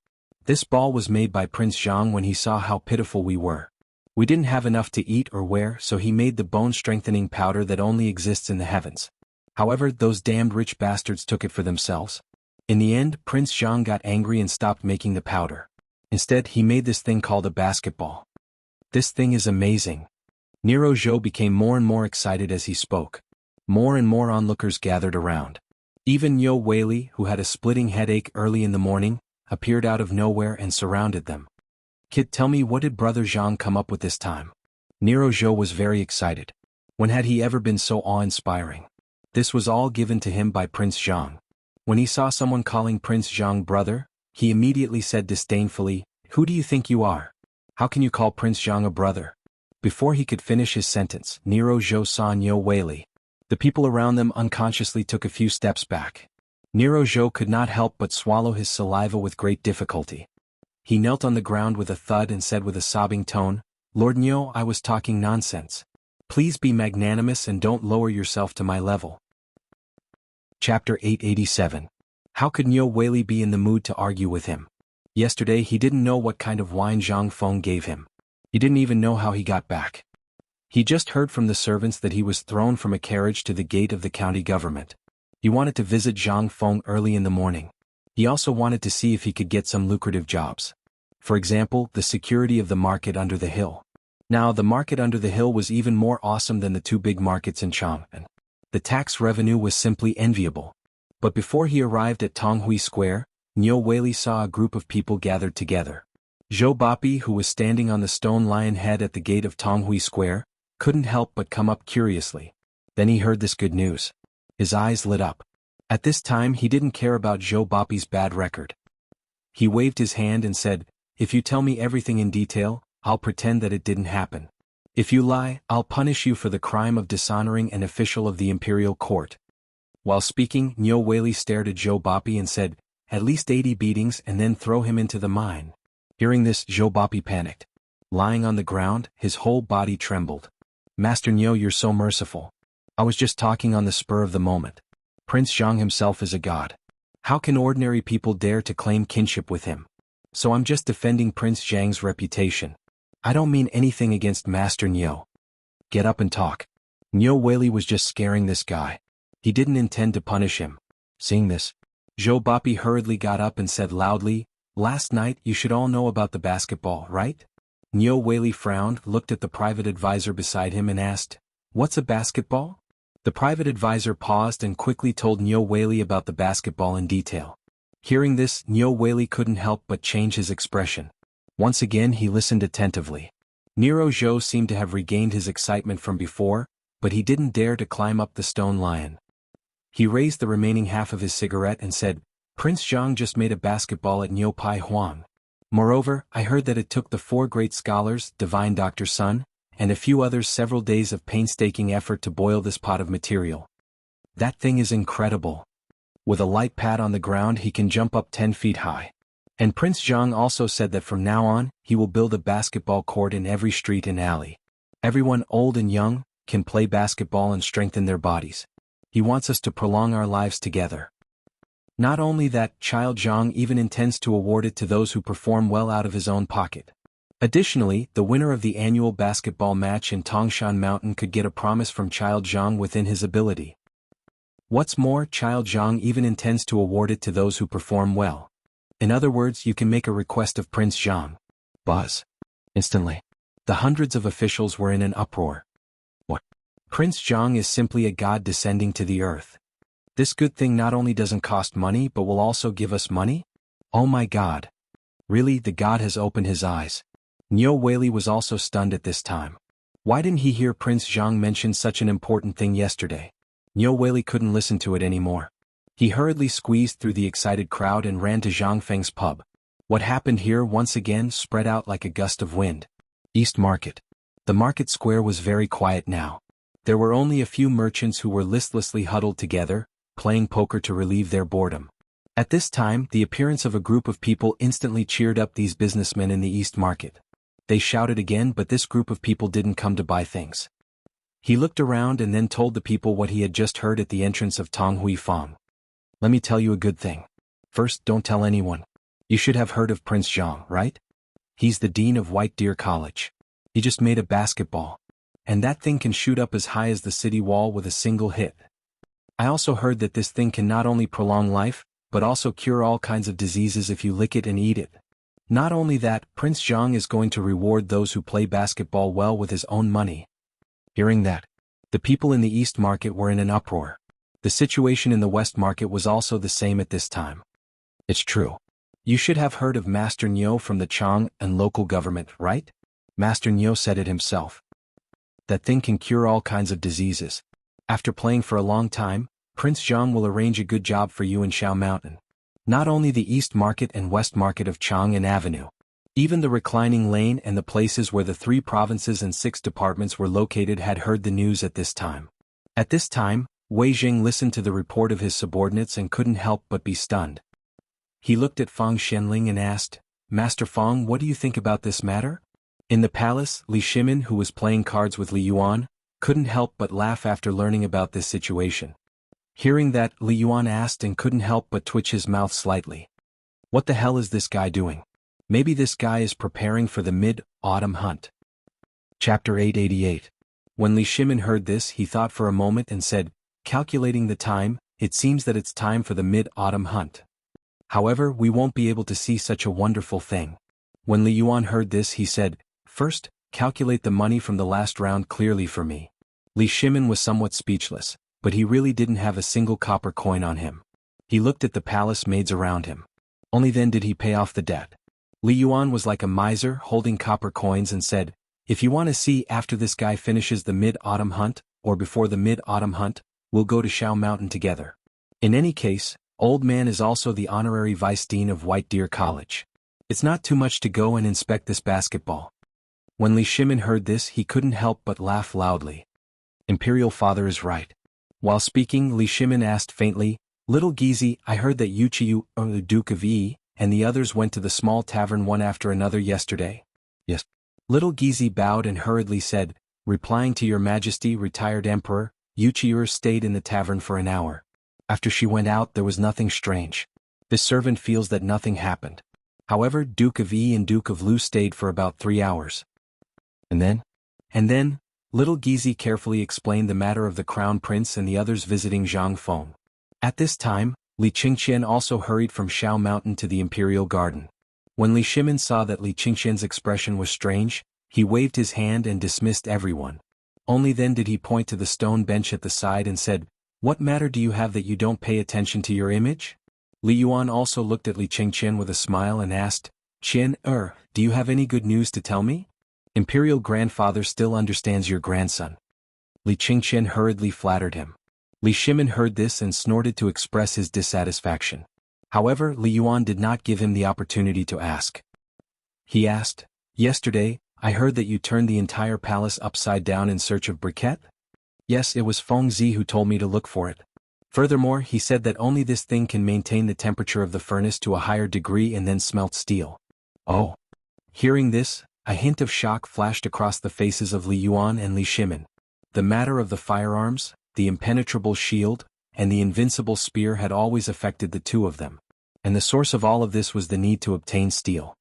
This ball was made by Prince Zhang when he saw how pitiful we were. We didn't have enough to eat or wear, so he made the bone-strengthening powder that only exists in the heavens. However, those damned rich bastards took it for themselves. In the end, Prince Zhang got angry and stopped making the powder. Instead, he made this thing called a basketball. This thing is amazing." Nero Zhou became more and more excited as he spoke. More and more onlookers gathered around. Even Niu Weili, who had a splitting headache early in the morning, appeared out of nowhere and surrounded them. "Kid, tell me, what did Brother Zhang come up with this time?" Nero Zhou was very excited. When had he ever been so awe-inspiring? This was all given to him by Prince Zhang. When he saw someone calling Prince Zhang brother, he immediately said disdainfully, "Who do you think you are? How can you call Prince Zhang a brother?" Before he could finish his sentence, Nero Zhou saw Niu Weili. The people around them unconsciously took a few steps back. Nero Zhou could not help but swallow his saliva with great difficulty. He knelt on the ground with a thud and said with a sobbing tone, "Lord Niu, I was talking nonsense. Please be magnanimous and don't lower yourself to my level." Chapter 887. How could Niu Weili be in the mood to argue with him? Yesterday he didn't know what kind of wine Zhang Feng gave him. He didn't even know how he got back. He just heard from the servants that he was thrown from a carriage to the gate of the county government. He wanted to visit Zhang Feng early in the morning. He also wanted to see if he could get some lucrative jobs. For example, the security of the market under the hill. Now, the market under the hill was even more awesome than the two big markets in Chang'an. The tax revenue was simply enviable. But before he arrived at Tonghui Square, Niu Weili saw a group of people gathered together. Zhou Bapi, who was standing on the stone lion head at the gate of Tonghui Square, couldn't help but come up curiously. Then he heard this good news. His eyes lit up. At this time he didn't care about Zhou Bapi's bad record. He waved his hand and said, "If you tell me everything in detail, I'll pretend that it didn't happen. If you lie, I'll punish you for the crime of dishonoring an official of the imperial court." While speaking, Niu Weili stared at Zhou Bapi and said, "At least 80 beatings and then throw him into the mine." Hearing this, Zhou Bapi panicked. Lying on the ground, his whole body trembled. "Master Niu, you're so merciful. I was just talking on the spur of the moment. Prince Zhang himself is a god. How can ordinary people dare to claim kinship with him? So I'm just defending Prince Zhang's reputation. I don't mean anything against Master Niu. Get up and talk." Niu Weili was just scaring this guy. He didn't intend to punish him. Seeing this, Zhou Bapi hurriedly got up and said loudly, "Last night you should all know about the basketball, right?" Niu Weili frowned, looked at the private advisor beside him and asked, "What's a basketball?" The private advisor paused and quickly told Niu Weili about the basketball in detail. Hearing this, Niu Weili couldn't help but change his expression. Once again he listened attentively. Nero Zhou seemed to have regained his excitement from before, but he didn't dare to climb up the stone lion. He raised the remaining half of his cigarette and said, "Prince Zhang just made a basketball at Niu Pai Huang. Moreover, I heard that it took the 4 great scholars, Divine Dr. Sun, and a few others several days of painstaking effort to boil this pot of material. That thing is incredible. With a light pad on the ground he can jump up 10 feet high. And Prince Zhang also said that from now on, he will build a basketball court in every street and alley. Everyone, old and young, can play basketball and strengthen their bodies. He wants us to prolong our lives together. Not only that, Child Zhang even intends to award it to those who perform well out of his own pocket. Additionally, the winner of the annual basketball match in Tongshan Mountain could get a promise from Child Zhang within his ability. What's more, Child Zhang even intends to award it to those who perform well. In other words, you can make a request of Prince Zhang." Buzz. Instantly, the hundreds of officials were in an uproar. What? Prince Zhang is simply a god descending to the earth. This good thing not only doesn't cost money but will also give us money? Oh my god. Really, the god has opened his eyes. Niu Weili was also stunned at this time. Why didn't he hear Prince Zhang mention such an important thing yesterday? Niu Weili couldn't listen to it anymore. He hurriedly squeezed through the excited crowd and ran to Zhang Feng's pub. What happened here once again spread out like a gust of wind. East Market. The market square was very quiet now. There were only a few merchants who were listlessly huddled together, playing poker to relieve their boredom. At this time, the appearance of a group of people instantly cheered up these businessmen in the East Market. They shouted again, but this group of people didn't come to buy things. He looked around and then told the people what he had just heard at the entrance of Tonghui Fang. "Let me tell you a good thing. First, don't tell anyone. You should have heard of Prince Zhang, right? He's the dean of White Deer College. He just made a basketball. And that thing can shoot up as high as the city wall with a single hit. I also heard that this thing can not only prolong life, but also cure all kinds of diseases if you lick it and eat it. Not only that, Prince Zhang is going to reward those who play basketball well with his own money." Hearing that, the people in the East Market were in an uproar. The situation in the West Market was also the same at this time. It's true. You should have heard of Master Nyo from the Chang and local government, right? Master Nyo said it himself. That thing can cure all kinds of diseases. After playing for a long time, Prince Zhang will arrange a good job for you in Shao Mountain. Not only the East Market and West Market of Chang and Avenue. Even the reclining lane and the places where the 3 provinces and 6 departments were located had heard the news at this time. At this time, Wei Jing listened to the report of his subordinates and couldn't help but be stunned. He looked at Fang Xianling and asked, Master Fang, what do you think about this matter? In the palace, Li Shimin, who was playing cards with Li Yuan, couldn't help but laugh after learning about this situation. Hearing that, Li Yuan asked and couldn't help but twitch his mouth slightly. What the hell is this guy doing? Maybe this guy is preparing for the mid-autumn hunt. Chapter 888. When Li Shimin heard this, he thought for a moment and said, calculating the time, it seems that it's time for the mid-autumn hunt. However, we won't be able to see such a wonderful thing. When Li Yuan heard this, he said, first, calculate the money from the last round clearly for me. Li Shimin was somewhat speechless, but he really didn't have a single copper coin on him. He looked at the palace maids around him. Only then did he pay off the debt. Li Yuan was like a miser holding copper coins and said, if you want to see after this guy finishes the mid-autumn hunt, or before the mid-autumn hunt, we'll go to Shao Mountain together. In any case, Old Man is also the honorary vice dean of White Deer College. It's not too much to go and inspect this basketball. When Li Shimin heard this, he couldn't help but laugh loudly. Imperial Father is right. While speaking, Li Shimin asked faintly, Little Gizi, I heard that Wuxia, the Duke of Yi, and the others went to the small tavern one after another yesterday. Yes. Little Gizi bowed and hurriedly said, replying to Your Majesty, retired Emperor, Wuxia stayed in the tavern for an hour. After she went out, there was nothing strange. This servant feels that nothing happened. However, Duke of Yi and Duke of Lu stayed for about 3 hours. And then, Little Gizi carefully explained the matter of the Crown Prince and the others visiting Zhang Feng. At this time, Li Qingqian also hurried from Shao Mountain to the Imperial Garden. When Li Shimin saw that Li Qingqian's expression was strange, he waved his hand and dismissed everyone. Only then did he point to the stone bench at the side and said, What matter do you have that you don't pay attention to your image? Li Yuan also looked at Li Qingqian with a smile and asked, Qian, do you have any good news to tell me? Imperial Grandfather still understands your grandson. Li Qingqian hurriedly flattered him. Li Shimin heard this and snorted to express his dissatisfaction. However, Li Yuan did not give him the opportunity to ask. He asked, Yesterday, I heard that you turned the entire palace upside down in search of briquette? Yes, it was Feng Zi who told me to look for it. Furthermore, he said that only this thing can maintain the temperature of the furnace to a higher degree and then smelt steel. Oh. Hearing this, a hint of shock flashed across the faces of Li Yuan and Li Shimin. The matter of the firearms, the impenetrable shield, and the invincible spear had always affected the two of them. And the source of all of this was the need to obtain steel.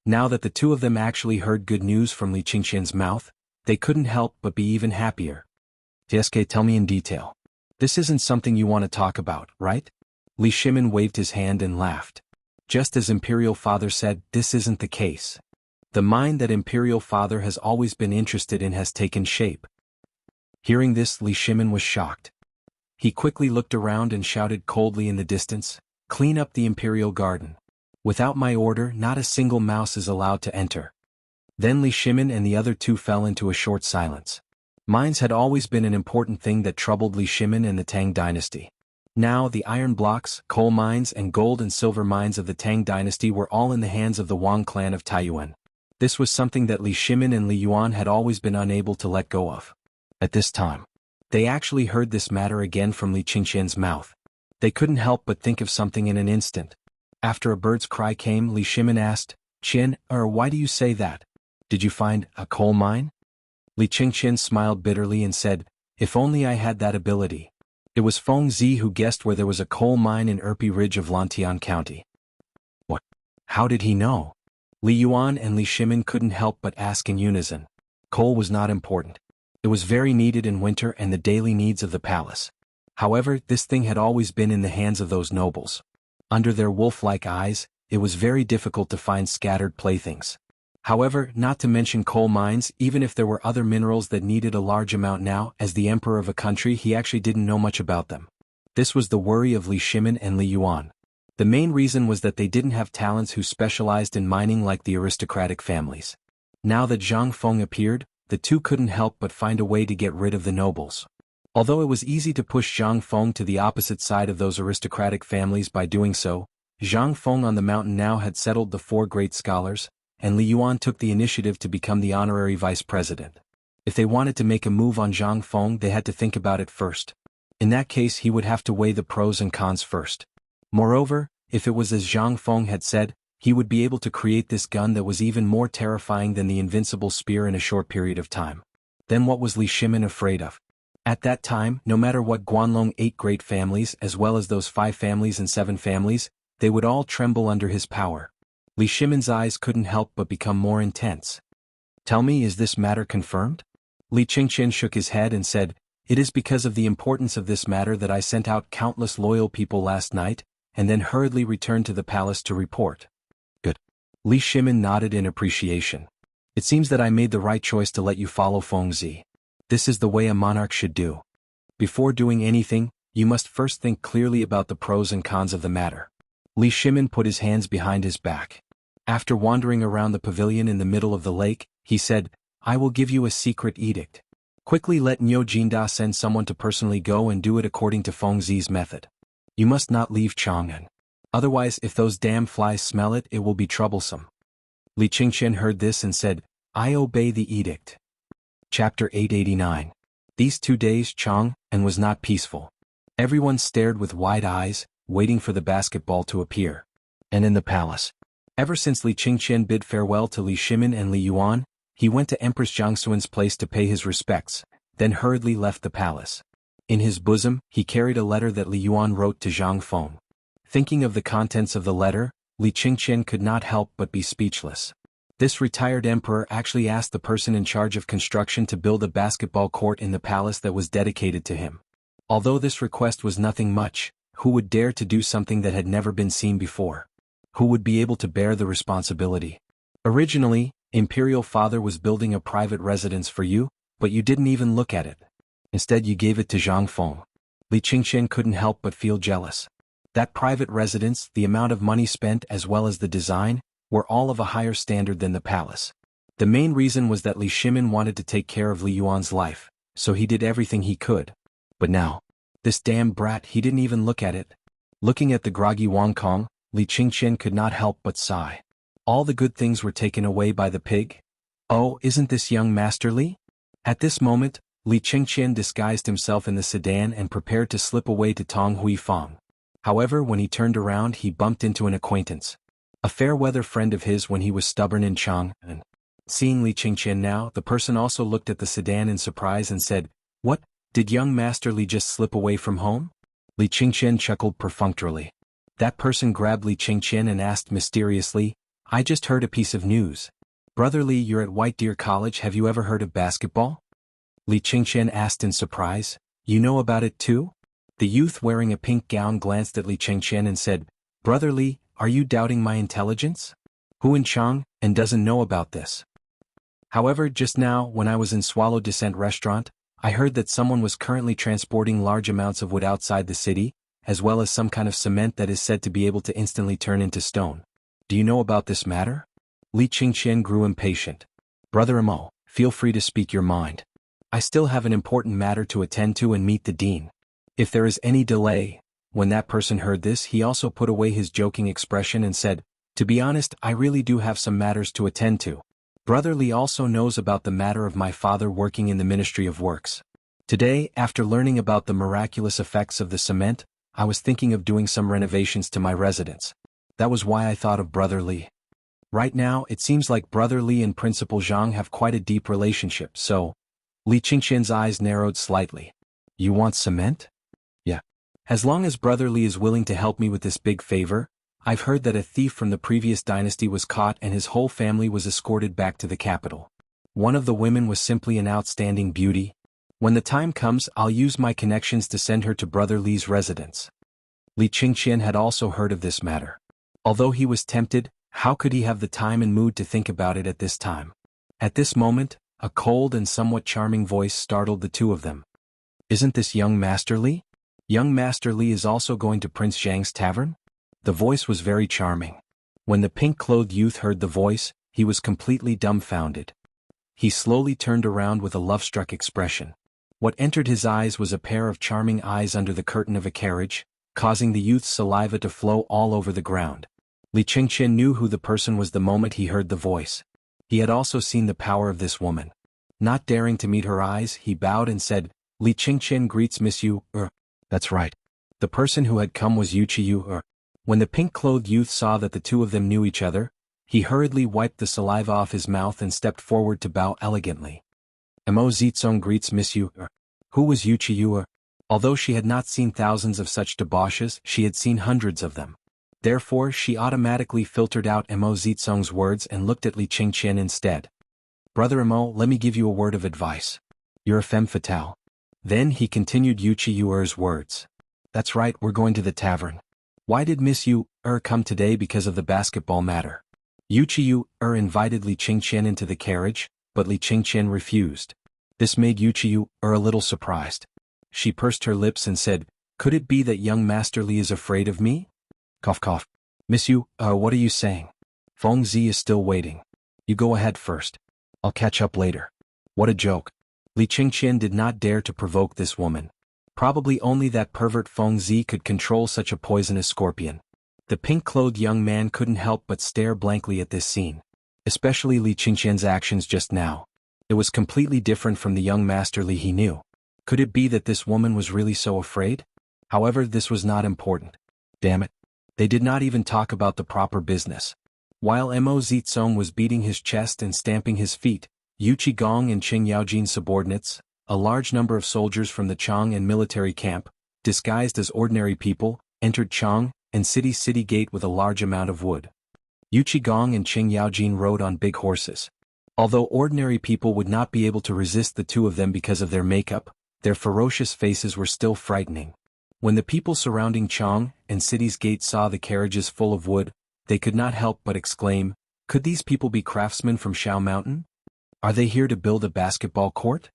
Now that the two of them actually heard good news from Li Qingqian's mouth, they couldn't help but be even happier. TSK, tell me in detail. This isn't something you want to talk about, right? Li Shimin waved his hand and laughed. Just as Imperial Father said, this isn't the case. The mind that Imperial Father has always been interested in has taken shape. Hearing this, Li Shimin was shocked. He quickly looked around and shouted coldly in the distance, Clean up the Imperial Garden. Without my order, not a single mouse is allowed to enter. Then Li Shimin and the other two fell into a short silence. Mines had always been an important thing that troubled Li Shimin and the Tang Dynasty. Now the iron blocks, coal mines and gold and silver mines of the Tang Dynasty were all in the hands of the Wang clan of Taiyuan. This was something that Li Shimin and Li Yuan had always been unable to let go of. At this time, they actually heard this matter again from Li Qingqian's mouth. They couldn't help but think of something in an instant. After a bird's cry came, Li Shimin asked, Qian, why do you say that? Did you find a coal mine? Li Qingqian smiled bitterly and said, If only I had that ability. It was Feng Zi who guessed where there was a coal mine in Erpi Ridge of Lantian County. What? How did he know? Li Yuan and Li Shimin couldn't help but ask in unison. Coal was not important. It was very needed in winter and the daily needs of the palace. However, this thing had always been in the hands of those nobles. Under their wolf-like eyes, it was very difficult to find scattered playthings. However, not to mention coal mines, even if there were other minerals that needed a large amount now, as the emperor of a country, he actually didn't know much about them. This was the worry of Li Shimin and Li Yuan. The main reason was that they didn't have talents who specialized in mining like the aristocratic families. Now that Zhang Feng appeared, the two couldn't help but find a way to get rid of the nobles. Although it was easy to push Zhang Feng to the opposite side of those aristocratic families by doing so, Zhang Feng on the mountain now had settled the four great scholars, and Li Yuan took the initiative to become the honorary vice president. If they wanted to make a move on Zhang Feng, they had to think about it first. In that case, he would have to weigh the pros and cons first. Moreover, if it was as Zhang Feng had said, he would be able to create this gun that was even more terrifying than the invincible spear in a short period of time. Then what was Li Shimin afraid of? At that time, no matter what Guanlong 8 great families as well as those 5 families and 7 families, they would all tremble under his power. Li Shimin's eyes couldn't help but become more intense. Tell me, is this matter confirmed? Li Qingqian shook his head and said, it is because of the importance of this matter that I sent out countless loyal people last night, and then hurriedly returned to the palace to report. Good. Li Shimin nodded in appreciation. It seems that I made the right choice to let you follow Fengzi. This is the way a monarch should do. Before doing anything, you must first think clearly about the pros and cons of the matter. Li Shimin put his hands behind his back. After wandering around the pavilion in the middle of the lake, he said, I will give you a secret edict. Quickly let Niu Jinda send someone to personally go and do it according to Fengzi's method. You must not leave Chang'an. Otherwise, if those damn flies smell it, it will be troublesome. Li Qingqian heard this and said, I obey the edict. Chapter 889. These 2 days Chang'an was not peaceful. Everyone stared with wide eyes, waiting for the basketball to appear. And in the palace. Ever since Li Qingqian bid farewell to Li Shimin and Li Yuan, he went to Empress Jiangxuan's place to pay his respects, then hurriedly left the palace. In his bosom, he carried a letter that Li Yuan wrote to Zhang Feng. Thinking of the contents of the letter, Li Qingqian could not help but be speechless. This retired emperor actually asked the person in charge of construction to build a basketball court in the palace that was dedicated to him. Although this request was nothing much, who would dare to do something that had never been seen before? Who would be able to bear the responsibility? Originally, Imperial Father was building a private residence for you, but you didn't even look at it. Instead you gave it to Zhang Feng. Li Qingqian couldn't help but feel jealous. That private residence, the amount of money spent as well as the design, were all of a higher standard than the palace. The main reason was that Li Shimin wanted to take care of Li Yuan's life, so he did everything he could. But now, this damn brat, he didn't even look at it. Looking at the groggy Wang Kong, Li Qingqian could not help but sigh. All the good things were taken away by the pig? Oh, isn't this young Master Li? At this moment, Li Qingqian disguised himself in the sedan and prepared to slip away to Tong Huifang. However, when he turned around, he bumped into an acquaintance. A fair-weather friend of his when he was stubborn in Chang'an. Seeing Li Qingqian now, the person also looked at the sedan in surprise and said, What, did young Master Li just slip away from home? Li Qingqian chuckled perfunctorily. That person grabbed Li Qingqian and asked mysteriously, I just heard a piece of news. Brother Li, you're at White Deer College, have you ever heard of basketball? Li Qingqian asked in surprise, You know about it too? The youth wearing a pink gown glanced at Li Qingqian and said, Brother Li, are you doubting my intelligence? Who in Chang'an doesn't know about this? However, just now, when I was in Swallow Descent restaurant, I heard that someone was currently transporting large amounts of wood outside the city, as well as some kind of cement that is said to be able to instantly turn into stone. Do you know about this matter? Li Qingqian grew impatient. Brother Amo, feel free to speak your mind. I still have an important matter to attend to and meet the dean. If there is any delay. When that person heard this, he also put away his joking expression and said, To be honest, I really do have some matters to attend to. Brother Li also knows about the matter of my father working in the Ministry of Works. Today, after learning about the miraculous effects of the cement, I was thinking of doing some renovations to my residence. That was why I thought of Brother Li. Right now, it seems like Brother Li and Principal Zhang have quite a deep relationship, so... Li Qingqian's eyes narrowed slightly. You want cement? Yeah. As long as Brother Li is willing to help me with this big favor, I've heard that a thief from the previous dynasty was caught and his whole family was escorted back to the capital. One of the women was simply an outstanding beauty. When the time comes, I'll use my connections to send her to Brother Li's residence. Li Qingqian had also heard of this matter. Although he was tempted, how could he have the time and mood to think about it at this time? At this moment, a cold and somewhat charming voice startled the two of them. Isn't this young Master Li? Young Master Li is also going to Prince Zhang's tavern? The voice was very charming. When the pink-clothed youth heard the voice, he was completely dumbfounded. He slowly turned around with a love-struck expression. What entered his eyes was a pair of charming eyes under the curtain of a carriage, causing the youth's saliva to flow all over the ground. Li Qingqian knew who the person was the moment he heard the voice. He had also seen the power of this woman. Not daring to meet her eyes, he bowed and said, "Li Qingqian greets Miss Yu, That's right. The person who had come was Wuxia Yu, When the pink-clothed youth saw that the two of them knew each other, he hurriedly wiped the saliva off his mouth and stepped forward to bow elegantly. Mo Zizong greets Miss Yu, Who was Wuxia Yu? Although she had not seen thousands of such debauches, she had seen hundreds of them. Therefore, she automatically filtered out Mo Zizong's words and looked at Li Qingqian instead. Brother Mo, let me give you a word of advice. You're a femme fatale. Then he continued Wuxia Yu's words. That's right, we're going to the tavern. Why did Miss Yu come today? Because of the basketball matter. Wuxia Yu invited Li Qingqian into the carriage, but Li Qingqian refused. This made Wuxia Yu a little surprised. She pursed her lips and said, "Could it be that young Master Li is afraid of me?" Cough cough. Miss Yu, what are you saying? Feng Zi is still waiting. You go ahead first. I'll catch up later. What a joke. Li Qingqian did not dare to provoke this woman. Probably only that pervert Feng Zi could control such a poisonous scorpion. The pink-clothed young man couldn't help but stare blankly at this scene. Especially Li Qingqian's actions just now. It was completely different from the young Master Li he knew. Could it be that this woman was really so afraid? However, this was not important. Damn it. They did not even talk about the proper business. While Mo Zizong was beating his chest and stamping his feet, Yu Qigong and Qing Yaojin's subordinates, a large number of soldiers from the Chang and military camp, disguised as ordinary people, entered Chang and city gate with a large amount of wood. Yu Qigong and Qing Yaojin rode on big horses. Although ordinary people would not be able to resist the two of them because of their makeup, their ferocious faces were still frightening. When the people surrounding Chang and city's gate saw the carriages full of wood, they could not help but exclaim, "Could these people be craftsmen from Shao Mountain? Are they here to build a basketball court?"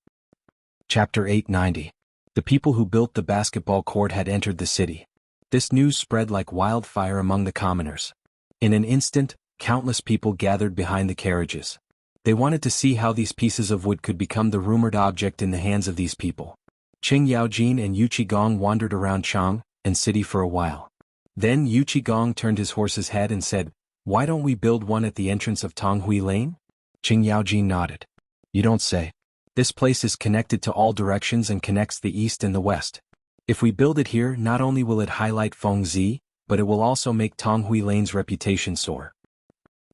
Chapter 890. The people who built the basketball court had entered the city. This news spread like wildfire among the commoners. In an instant, countless people gathered behind the carriages. They wanted to see how these pieces of wood could become the rumored object in the hands of these people. Qing Yaojin and Yu Qigong wandered around Chang and city for a while. Then Yu Qigong turned his horse's head and said, "Why don't we build one at the entrance of Tonghui Lane?" Qing Yaojin nodded. "You don't say. This place is connected to all directions and connects the east and the west. If we build it here, not only will it highlight Feng Zi, but it will also make Tonghui Lane's reputation soar."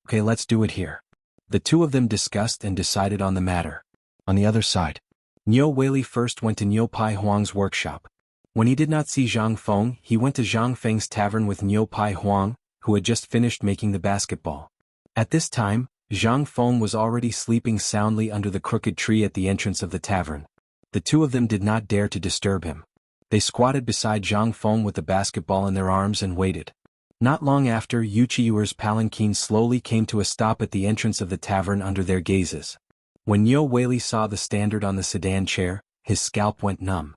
Okay, let's do it here. The two of them discussed and decided on the matter. On the other side, Niu Weili first went to Niu Pai Huang's workshop. When he did not see Zhang Feng, he went to Zhang Feng's tavern with Niu Pai Huang, who had just finished making the basketball. At this time, Zhang Feng was already sleeping soundly under the crooked tree at the entrance of the tavern. The two of them did not dare to disturb him. They squatted beside Zhang Feng with the basketball in their arms and waited. Not long after, Wuxia Yu's palanquin slowly came to a stop at the entrance of the tavern under their gazes. When Niu Weili saw the standard on the sedan chair, his scalp went numb.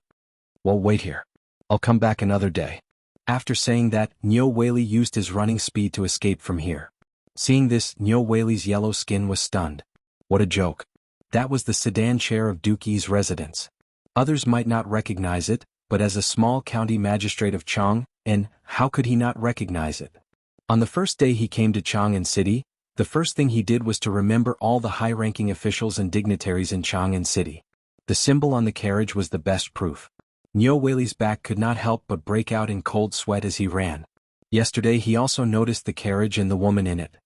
"Well, wait here. I'll come back another day." After saying that, Niu Weili used his running speed to escape from here. Seeing this, Niu Weili's yellow skin was stunned. What a joke. That was the sedan chair of Duke Yi's residence. Others might not recognize it, but as a small county magistrate of Chang, how could he not recognize it? On the first day he came to Chang'an City, the first thing he did was to remember all the high-ranking officials and dignitaries in Chang'an City. The symbol on the carriage was the best proof. Niu Weili's back could not help but break out in cold sweat as he ran. Yesterday he also noticed the carriage and the woman in it.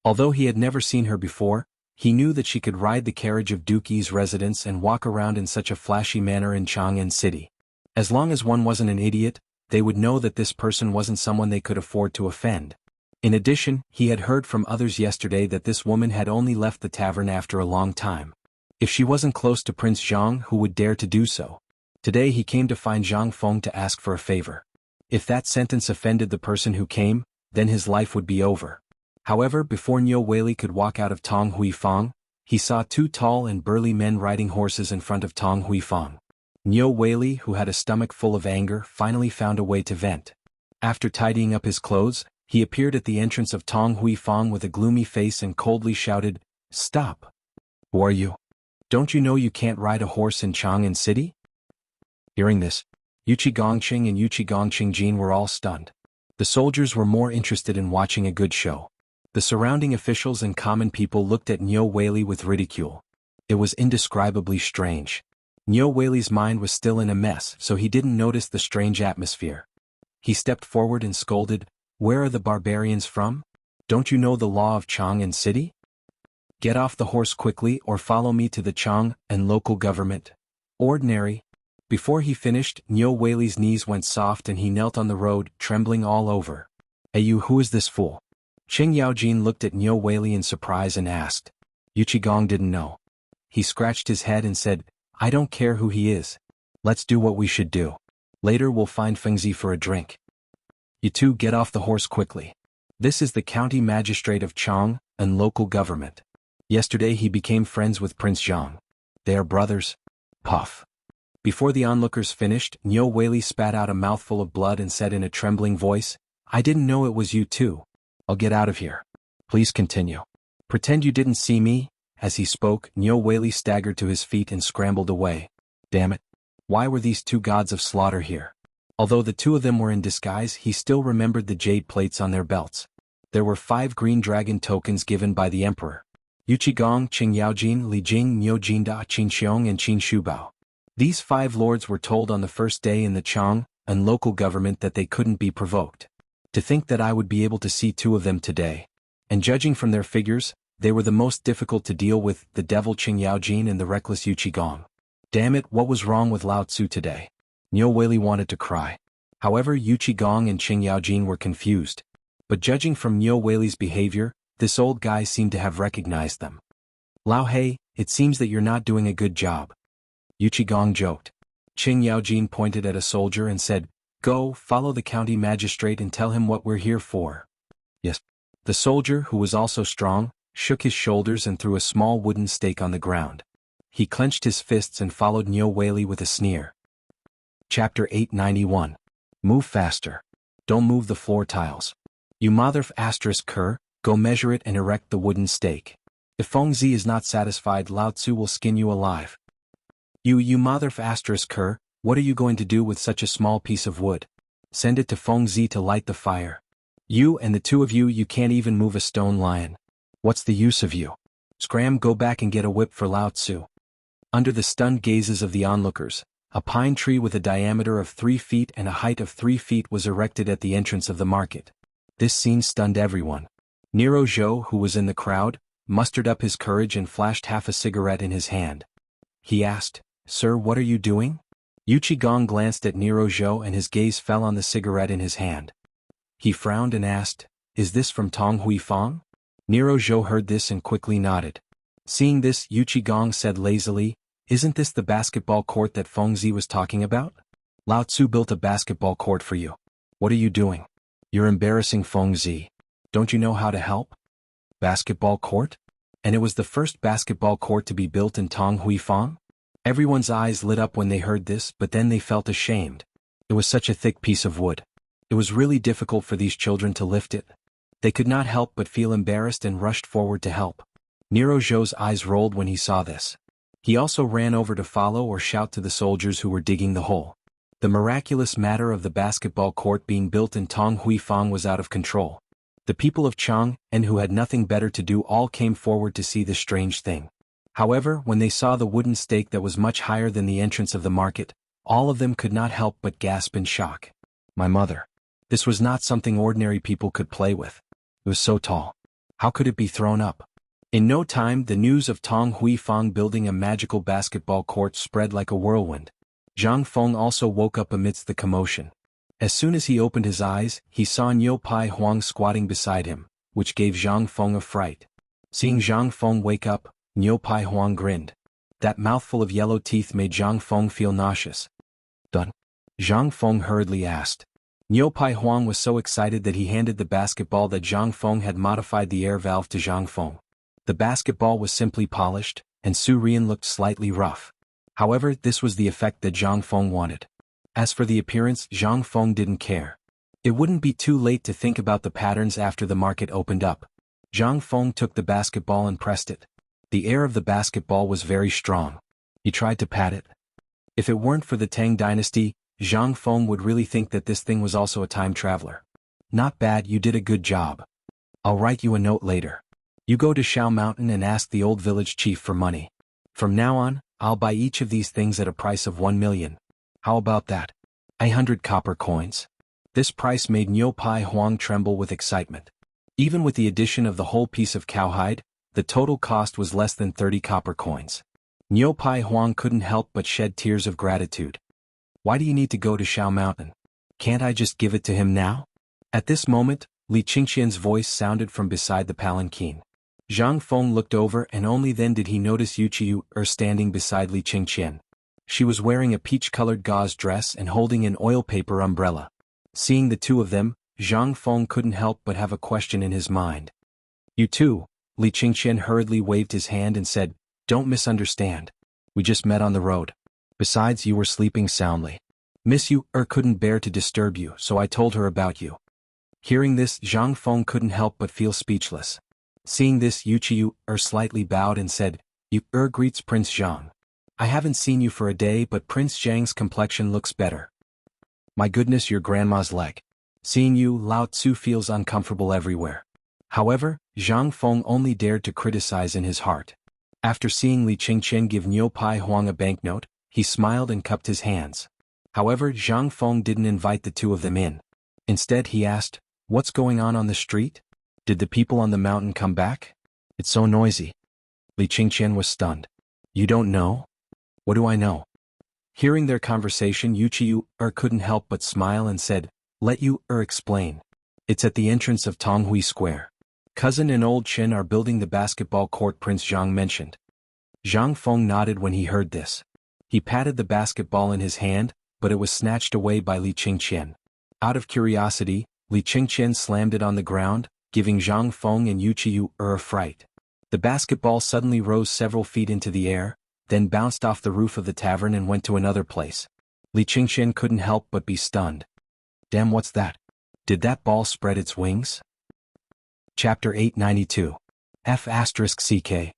Although he had never seen her before, he knew that she could ride the carriage of Duke Yi's residence and walk around in such a flashy manner in Chang'an City. As long as one wasn't an idiot, they would know that this person wasn't someone they could afford to offend. In addition, he had heard from others yesterday that this woman had only left the tavern after a long time. If she wasn't close to Prince Zhang, who would dare to do so? Today he came to find Zhang Feng to ask for a favor. If that sentence offended the person who came, then his life would be over. However, before Niu Weili could walk out of Tonghui Fang, he saw two tall and burly men riding horses in front of Tonghui Fang. Niu Weili, who had a stomach full of anger, finally found a way to vent. After tidying up his clothes, he appeared at the entrance of Tong Huifang with a gloomy face and coldly shouted, "Stop! Who are you? Don't you know you can't ride a horse in Chang'an City?" Hearing this, Yuqi Gongqing and Yuqi Gongqing Jin were all stunned. The soldiers were more interested in watching a good show. The surrounding officials and common people looked at Niu Weili with ridicule. It was indescribably strange. Niu Weili's mind was still in a mess, so he didn't notice the strange atmosphere. He stepped forward and scolded, "Where are the barbarians from? Don't you know the law of Chang'an City? Get off the horse quickly or follow me to the Chang'an local government. Ordinary." Before he finished, Niu Weili's knees went soft and he knelt on the road, trembling all over. "Hey you, who is this fool?" Qing Yaojin looked at Niu Weili in surprise and asked. Yuqi Gong didn't know. He scratched his head and said, "I don't care who he is. Let's do what we should do. Later we'll find Fengzi for a drink. You two get off the horse quickly. This is the county magistrate of Chang'an local government. Yesterday he became friends with Prince Zhang. They are brothers." Puff. Before the onlookers finished, Niu Weili spat out a mouthful of blood and said in a trembling voice, "I didn't know it was you too. I'll get out of here. Please continue. Pretend you didn't see me." As he spoke, Niu Weili staggered to his feet and scrambled away. Damn it. Why were these two gods of slaughter here? Although the two of them were in disguise, he still remembered the jade plates on their belts. There were 5 green dragon tokens given by the emperor. Yuqi Gong, Qing Yaojin, Li Jing, Niu Jinda, Qin Xiong and Qin Shubao. These 5 lords were told on the first day in the Chang'an local government that they couldn't be provoked. To think that I would be able to see 2 of them today. And judging from their figures, they were the most difficult to deal with, the devil Qing Yaojin and the reckless Yuqi Gong. Damn it, what was wrong with Lao Tzu today? Niu Weili wanted to cry. However, Yuqi Gong and Qing Yaojin were confused. But judging from Niu Weili's behavior, this old guy seemed to have recognized them. "Lao Hei, it seems that you're not doing a good job," Yuqi Gong joked. Qing Yaojin pointed at a soldier and said, "Go, follow the county magistrate and tell him what we're here for." Yes. The soldier, who was also strong, shook his shoulders and threw a small wooden stake on the ground. He clenched his fists and followed Niu Weili with a sneer. Chapter 891. Move faster. Don't move the floor tiles. You mother ***, go measure it and erect the wooden stake. If Fengzi is not satisfied, Lao Tzu will skin you alive. You mother ***, what are you going to do with such a small piece of wood? Send it to Fengzi to light the fire. You and the 2 of you can't even move a stone lion. What's the use of you? Scram, go back and get a whip for Lao Tzu." Under the stunned gazes of the onlookers, a pine tree with a diameter of 3 feet and a height of 3 feet was erected at the entrance of the market. This scene stunned everyone. Nero Zhou, who was in the crowd, mustered up his courage and flashed half a cigarette in his hand. He asked, "Sir, what are you doing?" Yuqi Gong glanced at Nero Zhou and his gaze fell on the cigarette in his hand. He frowned and asked, "Is this from Tong Huifang?" Nero Zhou heard this and quickly nodded. Seeing this, Yuqi Gong said lazily, "Isn't this the basketball court that Fengzi was talking about? Lao Tzu built a basketball court for you. What are you doing? You're embarrassing Fengzi. Don't you know how to help?" Basketball court? And it was the first basketball court to be built in Tong Huifang? Everyone's eyes lit up when they heard this, but then they felt ashamed. It was such a thick piece of wood. It was really difficult for these children to lift it. They could not help but feel embarrassed and rushed forward to help. Nero Zhou's eyes rolled when he saw this. He also ran over to follow or shout to the soldiers who were digging the hole. The miraculous matter of the basketball court being built in Tong Huifang was out of control. The people of Chang'an, who had nothing better to do, all came forward to see this strange thing. However, when they saw the wooden stake that was much higher than the entrance of the market, all of them could not help but gasp in shock. My mother. This was not something ordinary people could play with. It was so tall. How could it be thrown up? In no time, the news of Tong Huifang building a magical basketball court spread like a whirlwind. Zhang Feng also woke up amidst the commotion. As soon as he opened his eyes, he saw Niu Pai Huang squatting beside him, which gave Zhang Feng a fright. Seeing Zhang Feng wake up, Niu Pai Huang grinned. That mouthful of yellow teeth made Zhang Feng feel nauseous. Done? Zhang Feng hurriedly asked. Niu Pai Huang was so excited that he handed the basketball that Zhang Feng had modified the air valve to Zhang Feng. The basketball was simply polished, and Su Rian looked slightly rough. However, this was the effect that Zhang Feng wanted. As for the appearance, Zhang Feng didn't care. It wouldn't be too late to think about the patterns after the market opened up. Zhang Feng took the basketball and pressed it. The air of the basketball was very strong. He tried to pat it. If it weren't for the Tang Dynasty, Zhang Feng would really think that this thing was also a time traveler. Not bad, you did a good job. I'll write you a note later. You go to Shao Mountain and ask the old village chief for money. From now on, I'll buy each of these things at a price of 1 million. How about that? 100 copper coins. This price made Niu Pai Huang tremble with excitement. Even with the addition of the whole piece of cowhide, the total cost was less than 30 copper coins. Niu Pai Huang couldn't help but shed tears of gratitude. Why do you need to go to Shao Mountain? Can't I just give it to him now? At this moment, Li Qingqian's voice sounded from beside the palanquin. Zhang Feng looked over and only then did he notice Wuxia standing beside Li Qingqian. She was wearing a peach-colored gauze dress and holding an oil paper umbrella. Seeing the two of them, Zhang Feng couldn't help but have a question in his mind. You too, Li Qingqian hurriedly waved his hand and said, don't misunderstand. We just met on the road. Besides, you were sleeping soundly. Miss Yu couldn't bear to disturb you, so I told her about you. Hearing this, Zhang Feng couldn't help but feel speechless. Seeing this, Wuxia slightly bowed and said, You greets Prince Zhang. I haven't seen you for a day, but Prince Zhang's complexion looks better. My goodness, your grandma's leg. Seeing you, Lao Tzu feels uncomfortable everywhere. However, Zhang Feng only dared to criticize in his heart. After seeing Li Qingqian give Niu Pai Huang a banknote, he smiled and cupped his hands. However, Zhang Feng didn't invite the two of them in. Instead, he asked, What's going on the street? Did the people on the mountain come back? It's so noisy. Li Qingqian was stunned. You don't know? What do I know? Hearing their conversation, Wuxia couldn't help but smile and said, Let you explain. It's at the entrance of Tonghui Square. Cousin and old Qin are building the basketball court Prince Zhang mentioned. Zhang Feng nodded when he heard this. He patted the basketball in his hand, but it was snatched away by Li Qingqian. Out of curiosity, Li Qingqian slammed it on the ground, giving Zhang Feng and Wuxia a fright. The basketball suddenly rose several feet into the air, then bounced off the roof of the tavern and went to another place. Li Qingqian couldn't help but be stunned. Damn, what's that? Did that ball spread its wings? Chapter 892. F***CK.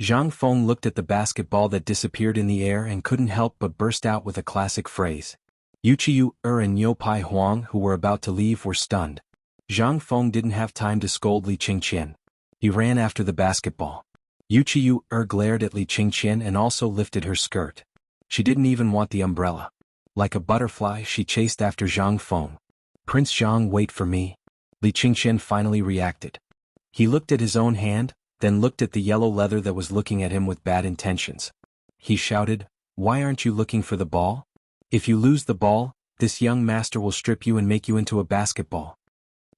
Zhang Feng looked at the basketball that disappeared in the air and couldn't help but burst out with a classic phrase. Wuxia and Niu Pai Huang, who were about to leave, were stunned. Zhang Feng didn't have time to scold Li Qingqian. He ran after the basketball. Wuxia glared at Li Qingqian and also lifted her skirt. She didn't even want the umbrella. Like a butterfly, she chased after Zhang Feng. Prince Zhang, wait for me. Li Qingqian finally reacted. He looked at his own hand, then looked at the yellow leather that was looking at him with bad intentions. He shouted, Why aren't you looking for the ball? If you lose the ball, this young master will strip you and make you into a basketball.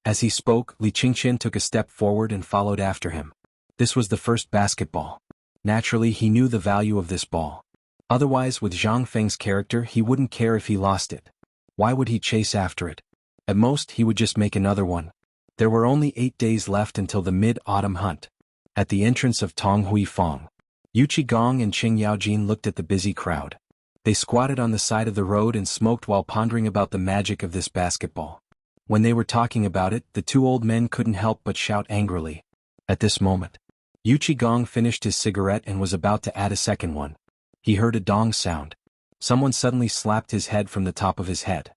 As he spoke, Li Qingqian took a step forward and followed after him. This was the first basketball. Naturally, he knew the value of this ball. Otherwise, with Zhang Feng's character, he wouldn't care if he lost it. Why would he chase after it? At most, he would just make another one. There were only 8 days left until the mid-autumn hunt. At the entrance of Tonghui Fong, Yuqi Gong and Qing Yaojin looked at the busy crowd. They squatted on the side of the road and smoked while pondering about the magic of this basketball. When they were talking about it, the two old men couldn't help but shout angrily. At this moment, Yuqi Gong finished his cigarette and was about to add a second one. He heard a dong sound. Someone suddenly slapped his head from the top of his head.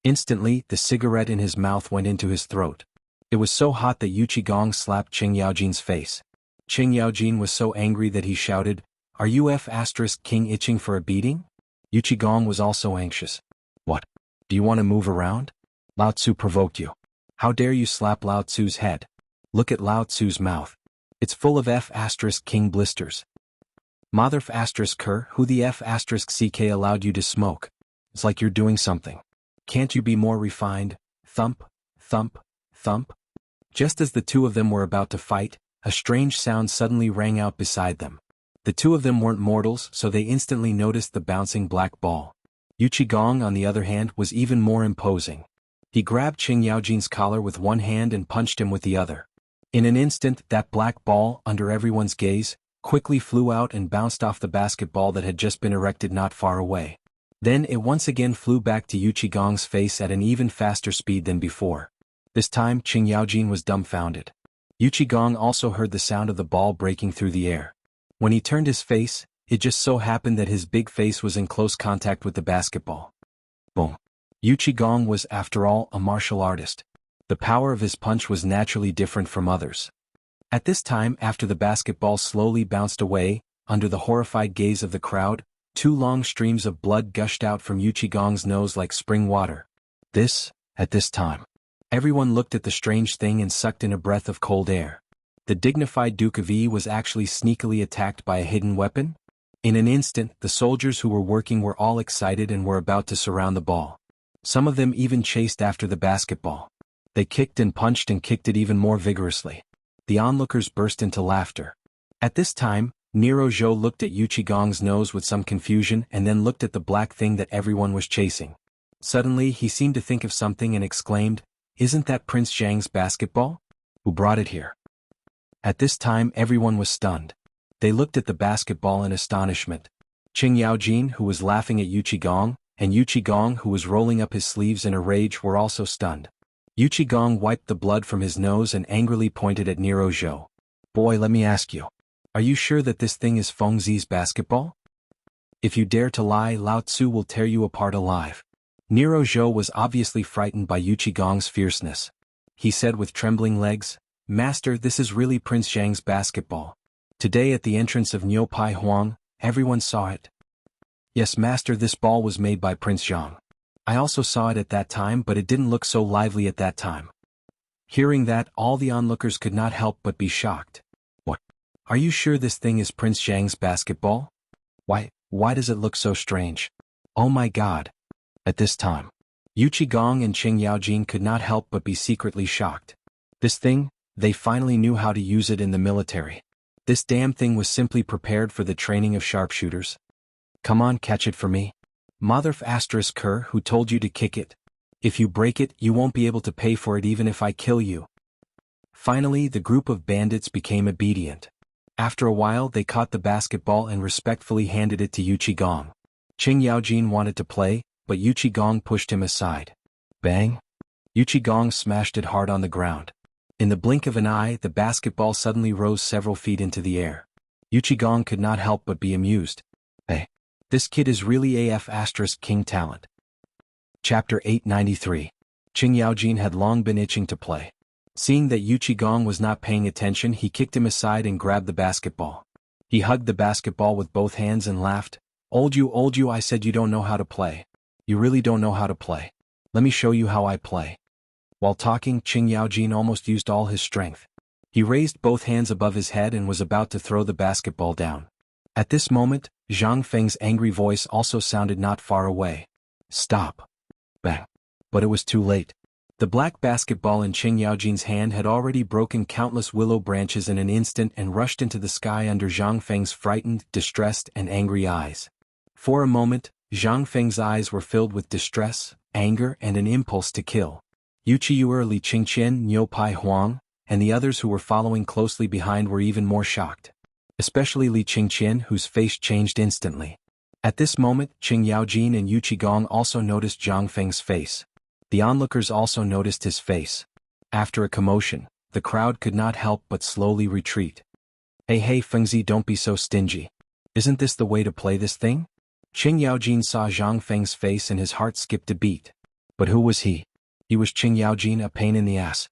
Instantly, the cigarette in his mouth went into his throat. It was so hot that Yuqi Gong slapped Qing Yaojin's face. Qing Yaojin was so angry that he shouted, Are you King itching for a beating? Yuqi Gong was also anxious. What? Do you want to move around? Lao Tzu provoked you. How dare you slap Lao Tzu's head? Look at Lao Tzu's mouth. It's full of King blisters. Mother Ker, who the CK allowed you to smoke? It's like you're doing something. Can't you be more refined? Thump, thump, thump. Just as the two of them were about to fight, a strange sound suddenly rang out beside them. The two of them weren't mortals, so they instantly noticed the bouncing black ball. Yuqi Gong, on the other hand, was even more imposing. He grabbed Qing Yaojin's collar with one hand and punched him with the other. In an instant, that black ball, under everyone's gaze, quickly flew out and bounced off the basketball that had just been erected not far away. Then it once again flew back to Yu Qigong's face at an even faster speed than before. This time Qing Yaojin was dumbfounded. Yu Qigong also heard the sound of the ball breaking through the air. When he turned his face, it just so happened that his big face was in close contact with the basketball. Boom. Yu Qigong was, after all, a martial artist. The power of his punch was naturally different from others. At this time, after the basketball slowly bounced away, under the horrified gaze of the crowd, 2 long streams of blood gushed out from Yu Qigong's nose like spring water. At this time, everyone looked at the strange thing and sucked in a breath of cold air. The dignified Duke of Yi was actually sneakily attacked by a hidden weapon? In an instant, the soldiers who were working were all excited and were about to surround the ball. Some of them even chased after the basketball. They kicked and punched and kicked it even more vigorously. The onlookers burst into laughter. At this time, Nero Zhou looked at Yu Qigong's nose with some confusion and then looked at the black thing that everyone was chasing. Suddenly he seemed to think of something and exclaimed, "Isn't that Prince Zhang's basketball? Who brought it here?" At this time everyone was stunned. They looked at the basketball in astonishment. Qing Yaojin, who was laughing at Yu Qigong, and Yu Qigong, who was rolling up his sleeves in a rage, were also stunned. Yu Qigong wiped the blood from his nose and angrily pointed at Nero Zhou. "Boy, let me ask you. Are you sure that this thing is Feng Zi's basketball? If you dare to lie, Lao Tzu will tear you apart alive." Nero Zhou was obviously frightened by Yu Qigong's fierceness. He said with trembling legs, "Master, this is really Prince Zhang's basketball. Today at the entrance of Niu Pai Huang, everyone saw it." "Yes, Master, this ball was made by Prince Zhang. I also saw it at that time, but it didn't look so lively at that time." Hearing that, all the onlookers could not help but be shocked. "What? Are you sure this thing is Prince Zhang's basketball? Why does it look so strange? Oh my God." At this time, Yu Qigong and Qing Yaojin could not help but be secretly shocked. This thing, they finally knew how to use it in the military. This damn thing was simply prepared for the training of sharpshooters. "Come on, catch it for me. Mother asterisk Kerr, who told you to kick it? If you break it, you won't be able to pay for it even if I kill you." Finally, the group of bandits became obedient. After a while, they caught the basketball and respectfully handed it to Yu Qigong. Qing Yaojin wanted to play, but Yu Qigong pushed him aside. Bang! Yu Qigong smashed it hard on the ground. In the blink of an eye, the basketball suddenly rose several feet into the air. Yu Qigong could not help but be amused. "Hey, this kid is really AF * king talent." Chapter 893. Qing Yaojin had long been itching to play. Seeing that Yu Qigong was not paying attention, he kicked him aside and grabbed the basketball. He hugged the basketball with both hands and laughed. Old you, I said you don't know how to play. You really don't know how to play. Let me show you how I play." While talking, Qing Yaojin almost used all his strength. He raised both hands above his head and was about to throw the basketball down. At this moment, Zhang Feng's angry voice also sounded not far away. "Stop." Bang. But it was too late. The black basketball in Qing Yaojin's hand had already broken countless willow branches in an instant and rushed into the sky under Zhang Feng's frightened, distressed, and angry eyes. For a moment, Zhang Feng's eyes were filled with distress, anger, and an impulse to kill. Yu Qiuer, Li Qingqian, Niu Pai Huang, and the others who were following closely behind were even more shocked. Especially Li Qingqian, whose face changed instantly. At this moment, Qing Yaojin and Yu Qigong also noticed Zhang Feng's face. The onlookers also noticed his face. After a commotion, the crowd could not help but slowly retreat. Hey Fengzi, don't be so stingy. Isn't this the way to play this thing?" Qing Yaojin saw Zhang Feng's face and his heart skipped a beat. But who was he? He was Qing Yaojin, a pain in the ass.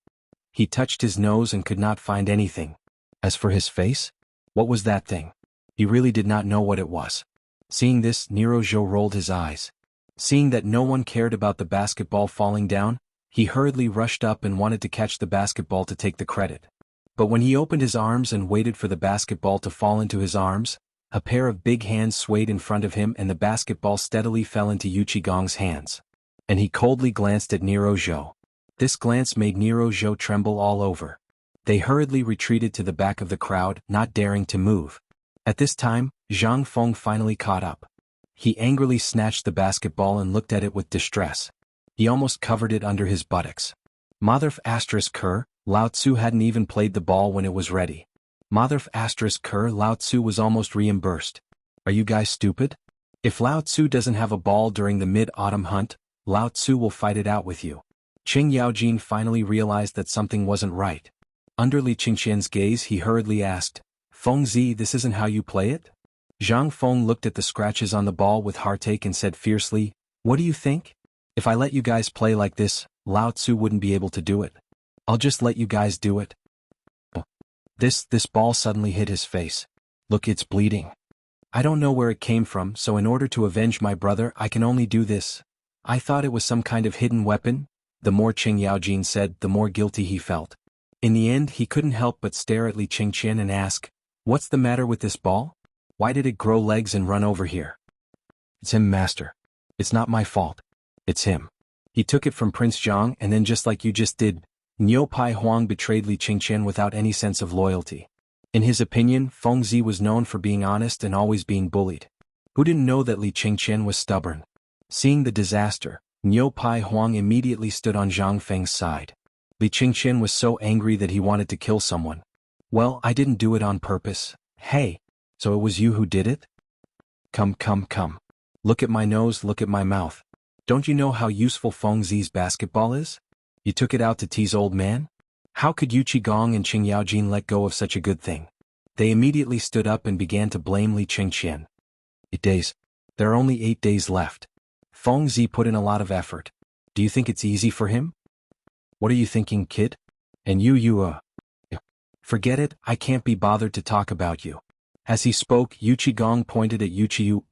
He touched his nose and could not find anything. As for his face? What was that thing? He really did not know what it was. Seeing this, Nero Zhou rolled his eyes. Seeing that no one cared about the basketball falling down, he hurriedly rushed up and wanted to catch the basketball to take the credit. But when he opened his arms and waited for the basketball to fall into his arms, a pair of big hands swayed in front of him and the basketball steadily fell into Yu Qigong's hands. And he coldly glanced at Nero Zhou. This glance made Nero Zhou tremble all over. They hurriedly retreated to the back of the crowd, not daring to move. At this time, Zhang Feng finally caught up. He angrily snatched the basketball and looked at it with distress. He almost covered it under his buttocks. Mother ****, Lao Tzu hadn't even played the ball when it was ready. Mother asterisk Ker Lao Tzu was almost reimbursed. Are you guys stupid? If Lao Tzu doesn't have a ball during the mid-autumn hunt, Lao Tzu will fight it out with you. Qing Yaojin finally realized that something wasn't right. Under Li Qingqian's gaze he hurriedly asked, Feng Zi, this isn't how you play it? Zhang Feng looked at the scratches on the ball with heartache and said fiercely, what do you think? If I let you guys play like this, Lao Tzu wouldn't be able to do it. I'll just let you guys do it. This ball suddenly hit his face. Look, it's bleeding. I don't know where it came from, so in order to avenge my brother I can only do this. I thought it was some kind of hidden weapon. The more Qing Yaojin said, the more guilty he felt. In the end he couldn't help but stare at Li Qingqian and ask, what's the matter with this ball? Why did it grow legs and run over here? It's him, master. It's not my fault. It's him. He took it from Prince Zhang and then just like you just did, Niu Pai Huang betrayed Li Qingqian without any sense of loyalty. In his opinion, Feng Zi was known for being honest and always being bullied. Who didn't know that Li Qingqian was stubborn? Seeing the disaster, Niu Pai Huang immediately stood on Zhang Feng's side. Li Qingqian was so angry that he wanted to kill someone. Well, I didn't do it on purpose. Hey, so it was you who did it? Come. Look at my nose, look at my mouth. Don't you know how useful Feng Zi's basketball is? You took it out to tease old man? How could Yu Qigong and Qing Yaojin let go of such a good thing? They immediately stood up and began to blame Li Qingqian. 8 days. There are only 8 days left. Feng Zi put in a lot of effort. Do you think it's easy for him? What are you thinking, kid? And you, Forget it, I can't be bothered to talk about you. As he spoke, Yu Qigong pointed at Yu Qiu,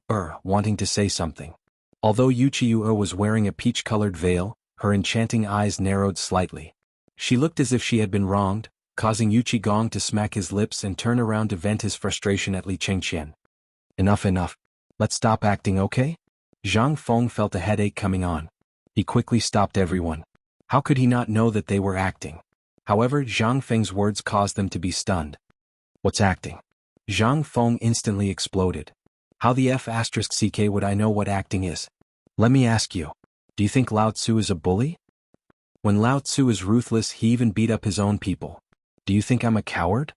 wanting to say something. Although Yu Qiu was wearing a peach-colored veil, her enchanting eyes narrowed slightly. She looked as if she had been wronged, causing Yu Qigong to smack his lips and turn around to vent his frustration at Li Qingqian. Enough. Let's stop acting, okay? Zhang Feng felt a headache coming on. He quickly stopped everyone. How could he not know that they were acting? However, Zhang Feng's words caused them to be stunned. What's acting? Zhang Feng instantly exploded. How the F***ck would I know what acting is? Let me ask you. Do you think Lao Tzu is a bully? When Lao Tzu is ruthless, he even beat up his own people. Do you think I'm a coward?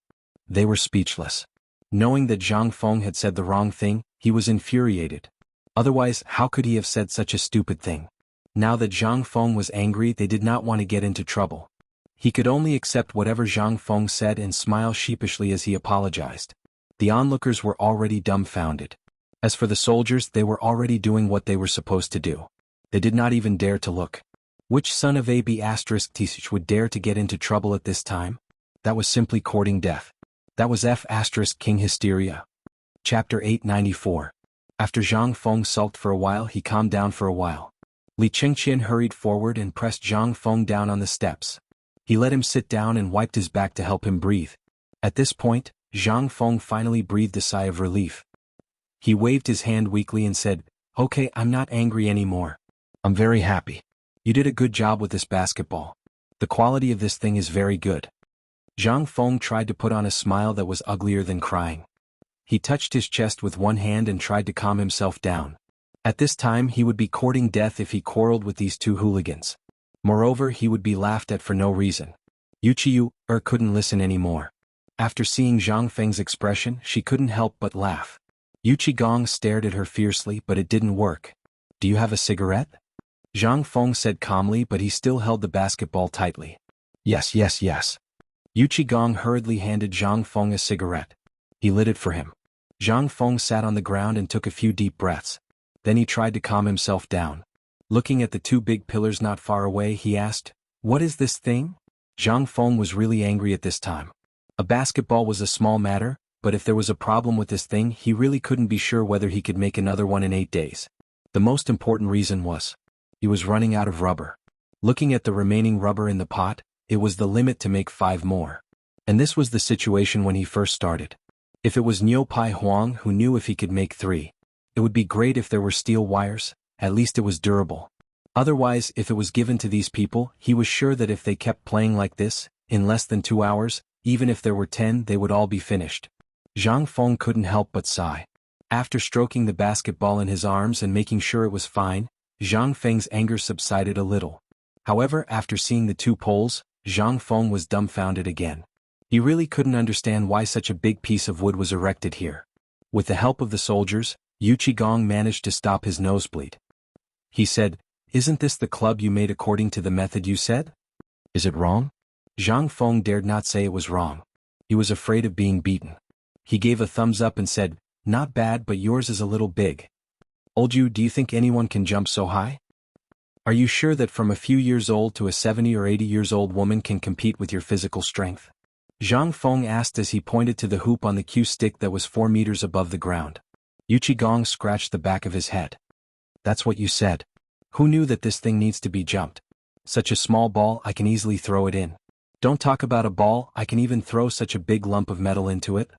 They were speechless. Knowing that Zhang Feng had said the wrong thing, he was infuriated. Otherwise, how could he have said such a stupid thing? Now that Zhang Feng was angry, they did not want to get into trouble. He could only accept whatever Zhang Feng said and smile sheepishly as he apologized. The onlookers were already dumbfounded. As for the soldiers, they were already doing what they were supposed to do. They did not even dare to look. Which son of AB** would dare to get into trouble at this time? That was simply courting death. That was King hysteria. Chapter 894. After Zhang Feng sulked for a while, he calmed down for a while. Li Qingqian hurried forward and pressed Zhang Feng down on the steps. He let him sit down and wiped his back to help him breathe. At this point, Zhang Feng finally breathed a sigh of relief. He waved his hand weakly and said, Okay, I'm not angry anymore. I'm very happy. You did a good job with this basketball. The quality of this thing is very good. Zhang Feng tried to put on a smile that was uglier than crying. He touched his chest with one hand and tried to calm himself down. At this time he would be courting death if he quarreled with these two hooligans. Moreover, he would be laughed at for no reason. Yu Qiu couldn't listen anymore. After seeing Zhang Feng's expression, she couldn't help but laugh. Yu Qigong stared at her fiercely, but it didn't work. Do you have a cigarette? Zhang Feng said calmly, but he still held the basketball tightly. Yes. Yu Qigong hurriedly handed Zhang Feng a cigarette. He lit it for him. Zhang Feng sat on the ground and took a few deep breaths. Then he tried to calm himself down. Looking at the two big pillars not far away, he asked, What is this thing? Zhang Feng was really angry at this time. A basketball was a small matter, but if there was a problem with this thing, he really couldn't be sure whether he could make another one in 8 days. The most important reason was, he was running out of rubber. Looking at the remaining rubber in the pot, it was the limit to make 5 more. And this was the situation when he first started. If it was Niu Pai Huang who knew if he could make 3, it would be great if there were steel wires, at least it was durable. Otherwise, if it was given to these people, he was sure that if they kept playing like this, in less than 2 hours, even if there were 10, they would all be finished. Zhang Feng couldn't help but sigh. After stroking the basketball in his arms and making sure it was fine, Zhang Feng's anger subsided a little. However, after seeing the 2 poles, Zhang Feng was dumbfounded again. He really couldn't understand why such a big piece of wood was erected here. With the help of the soldiers, Yu Qigong managed to stop his nosebleed. He said, "Isn't this the club you made according to the method you said? Is it wrong?" Zhang Feng dared not say it was wrong. He was afraid of being beaten. He gave a thumbs up and said, "Not bad, but yours is a little big. Old Yu, do you think anyone can jump so high? Are you sure that from a few years old to a 70 or 80 years old woman can compete with your physical strength?" Zhang Feng asked as he pointed to the hoop on the cue stick that was 4 meters above the ground. Yu Qigong scratched the back of his head. "That's what you said. Who knew that this thing needs to be jumped? Such a small ball, I can easily throw it in. Don't talk about a ball, I can even throw such a big lump of metal into it.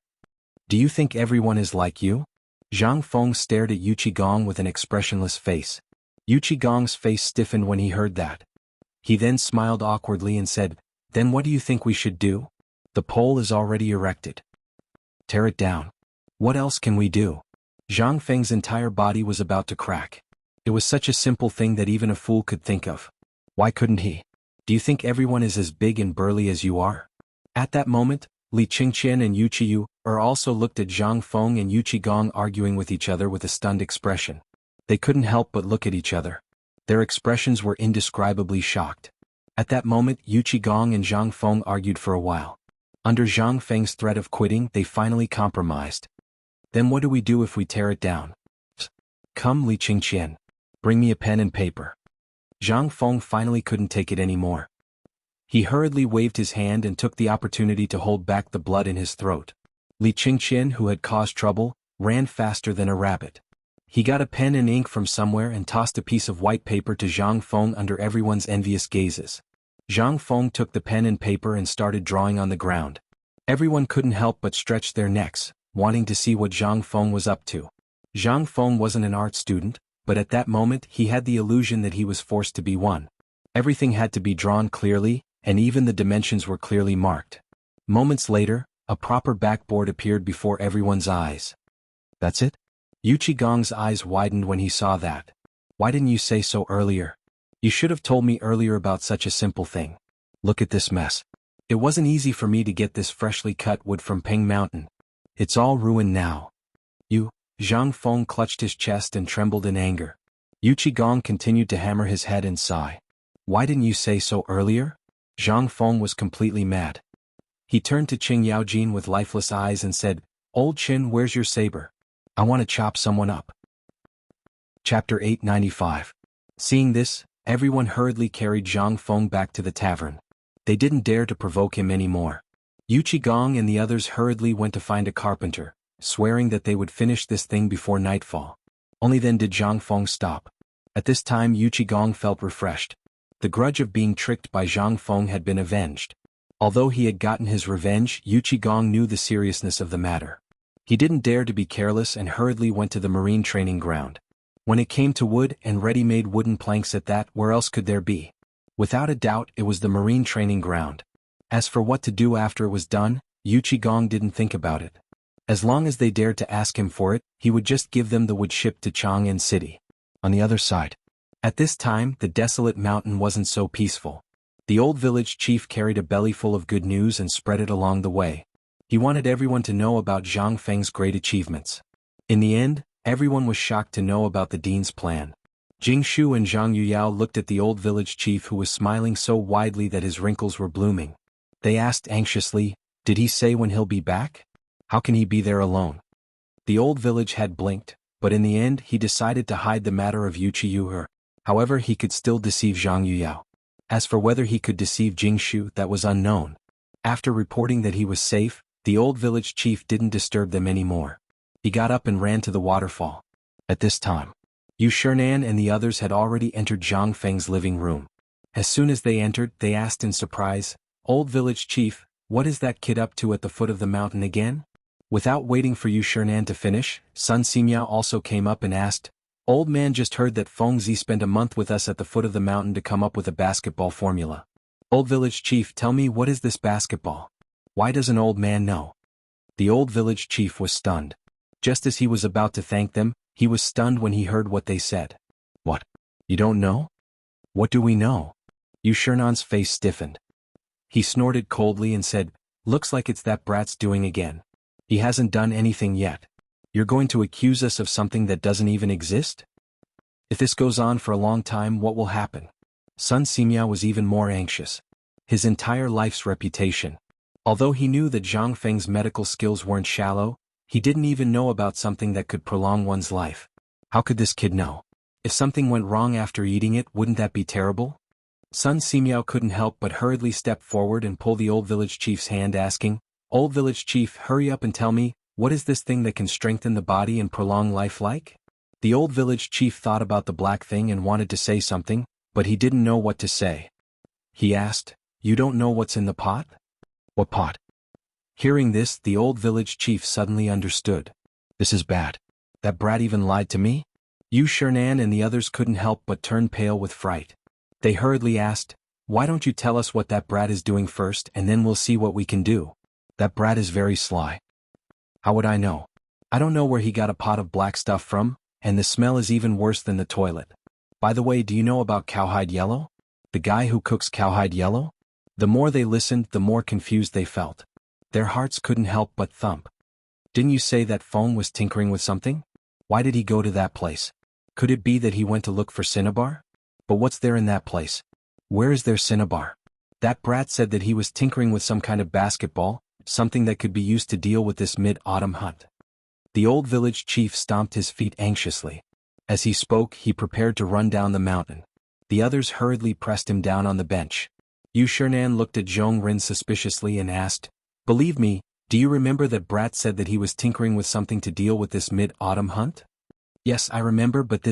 Do you think everyone is like you?" Zhang Feng stared at Yu Qigong with an expressionless face. Yu Qigong's face stiffened when he heard that. He then smiled awkwardly and said, "Then what do you think we should do? The pole is already erected. Tear it down. What else can we do?" Zhang Feng's entire body was about to crack. It was such a simple thing that even a fool could think of. Why couldn't he? "Do you think everyone is as big and burly as you are?" At that moment, Li Qingqian and Yu Qiyu also looked at Zhang Feng and Yu Qigong arguing with each other with a stunned expression. They couldn't help but look at each other. Their expressions were indescribably shocked. At that moment, Yu Qigong and Zhang Feng argued for a while. Under Zhang Feng's threat of quitting, they finally compromised. "Then what do we do if we tear it down?" "Come, Li Qingqian. Bring me a pen and paper." Zhang Feng finally couldn't take it anymore. He hurriedly waved his hand and took the opportunity to hold back the blood in his throat. Li Qingqian, who had caused trouble, ran faster than a rabbit. He got a pen and ink from somewhere and tossed a piece of white paper to Zhang Feng under everyone's envious gazes. Zhang Feng took the pen and paper and started drawing on the ground. Everyone couldn't help but stretch their necks, wanting to see what Zhang Feng was up to. Zhang Feng wasn't an art student, but at that moment he had the illusion that he was forced to be one. Everything had to be drawn clearly, and even the dimensions were clearly marked. Moments later, a proper backboard appeared before everyone's eyes. "That's it?" Yu Qigong's eyes widened when he saw that. "Why didn't you say so earlier? You should have told me earlier about such a simple thing. Look at this mess. It wasn't easy for me to get this freshly cut wood from Peng Mountain. It's all ruined now." Zhang Feng clutched his chest and trembled in anger. Yu Qigong continued to hammer his head and sigh. "Why didn't you say so earlier?" Zhang Feng was completely mad. He turned to Qing Yaojin with lifeless eyes and said, "Old Qin, where's your saber? I want to chop someone up." Chapter 895. Seeing this, everyone hurriedly carried Zhang Feng back to the tavern. They didn't dare to provoke him anymore. Yu Qigong and the others hurriedly went to find a carpenter, swearing that they would finish this thing before nightfall. Only then did Zhang Feng stop. At this time Yu Qigong felt refreshed. The grudge of being tricked by Zhang Feng had been avenged. Although he had gotten his revenge, Yu Qigong knew the seriousness of the matter. He didn't dare to be careless and hurriedly went to the marine training ground. When it came to wood and ready-made wooden planks at that, where else could there be? Without a doubt, it was the marine training ground. As for what to do after it was done, Yu Qigong didn't think about it. As long as they dared to ask him for it, he would just give them the wood shipped to Chang'an City. On the other side. At this time, the desolate mountain wasn't so peaceful. The old village chief carried a belly full of good news and spread it along the way. He wanted everyone to know about Zhang Feng's great achievements. In the end, everyone was shocked to know about the dean's plan. Jing Shu and Zhang Yuyao looked at the old village chief who was smiling so widely that his wrinkles were blooming. They asked anxiously, "Did he say when he'll be back? How can he be there alone?" The old village head blinked, but in the end he decided to hide the matter of Yu Qiyu. However, he could still deceive Zhang Yuyao. As for whether he could deceive Jing Shu, that was unknown. After reporting that he was safe, the old village chief didn't disturb them anymore. He got up and ran to the waterfall. At this time, Yu Shernan and the others had already entered Zhang Feng's living room. As soon as they entered, they asked in surprise, "Old village chief, what is that kid up to at the foot of the mountain again?" Without waiting for Yu Shernan to finish, Sun Simiao also came up and asked, "Old man, just heard that Feng Zi spent a month with us at the foot of the mountain to come up with a basketball formula. Old village chief, tell me, what is this basketball? Why does an old man know?" The old village chief was stunned. Just as he was about to thank them, he was stunned when he heard what they said. "What? You don't know? What do we know?" Yu Shernan's face stiffened. He snorted coldly and said, Looks like it's that brat's doing again. He hasn't done anything yet. You're going to accuse us of something that doesn't even exist? If this goes on for a long time, what will happen? Sun Simiao was even more anxious. His entire life's reputation. Although he knew that Zhang Feng's medical skills weren't shallow, he didn't even know about something that could prolong one's life. How could this kid know? If something went wrong after eating it, wouldn't that be terrible? Sun Simiao couldn't help but hurriedly step forward and pull the old village chief's hand, asking, "Old village chief, hurry up and tell me, what is this thing that can strengthen the body and prolong life like?" The old village chief thought about the black thing and wanted to say something, but he didn't know what to say. He asked, "You don't know what's in the pot?" "What pot?" Hearing this, the old village chief suddenly understood. This is bad. That brat even lied to me? Yu Shernan and the others couldn't help but turn pale with fright. They hurriedly asked, "Why don't you tell us what that brat is doing first, and then we'll see what we can do? That brat is very sly." "How would I know? I don't know where he got a pot of black stuff from, and the smell is even worse than the toilet. By the way, do you know about Cowhide Yellow? The guy who cooks Cowhide Yellow?" The more they listened, the more confused they felt. Their hearts couldn't help but thump. "Didn't you say that Feng was tinkering with something? Why did he go to that place? Could it be that he went to look for cinnabar? But what's there in that place? Where is there cinnabar? That brat said that he was tinkering with some kind of basketball, something that could be used to deal with this mid-autumn hunt." The old village chief stomped his feet anxiously. As he spoke, he prepared to run down the mountain. The others hurriedly pressed him down on the bench. Yu Shernan looked at Zhong Rin suspiciously and asked, "Believe me, do you remember that brat said that he was tinkering with something to deal with this mid-autumn hunt?" "Yes, I remember, but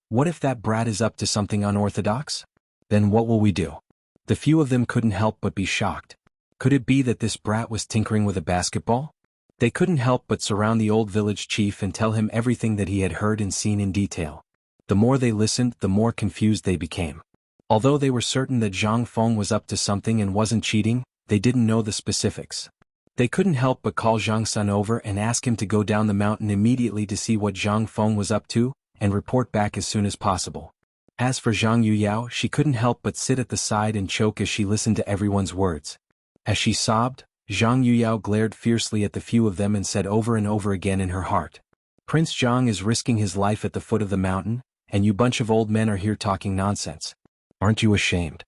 what if that brat is up to something unorthodox? Then what will we do?" The few of them couldn't help but be shocked. Could it be that this brat was tinkering with a basketball? They couldn't help but surround the old village chief and tell him everything that he had heard and seen in detail. The more they listened, the more confused they became. Although they were certain that Zhang Feng was up to something and wasn't cheating, they didn't know the specifics. They couldn't help but call Zhang Sun over and ask him to go down the mountain immediately to see what Zhang Feng was up to, and report back as soon as possible. As for Zhang Yuyao, she couldn't help but sit at the side and choke as she listened to everyone's words. As she sobbed, Zhang Yuyao glared fiercely at the few of them and said over and over again in her heart, "Prince Zhang is risking his life at the foot of the mountain, and you bunch of old men are here talking nonsense. Aren't you ashamed?"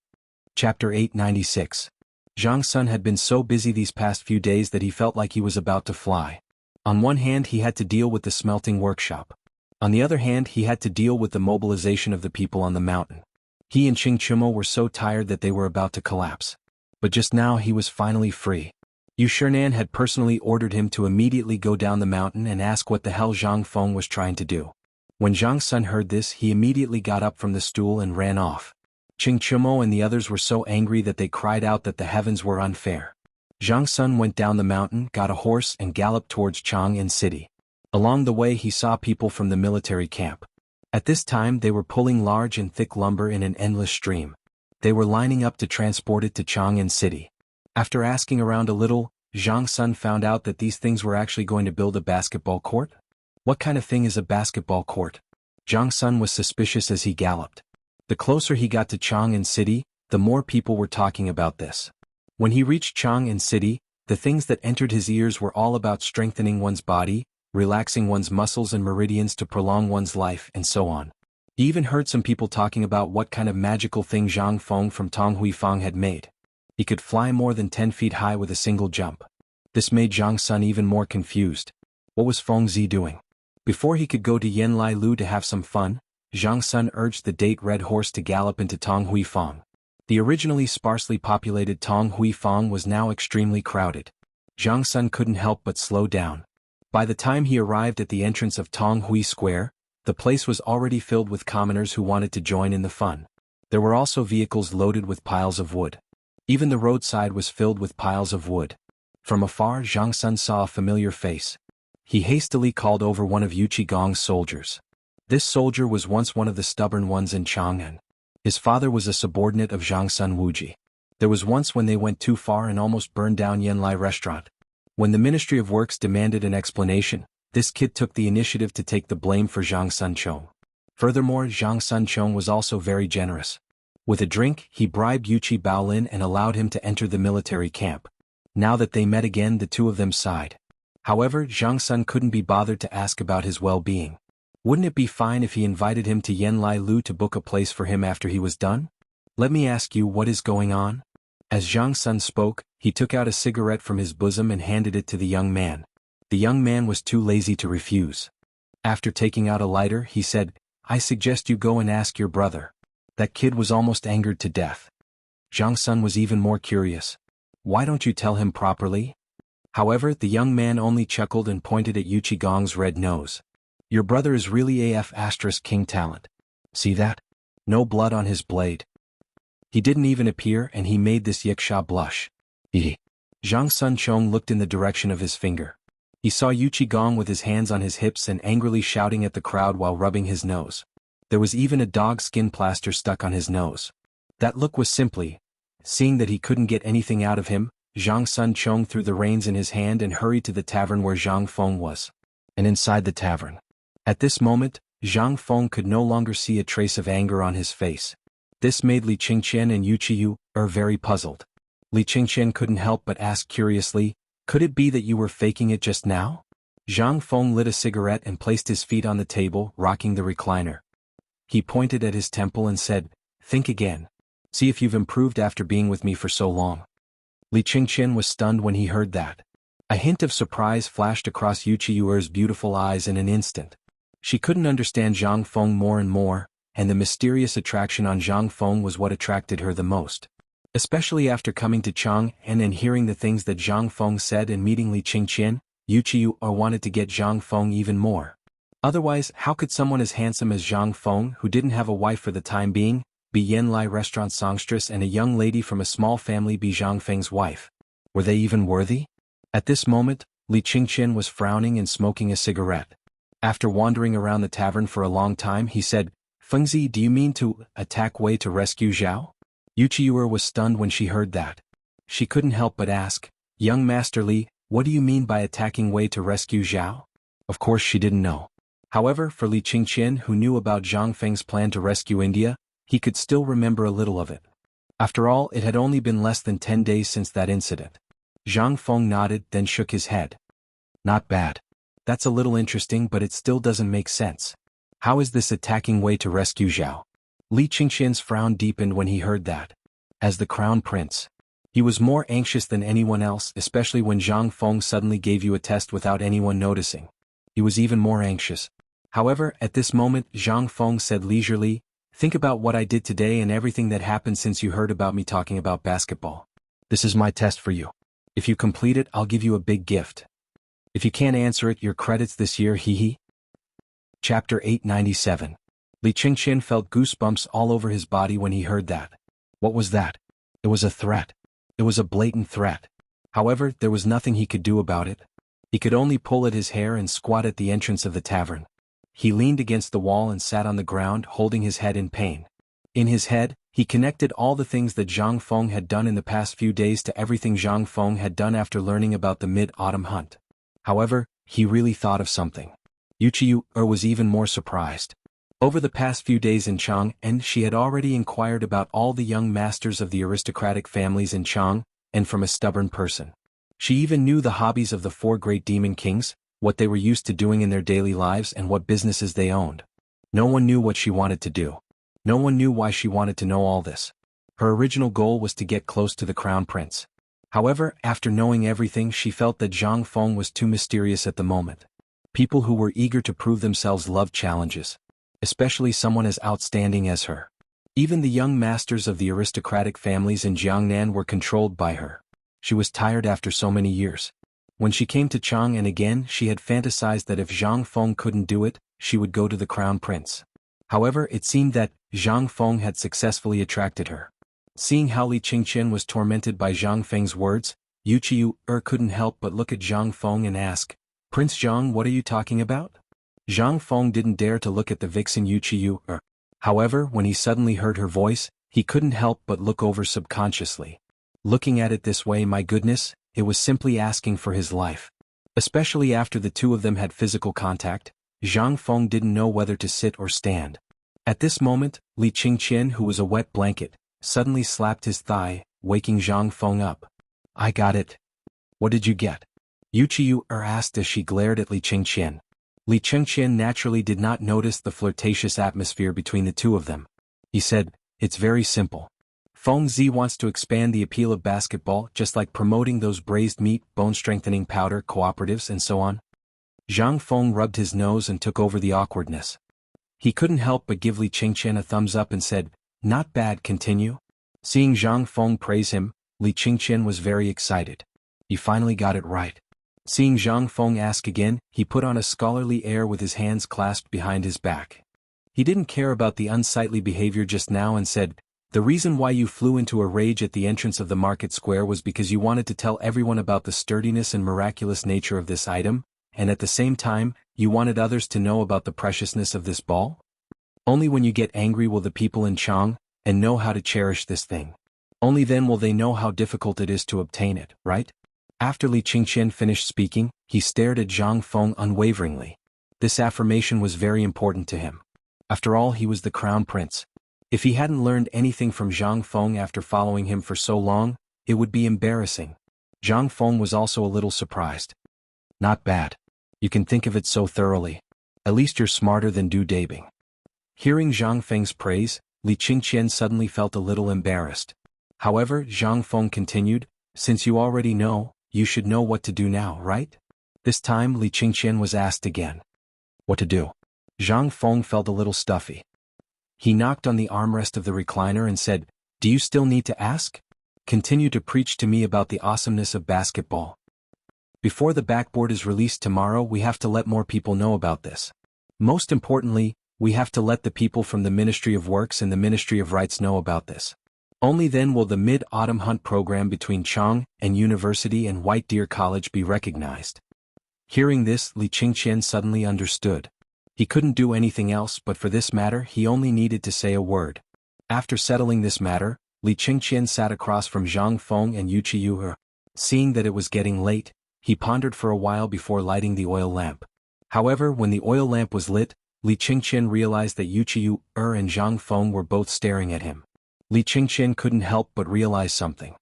Chapter 896. Zhang Sun had been so busy these past few days that he felt like he was about to fly. On one hand, he had to deal with the smelting workshop. On the other hand, he had to deal with the mobilization of the people on the mountain. He and Qing Chumo were so tired that they were about to collapse. But just now he was finally free. Yu Shernan had personally ordered him to immediately go down the mountain and ask what the hell Zhang Feng was trying to do. When Zhang Sun heard this, he immediately got up from the stool and ran off. Qing Chumo and the others were so angry that they cried out that the heavens were unfair. Zhang Sun went down the mountain, got a horse and galloped towards Chang'an City. Along the way he saw people from the military camp. At this time they were pulling large and thick lumber in an endless stream. They were lining up to transport it to Chang'an City. After asking around a little, Zhang Sun found out that these things were actually going to build a basketball court. What kind of thing is a basketball court? Zhang Sun was suspicious as he galloped. The closer he got to Chang'an City, the more people were talking about this. When he reached Chang'an City, the things that entered his ears were all about strengthening one's body, relaxing one's muscles and meridians to prolong one's life, and so on. He even heard some people talking about what kind of magical thing Zhang Feng from Tong Huifang had made. He could fly more than 10 feet high with a single jump. This made Zhang Sun even more confused. What was Feng Zi doing? Before he could go to Yanlai Lu to have some fun, Zhang Sun urged the date red horse to gallop into Tong Huifang. The originally sparsely populated Tong Huifang was now extremely crowded. Zhang Sun couldn't help but slow down. By the time he arrived at the entrance of Tong Hui Square, the place was already filled with commoners who wanted to join in the fun. There were also vehicles loaded with piles of wood. Even the roadside was filled with piles of wood. From afar, Zhang Sun saw a familiar face. He hastily called over one of Yu Qigong's soldiers. This soldier was once one of the stubborn ones in Chang'an. His father was a subordinate of Zhang Sun Wuji. There was once when they went too far and almost burned down Yanlai restaurant. When the Ministry of Works demanded an explanation, this kid took the initiative to take the blame for Zhang Sun Chong. Furthermore, Zhang Sun Chong was also very generous. With a drink, he bribed Yuchi Baolin and allowed him to enter the military camp. Now that they met again, the two of them sighed. However, Zhang Sun couldn't be bothered to ask about his well-being. Wouldn't it be fine if he invited him to Yanlai Lu to book a place for him after he was done? Let me ask you, what is going on? As Zhang Sun spoke, he took out a cigarette from his bosom and handed it to the young man. The young man was too lazy to refuse. After taking out a lighter, he said, I suggest you go and ask your brother. That kid was almost angered to death. Zhang Sun was even more curious. Why don't you tell him properly? However, the young man only chuckled and pointed at Yuchi Gong's red nose. Your brother is really AF * king talent. See that? No blood on his blade. He didn't even appear, and he made this Yiksha blush. Zhang Sun Chong looked in the direction of his finger. He saw Yuchi Gong with his hands on his hips and angrily shouting at the crowd while rubbing his nose. There was even a dog skin plaster stuck on his nose. That look was simply. Seeing that he couldn't get anything out of him, Zhang Sun Chong threw the reins in his hand and hurried to the tavern where Zhang Feng was. And inside the tavern. At this moment, Zhang Feng could no longer see a trace of anger on his face. This made Li Qingqian and Yu Qiyu very puzzled. Li Qingqian couldn't help but ask curiously, could it be that you were faking it just now? Zhang Feng lit a cigarette and placed his feet on the table, rocking the recliner. He pointed at his temple and said, think again. See if you've improved after being with me for so long. Li Qingqian was stunned when he heard that. A hint of surprise flashed across Yu Qiyu's beautiful eyes in an instant. She couldn't understand Zhang Feng more and more, and the mysterious attraction on Zhang Feng was what attracted her the most. Especially after coming to Chang and hearing the things that Zhang Feng said and meeting Li Qingqian, Yu Qiyu wanted to get Zhang Feng even more. Otherwise, how could someone as handsome as Zhang Feng, who didn't have a wife for the time being, be Yanlai restaurant songstress, and a young lady from a small family be Zhang Feng's wife? Were they even worthy? At this moment, Li Qingqian was frowning and smoking a cigarette. After wandering around the tavern for a long time, he said, Fengzi, do you mean to attack Wei to rescue Zhao? Yu Qiyu was stunned when she heard that. She couldn't help but ask, young Master Li, what do you mean by attacking Wei to rescue Zhao? Of course she didn't know. However, for Li Qingqian, who knew about Zhang Feng's plan to rescue India, he could still remember a little of it. After all, it had only been less than 10 days since that incident. Zhang Feng nodded, then shook his head. Not bad. That's a little interesting, but it still doesn't make sense. How is this attacking Wei to rescue Zhao? Li Qingqian's frown deepened when he heard that. As the crown prince, he was more anxious than anyone else, especially when Zhang Feng suddenly gave you a test without anyone noticing. He was even more anxious. However, at this moment, Zhang Feng said leisurely, think about what I did today and everything that happened since you heard about me talking about basketball. This is my test for you. If you complete it, I'll give you a big gift. If you can't answer it, your credits this year, hee. Chapter 897. Li Qingqian felt goosebumps all over his body when he heard that. What was that? It was a threat. It was a blatant threat. However, there was nothing he could do about it. He could only pull at his hair and squat at the entrance of the tavern. He leaned against the wall and sat on the ground, holding his head in pain. In his head, he connected all the things that Zhang Feng had done in the past few days to everything Zhang Feng had done after learning about the mid-autumn hunt. However, he really thought of something. Yu Qiyu was even more surprised. Over the past few days in Chang, she had already inquired about all the young masters of the aristocratic families in Chang, and from a stubborn person. She even knew the hobbies of the 4 great demon kings, what they were used to doing in their daily lives and what businesses they owned. No one knew what she wanted to do. No one knew why she wanted to know all this. Her original goal was to get close to the crown prince. However, after knowing everything, she felt that Zhang Feng was too mysterious at the moment. People who were eager to prove themselves loved challenges. Especially someone as outstanding as her. Even the young masters of the aristocratic families in Jiangnan were controlled by her. She was tired after so many years. When she came to Chang again, she had fantasized that if Zhang Feng couldn't do it, she would go to the crown prince. However, it seemed that Zhang Feng had successfully attracted her. Seeing how Li Qingqian was tormented by Zhang Feng's words, Yu Qiyu couldn't help but look at Zhang Feng and ask, Prince Zhang, what are you talking about? Zhang Feng didn't dare to look at the vixen Yu Qiyu. However, when he suddenly heard her voice, he couldn't help but look over subconsciously. Looking at it this way, my goodness, it was simply asking for his life. Especially after the two of them had physical contact, Zhang Feng didn't know whether to sit or stand. At this moment, Li Qingqian, who was a wet blanket, suddenly slapped his thigh, waking Zhang Feng up. I got it. What did you get? Yuqiu asked as she glared at Li Qingqian. Li Qingqian naturally did not notice the flirtatious atmosphere between the two of them. He said, "It's very simple. Feng Zi wants to expand the appeal of basketball just like promoting those braised meat, bone-strengthening powder cooperatives and so on." Zhang Feng rubbed his nose and took over the awkwardness. He couldn't help but give Li Qingqian a thumbs up and said, "Not bad, continue." Seeing Zhang Feng praise him, Li Qingqian was very excited. He finally got it right. Seeing Zhang Feng ask again, he put on a scholarly air with his hands clasped behind his back. He didn't care about the unsightly behavior just now and said, "The reason why you flew into a rage at the entrance of the market square was because you wanted to tell everyone about the sturdiness and miraculous nature of this item, and at the same time, you wanted others to know about the preciousness of this ball? Only when you get angry will the people in Chang and know how to cherish this thing. Only then will they know how difficult it is to obtain it, right?" After Li Qingqian finished speaking, he stared at Zhang Feng unwaveringly. This affirmation was very important to him. After all, he was the crown prince. If he hadn't learned anything from Zhang Feng after following him for so long, it would be embarrassing. Zhang Feng was also a little surprised. "Not bad. You can think of it so thoroughly. At least you're smarter than Du Dabing." Hearing Zhang Feng's praise, Li Qingqian suddenly felt a little embarrassed. However, Zhang Feng continued, "Since you already know, you should know what to do now, right?" This time Li Qingqian was asked again. "What to do?" Zhang Feng felt a little stuffy. He knocked on the armrest of the recliner and said, "Do you still need to ask? Continue to preach to me about the awesomeness of basketball. Before the backboard is released tomorrow, we have to let more people know about this. Most importantly, we have to let the people from the Ministry of Works and the Ministry of Rights know about this. Only then will the mid-autumn hunt program between Chang and University and White Deer College be recognized." Hearing this, Li Qingqian suddenly understood. He couldn't do anything else, but for this matter he only needed to say a word. After settling this matter, Li Qingqian sat across from Zhang Feng and Yuqiu. Seeing that it was getting late, he pondered for a while before lighting the oil lamp. However, when the oil lamp was lit, Li Qingqian realized that Yuqiu and Zhang Feng were both staring at him. Li Qingqian couldn't help but realize something.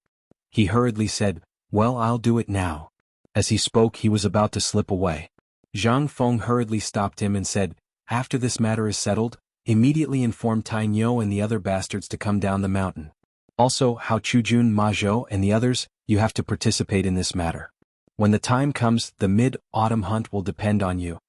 He hurriedly said, "Well, I'll do it now." As he spoke, he was about to slip away. Zhang Feng hurriedly stopped him and said, "After this matter is settled, immediately inform Tang Yo and the other bastards to come down the mountain. Also, Hao Chujun, Ma Zhou and the others, you have to participate in this matter. When the time comes, the mid-autumn hunt will depend on you."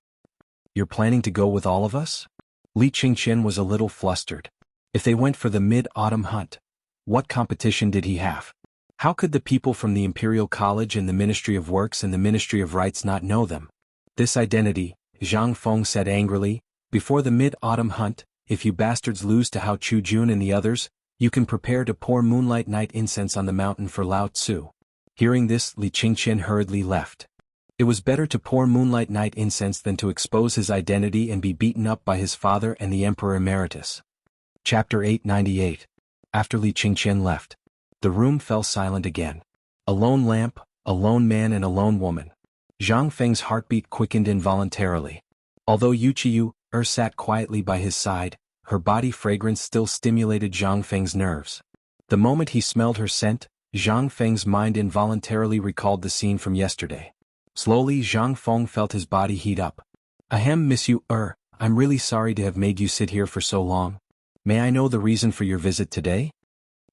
"You're planning to go with all of us?" Li Qingqian was a little flustered. If they went for the mid-autumn hunt, what competition did he have? How could the people from the Imperial College and the Ministry of Works and the Ministry of Rights not know them? This identity, Zhang Feng said angrily, "Before the mid-autumn hunt, if you bastards lose to Hao Chujun and the others, you can prepare to pour moonlight night incense on the mountain for Lao Tzu." Hearing this, Li Qingqian hurriedly left. It was better to pour moonlight night incense than to expose his identity and be beaten up by his father and the Emperor Emeritus. Chapter 898. After Li Qingqian left, the room fell silent again. A lone lamp, a lone man and a lone woman. Zhang Feng's heartbeat quickened involuntarily. Although Yuqiu sat quietly by his side, her body fragrance still stimulated Zhang Feng's nerves. The moment he smelled her scent, Zhang Feng's mind involuntarily recalled the scene from yesterday. Slowly Zhang Feng felt his body heat up. "Ahem, Miss Yu, I'm really sorry to have made you sit here for so long. May I know the reason for your visit today?"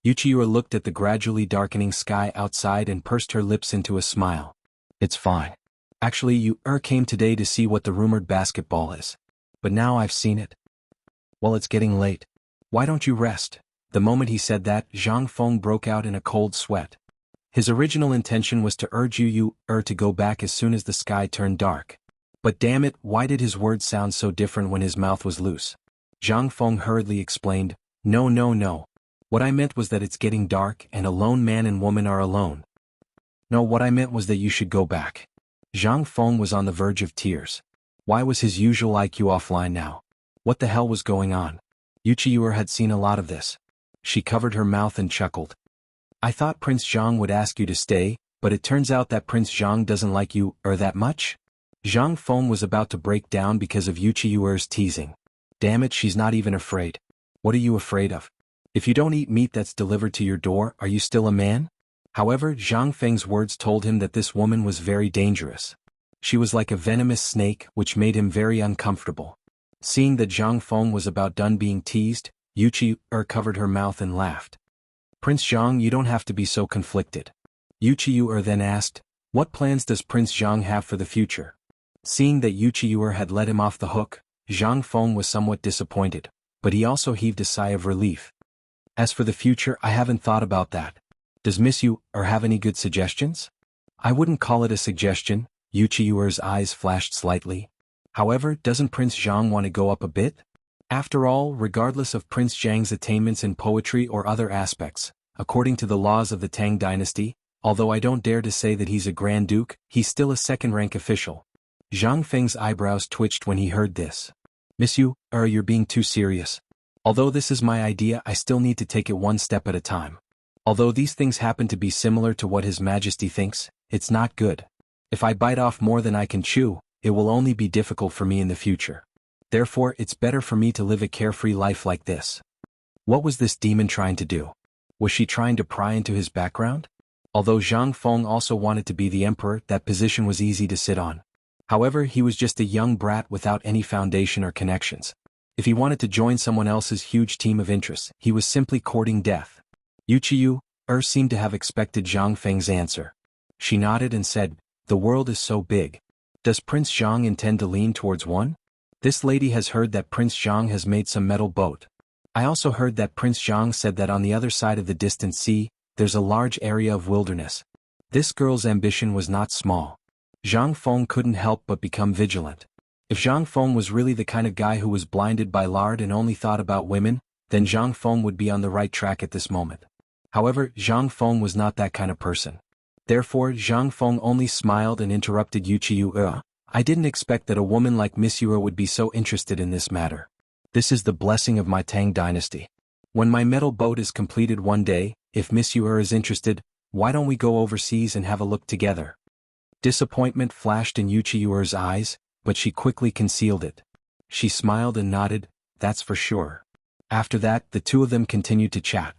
Yuqiu looked at the gradually darkening sky outside and pursed her lips into a smile. "It's fine. Actually, you came today to see what the rumored basketball is. But now I've seen it. Well, it's getting late. Why don't you rest?" The moment he said that, Zhang Feng broke out in a cold sweat. His original intention was to urge Yuqiu to go back as soon as the sky turned dark. But damn it, why did his words sound so different when his mouth was loose? Zhang Feng hurriedly explained, No. What I meant was that it's getting dark and a lone man and woman are alone. No, what I meant was that you should go back." Zhang Feng was on the verge of tears. Why was his usual IQ offline now? What the hell was going on? Yuqiu had seen a lot of this. She covered her mouth and chuckled. "I thought Prince Zhang would ask you to stay, but it turns out that Prince Zhang doesn't like you that much?" Zhang Feng was about to break down because of Yuqiu's teasing. Damn it, she's not even afraid. What are you afraid of? If you don't eat meat that's delivered to your door, are you still a man? However, Zhang Feng's words told him that this woman was very dangerous. She was like a venomous snake, which made him very uncomfortable. Seeing that Zhang Feng was about done being teased, Yuchi covered her mouth and laughed. Prince Zhang, you don't have to be so conflicted. Yuchi then asked, what plans does Prince Zhang have for the future? Seeing that Yuchi had let him off the hook, Zhang Feng was somewhat disappointed, but he also heaved a sigh of relief. As for the future, I haven't thought about that. Does Miss Yu have any good suggestions? I wouldn't call it a suggestion. Yuchi's eyes flashed slightly. However, doesn't Prince Zhang want to go up a bit? After all, regardless of Prince Zhang's attainments in poetry or other aspects, according to the laws of the Tang Dynasty, although I don't dare to say that he's a Grand Duke, he's still a second-rank official. Zhang Feng's eyebrows twitched when he heard this. Miss Yu, you're being too serious. Although this is my idea, I still need to take it one step at a time. Although these things happen to be similar to what His Majesty thinks, it's not good. If I bite off more than I can chew, it will only be difficult for me in the future. Therefore, it's better for me to live a carefree life like this. What was this demon trying to do? Was she trying to pry into his background? Although Zhang Feng also wanted to be the emperor, that position was easy to sit on. However, he was just a young brat without any foundation or connections. If he wanted to join someone else's huge team of interests, he was simply courting death. Yuchi seemed to have expected Zhang Feng's answer. She nodded and said, the world is so big. Does Prince Zhang intend to lean towards one? This lady has heard that Prince Zhang has made some metal boat. I also heard that Prince Zhang said that on the other side of the distant sea, there's a large area of wilderness. This girl's ambition was not small. Zhang Feng couldn't help but become vigilant. If Zhang Feng was really the kind of guy who was blinded by lard and only thought about women, then Zhang Feng would be on the right track at this moment. However, Zhang Feng was not that kind of person. Therefore, Zhang Feng only smiled and interrupted Yuchi. I didn't expect that a woman like Miss Yu would be so interested in this matter. This is the blessing of my Tang Dynasty. When my metal boat is completed one day, if Miss Yu is interested, why don't we go overseas and have a look together? Disappointment flashed in Yuchi's eyes, but she quickly concealed it. She smiled and nodded, that's for sure. After that, the two of them continued to chat.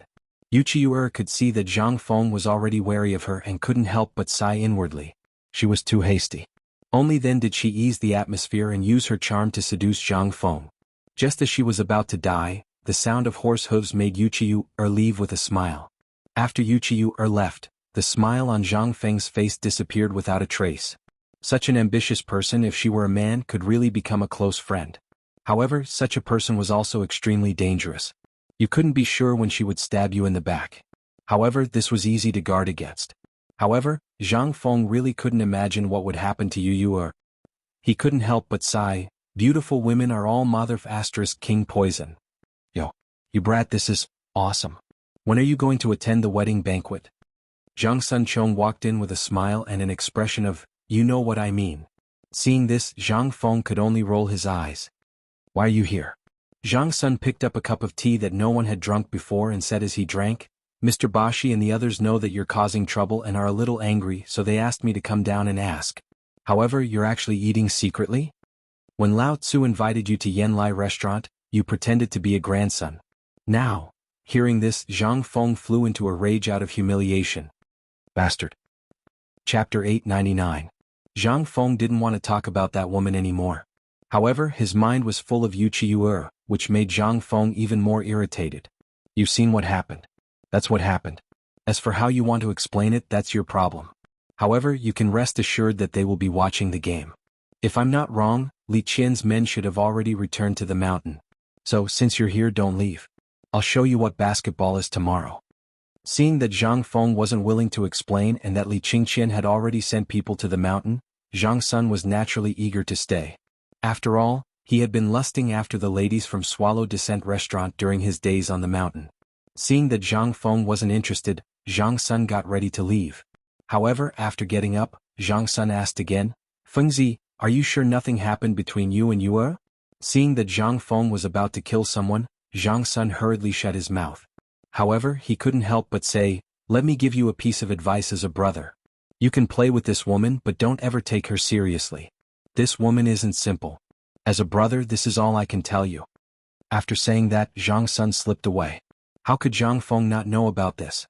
Yuchi could see that Zhang Feng was already wary of her and couldn't help but sigh inwardly. She was too hasty. Only then did she ease the atmosphere and use her charm to seduce Zhang Feng. Just as she was about to die, the sound of horse hooves made Yuchi leave with a smile. After Yuchi left, the smile on Zhang Feng's face disappeared without a trace. Such an ambitious person, if she were a man, could really become a close friend. However, such a person was also extremely dangerous. You couldn't be sure when she would stab you in the back. However, this was easy to guard against. However, Zhang Feng really couldn't imagine what would happen to Yu. He couldn't help but sigh, beautiful women are all mother * king poison. Yo, you brat, this is awesome. When are you going to attend the wedding banquet? Zhang Sunchong walked in with a smile and an expression of, you know what I mean. Seeing this, Zhang Feng could only roll his eyes. Why are you here? Zhang Sun picked up a cup of tea that no one had drunk before and said as he drank, Mr. Bashi and the others know that you're causing trouble and are a little angry, so they asked me to come down and ask. However, you're actually eating secretly? When Lao Tzu invited you to Yanlai restaurant, you pretended to be a grandson. Now, hearing this, Zhang Feng flew into a rage out of humiliation. Bastard. Chapter 899. Zhang Feng didn't want to talk about that woman anymore. However, his mind was full of Yuchi, which made Zhang Feng even more irritated. You've seen what happened. That's what happened. As for how you want to explain it, that's your problem. However, you can rest assured that they will be watching the game. If I'm not wrong, Li Qian's men should have already returned to the mountain. So, since you're here, don't leave. I'll show you what basketball is tomorrow. Seeing that Zhang Feng wasn't willing to explain and that Li Qingqian had already sent people to the mountain, Zhang Sun was naturally eager to stay. After all, he had been lusting after the ladies from Swallow Descent restaurant during his days on the mountain. Seeing that Zhang Feng wasn't interested, Zhang Sun got ready to leave. However, after getting up, Zhang Sun asked again, Fengzi, are you sure nothing happened between you and Yue? Seeing that Zhang Feng was about to kill someone, Zhang Sun hurriedly shut his mouth. However, he couldn't help but say, let me give you a piece of advice as a brother. You can play with this woman, but don't ever take her seriously. This woman isn't simple. As a brother, this is all I can tell you. After saying that, Zhang Sun slipped away. How could Zhang Feng not know about this?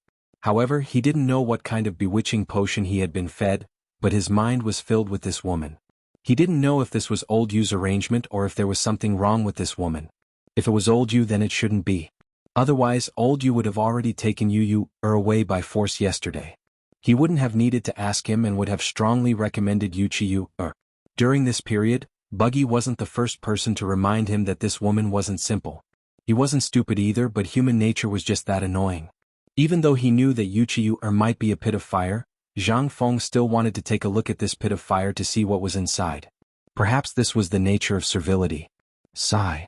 However, he didn't know what kind of bewitching potion he had been fed, but his mind was filled with this woman. He didn't know if this was Old Yu's arrangement or if there was something wrong with this woman. If it was Old Yu, then it shouldn't be. Otherwise, Old Yu would have already taken Yu away by force yesterday. He wouldn't have needed to ask him and would have strongly recommended Wuxia. During this period, Buggy wasn't the first person to remind him that this woman wasn't simple. He wasn't stupid either, but human nature was just that annoying. Even though he knew that Wuxia might be a pit of fire, Zhang Feng still wanted to take a look at this pit of fire to see what was inside. Perhaps this was the nature of servility. Sigh.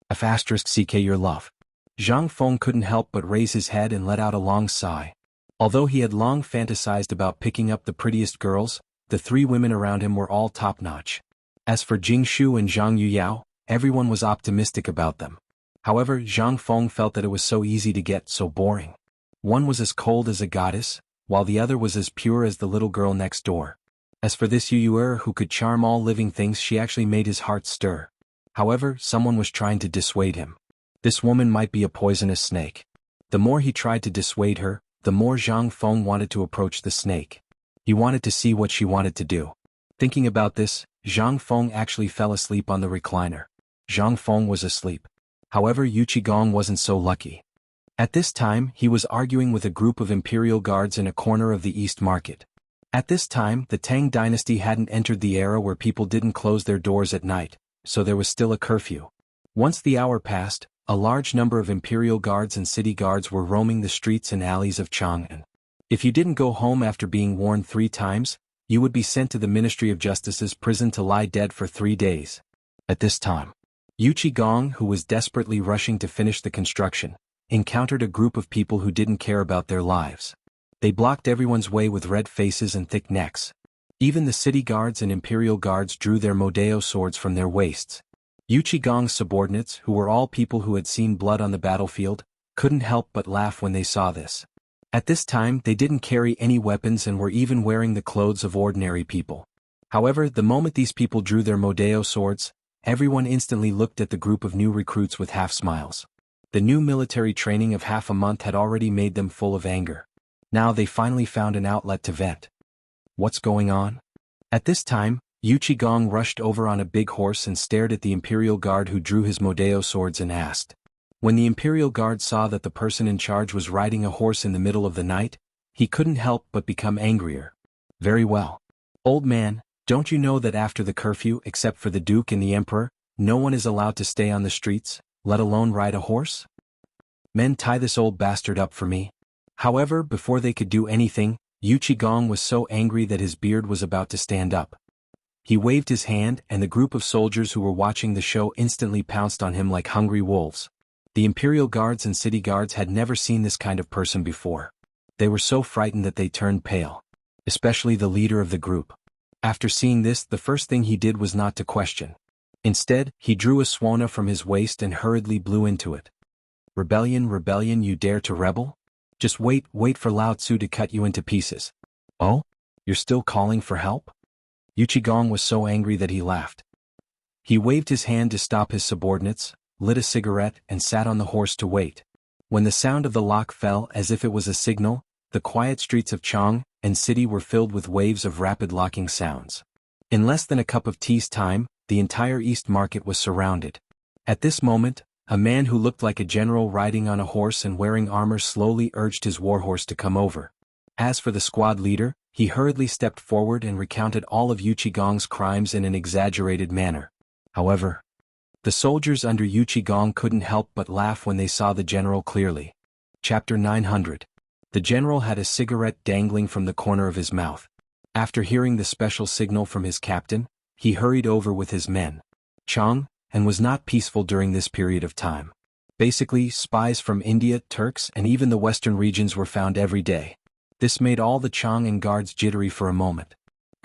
*CK your love. Zhang Feng couldn't help but raise his head and let out a long sigh. Although he had long fantasized about picking up the prettiest girls, the three women around him were all top-notch. As for Jingshu and Zhang Yuyao, everyone was optimistic about them. However, Zhang Feng felt that it was so easy to get so boring. One was as cold as a goddess, while the other was as pure as the little girl next door. As for this Yu who could charm all living things, she actually made his heart stir. However, someone was trying to dissuade him. This woman might be a poisonous snake. The more he tried to dissuade her, the more Zhang Feng wanted to approach the snake. He wanted to see what she wanted to do. Thinking about this, Zhang Feng actually fell asleep on the recliner. Zhang Feng was asleep. However, Wuxia wasn't so lucky. At this time, he was arguing with a group of imperial guards in a corner of the East Market. At this time, the Tang Dynasty hadn't entered the era where people didn't close their doors at night, so there was still a curfew. Once the hour passed, a large number of imperial guards and city guards were roaming the streets and alleys of Chang'an. If you didn't go home after being warned 3 times, you would be sent to the Ministry of Justice's prison to lie dead for 3 days. At this time, Wuxia, who was desperately rushing to finish the construction, encountered a group of people who didn't care about their lives. They blocked everyone's way with red faces and thick necks. Even the city guards and imperial guards drew their Modeo swords from their waists. Wuxia's subordinates, who were all people who had seen blood on the battlefield, couldn't help but laugh when they saw this. At this time, they didn't carry any weapons and were even wearing the clothes of ordinary people. However, the moment these people drew their Modeo swords, everyone instantly looked at the group of new recruits with half smiles. The new military training of half a month had already made them full of anger. Now they finally found an outlet to vent. What's going on? At this time, Wuxia rushed over on a big horse and stared at the imperial guard who drew his Modeo swords and asked. When the imperial guard saw that the person in charge was riding a horse in the middle of the night, he couldn't help but become angrier. Very well. Old man, don't you know that after the curfew, except for the Duke and the Emperor, no one is allowed to stay on the streets, let alone ride a horse? Men, tie this old bastard up for me. However, before they could do anything, Wuxia was so angry that his beard was about to stand up. He waved his hand, and the group of soldiers who were watching the show instantly pounced on him like hungry wolves. The imperial guards and city guards had never seen this kind of person before. They were so frightened that they turned pale. Especially the leader of the group. After seeing this, the first thing he did was not to question. Instead, he drew a swana from his waist and hurriedly blew into it. Rebellion, rebellion, you dare to rebel? Just wait for Lao Tzu to cut you into pieces. Oh? You're still calling for help? Wuxia was so angry that he laughed. He waved his hand to stop his subordinates, lit a cigarette, and sat on the horse to wait. When the sound of the lock fell as if it was a signal, the quiet streets of Chang'an city were filled with waves of rapid locking sounds. In less than a cup of tea's time, the entire East Market was surrounded. At this moment, a man who looked like a general riding on a horse and wearing armor slowly urged his warhorse to come over. As for the squad leader, he hurriedly stepped forward and recounted all of Wuxia's crimes in an exaggerated manner. However, the soldiers under Wuxia couldn't help but laugh when they saw the general clearly. Chapter 900. The general had a cigarette dangling from the corner of his mouth. After hearing the special signal from his captain, he hurried over with his men. Chang'an was not peaceful during this period of time. Basically, spies from India, Turks, and even the western regions were found every day. This made all the Chang'an guards jittery for a moment.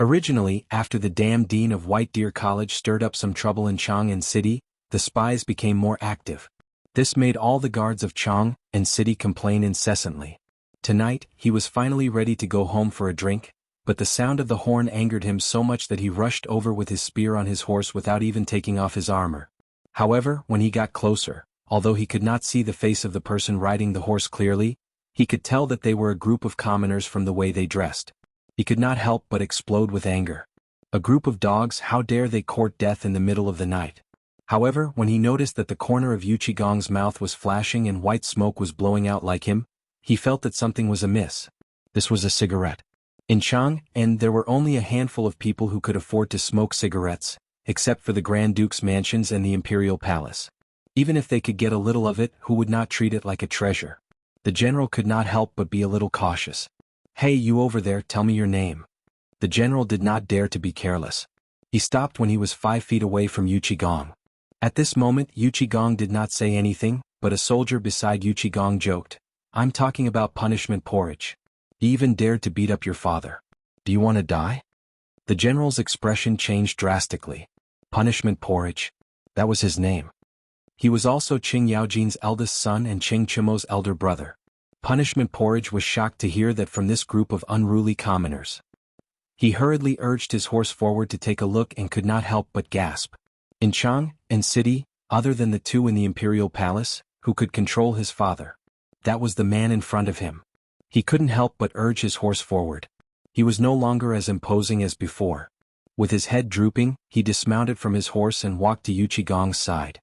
Originally, after the damn dean of White Deer College stirred up some trouble in Chang'an city, the spies became more active. This made all the guards of Chang'an city complain incessantly. Tonight, he was finally ready to go home for a drink, but the sound of the horn angered him so much that he rushed over with his spear on his horse without even taking off his armor. However, when he got closer, although he could not see the face of the person riding the horse clearly, He could tell that they were a group of commoners from the way they dressed. He could not help but explode with anger. A group of dogs, how dare they court death in the middle of the night? However, when he noticed that the corner of Yuchigong's mouth was flashing and white smoke was blowing out like him, he felt that something was amiss. This was a cigarette. In Chang, and there were only a handful of people who could afford to smoke cigarettes, except for the Grand Duke's mansions and the Imperial Palace. Even if they could get a little of it, who would not treat it like a treasure? The general could not help but be a little cautious. "Hey, you over there, tell me your name." The general did not dare to be careless. He stopped when he was 5 feet away from Yuchigong. At this moment Yuchigong did not say anything, but a soldier beside Yuchigong joked, "I'm talking about punishment porridge. He even dared to beat up your father. Do you want to die?" The general's expression changed drastically. Punishment porridge. That was his name. He was also Qing Yaojin's eldest son and Qing Chimo's elder brother. Punishment porridge was shocked to hear that from this group of unruly commoners. He hurriedly urged his horse forward to take a look and could not help but gasp. In Chang and city, other than the two in the Imperial Palace, who could control his father? That was the man in front of him. He couldn't help but urge his horse forward. He was no longer as imposing as before. With his head drooping, he dismounted from his horse and walked to Yuchigong's side.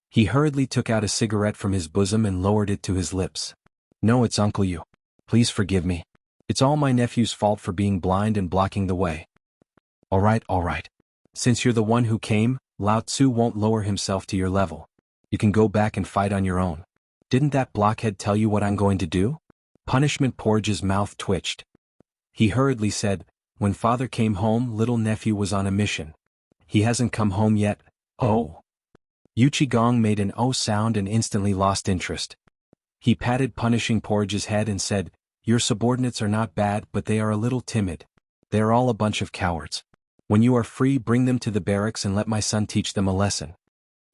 He hurriedly took out a cigarette from his bosom and lowered it to his lips. "No, it's Uncle Yu. Please forgive me. It's all my nephew's fault for being blind and blocking the way." All right. Since you're the one who came, Lao Tzu won't lower himself to your level. You can go back and fight on your own. Didn't that blockhead tell you what I'm going to do?" Punishment Porridge's mouth twitched. He hurriedly said, "When father came home, little nephew was on a mission. He hasn't come home yet." "Oh." Yuchigong made an "oh" sound and instantly lost interest. He patted Punishing Porridge's head and said, "Your subordinates are not bad, but they are a little timid. They are all a bunch of cowards. When you are free, bring them to the barracks and let my son teach them a lesson."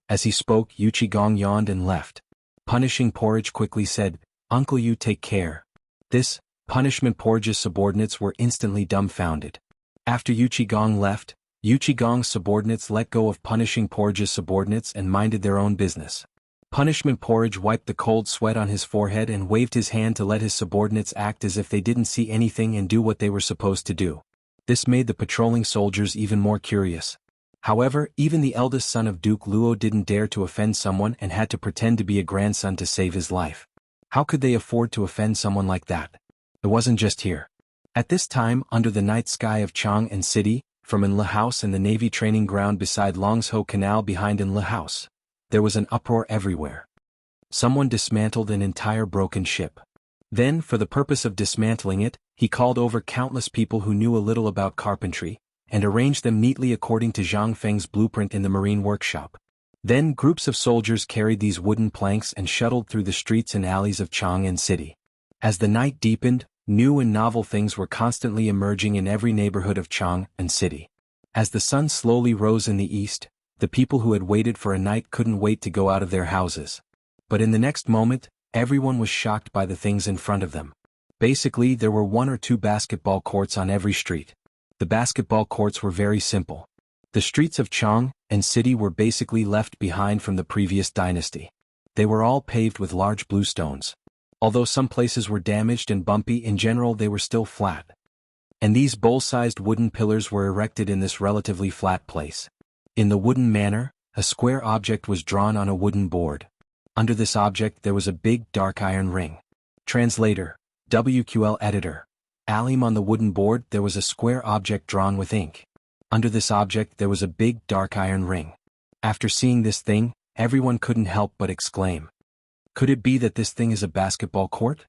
As he spoke, Yuchigong yawned and left. Punishing Porridge quickly said, "Uncle Yu, take care." This, Punishment Porridge's subordinates were instantly dumbfounded. After Yuchigong left, Yuchigong's subordinates let go of Punishing Porridge's subordinates and minded their own business. Punishment Porridge wiped the cold sweat on his forehead and waved his hand to let his subordinates act as if they didn't see anything and do what they were supposed to do. This made the patrolling soldiers even more curious. However, even the eldest son of Duke Luo didn't dare to offend someone and had to pretend to be a grandson to save his life. How could they afford to offend someone like that? It wasn't just here. At this time, under the night sky of Chang and city, from Enle House and the Navy training ground beside Longsho Canal behind Enle House, there was an uproar everywhere. Someone dismantled an entire broken ship. Then, for the purpose of dismantling it, he called over countless people who knew a little about carpentry, and arranged them neatly according to Zhang Feng's blueprint in the marine workshop. Then groups of soldiers carried these wooden planks and shuttled through the streets and alleys of Chang and city. As the night deepened, new and novel things were constantly emerging in every neighborhood of Chang and city. As the sun slowly rose in the east, the people who had waited for a night couldn't wait to go out of their houses. But in the next moment, everyone was shocked by the things in front of them. Basically, there were 1 or 2 basketball courts on every street. The basketball courts were very simple. The streets of Chang and city were basically left behind from the previous dynasty. They were all paved with large blue stones. Although some places were damaged and bumpy, in general they were still flat. And these bowl-sized wooden pillars were erected in this relatively flat place. In the wooden manner, a square object was drawn on a wooden board. Under this object there was a big dark iron ring. Translator, WQL editor. Alim on the wooden board there was a square object drawn with ink. Under this object there was a big dark iron ring. After seeing this thing, everyone couldn't help but exclaim. Could it be that this thing is a basketball court?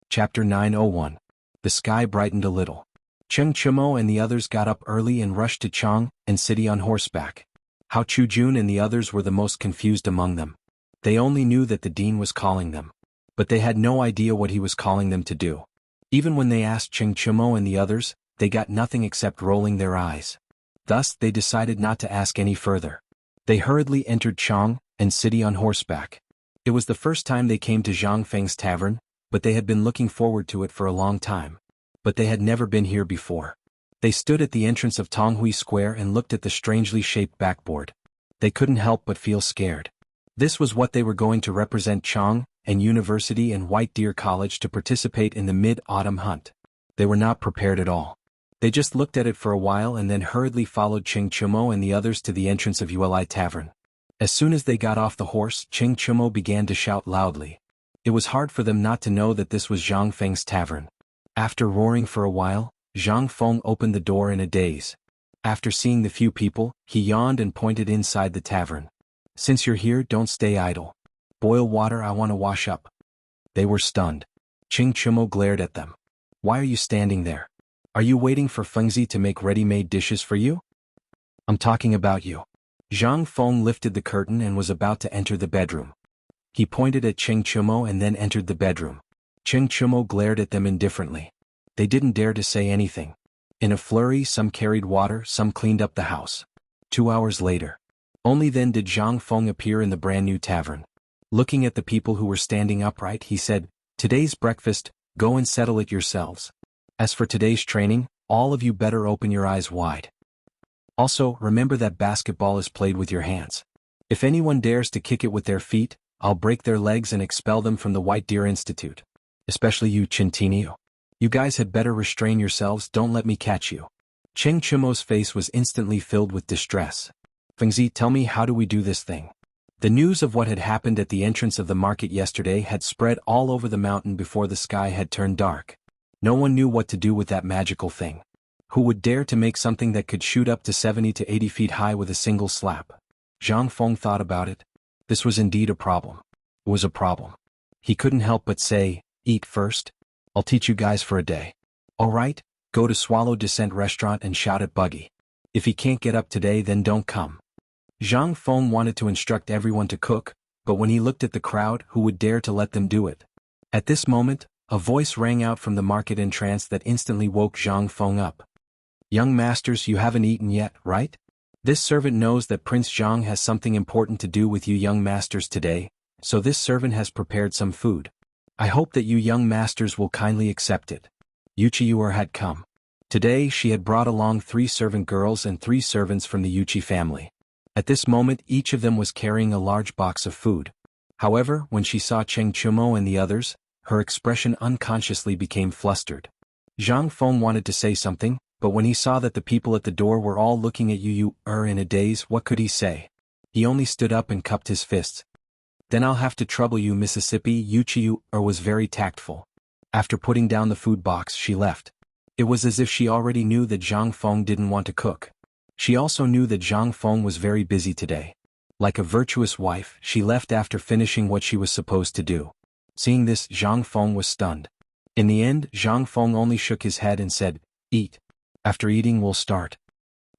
Chapter 901. The sky brightened a little. Cheng Chimo and the others got up early and rushed to Chang and city on horseback. Hao Chujun and the others were the most confused among them. They only knew that the dean was calling them. But they had no idea what he was calling them to do. Even when they asked Cheng Chimo and the others, they got nothing except rolling their eyes. Thus, they decided not to ask any further. They hurriedly entered Chang and city on horseback. It was the first time they came to Zhang Feng's tavern, but they had been looking forward to it for a long time. But they had never been here before. They stood at the entrance of Tonghui Square and looked at the strangely shaped backboard. They couldn't help but feel scared. This was what they were going to represent Chang and University and White Deer College to participate in the mid-autumn hunt. They were not prepared at all. They just looked at it for a while and then hurriedly followed Ching Chumo and the others to the entrance of Uli Tavern. As soon as they got off the horse, Ching Chumo began to shout loudly. It was hard for them not to know that this was Zhang Feng's tavern. After roaring for a while, Zhang Feng opened the door in a daze. After seeing the few people, he yawned and pointed inside the tavern. Since you're here, don't stay idle. Boil water, I want to wash up. They were stunned. Ching Chumo glared at them. Why are you standing there? Are you waiting for Fengzi to make ready-made dishes for you? I'm talking about you. Zhang Feng lifted the curtain and was about to enter the bedroom. He pointed at Ching Chumo and then entered the bedroom. Ching Chumo glared at them indifferently. They didn't dare to say anything. In a flurry, some carried water, some cleaned up the house. 2 hours later. Only then did Zhang Feng appear in the brand-new tavern. Looking at the people who were standing upright, he said, Today's breakfast, go and settle it yourselves. As for today's training, all of you better open your eyes wide. Also, remember that basketball is played with your hands. If anyone dares to kick it with their feet, I'll break their legs and expel them from the White Deer Institute. Especially you, Chintinio. You guys had better restrain yourselves, don't let me catch you. Ching Chumo's face was instantly filled with distress. Fengzi, tell me, how do we do this thing? The news of what had happened at the entrance of the market yesterday had spread all over the mountain before the sky had turned dark. No one knew what to do with that magical thing. Who would dare to make something that could shoot up to 70 to 80 feet high with a single slap? Zhang Feng thought about it. This was indeed a problem. It was a problem. He couldn't help but say, eat first. I'll teach you guys for a day. All right, go to Swallow Descent restaurant and shout at Buggy. If he can't get up today, then don't come. Zhang Feng wanted to instruct everyone to cook, but when he looked at the crowd, who would dare to let them do it? At this moment, a voice rang out from the market entrance that instantly woke Zhang Feng up. Young masters, you haven't eaten yet, right? This servant knows that Prince Zhang has something important to do with you young masters today, so this servant has prepared some food. I hope that you young masters will kindly accept it. Yuchi had come. Today she had brought along 3 servant girls and 3 servants from the Yuchi family. At this moment each of them was carrying a large box of food. However, when she saw Cheng Chumo and the others, her expression unconsciously became flustered. Zhang Feng wanted to say something, but when he saw that the people at the door were all looking at in a daze, what could he say? He only stood up and cupped his fists. Then I'll have to trouble you, Mississippi. Yuchi was very tactful. After putting down the food box, she left. It was as if she already knew that Zhang Feng didn't want to cook. She also knew that Zhang Feng was very busy today. Like a virtuous wife, she left after finishing what she was supposed to do. Seeing this, Zhang Feng was stunned. In the end, Zhang Feng only shook his head and said, Eat. After eating, we'll start.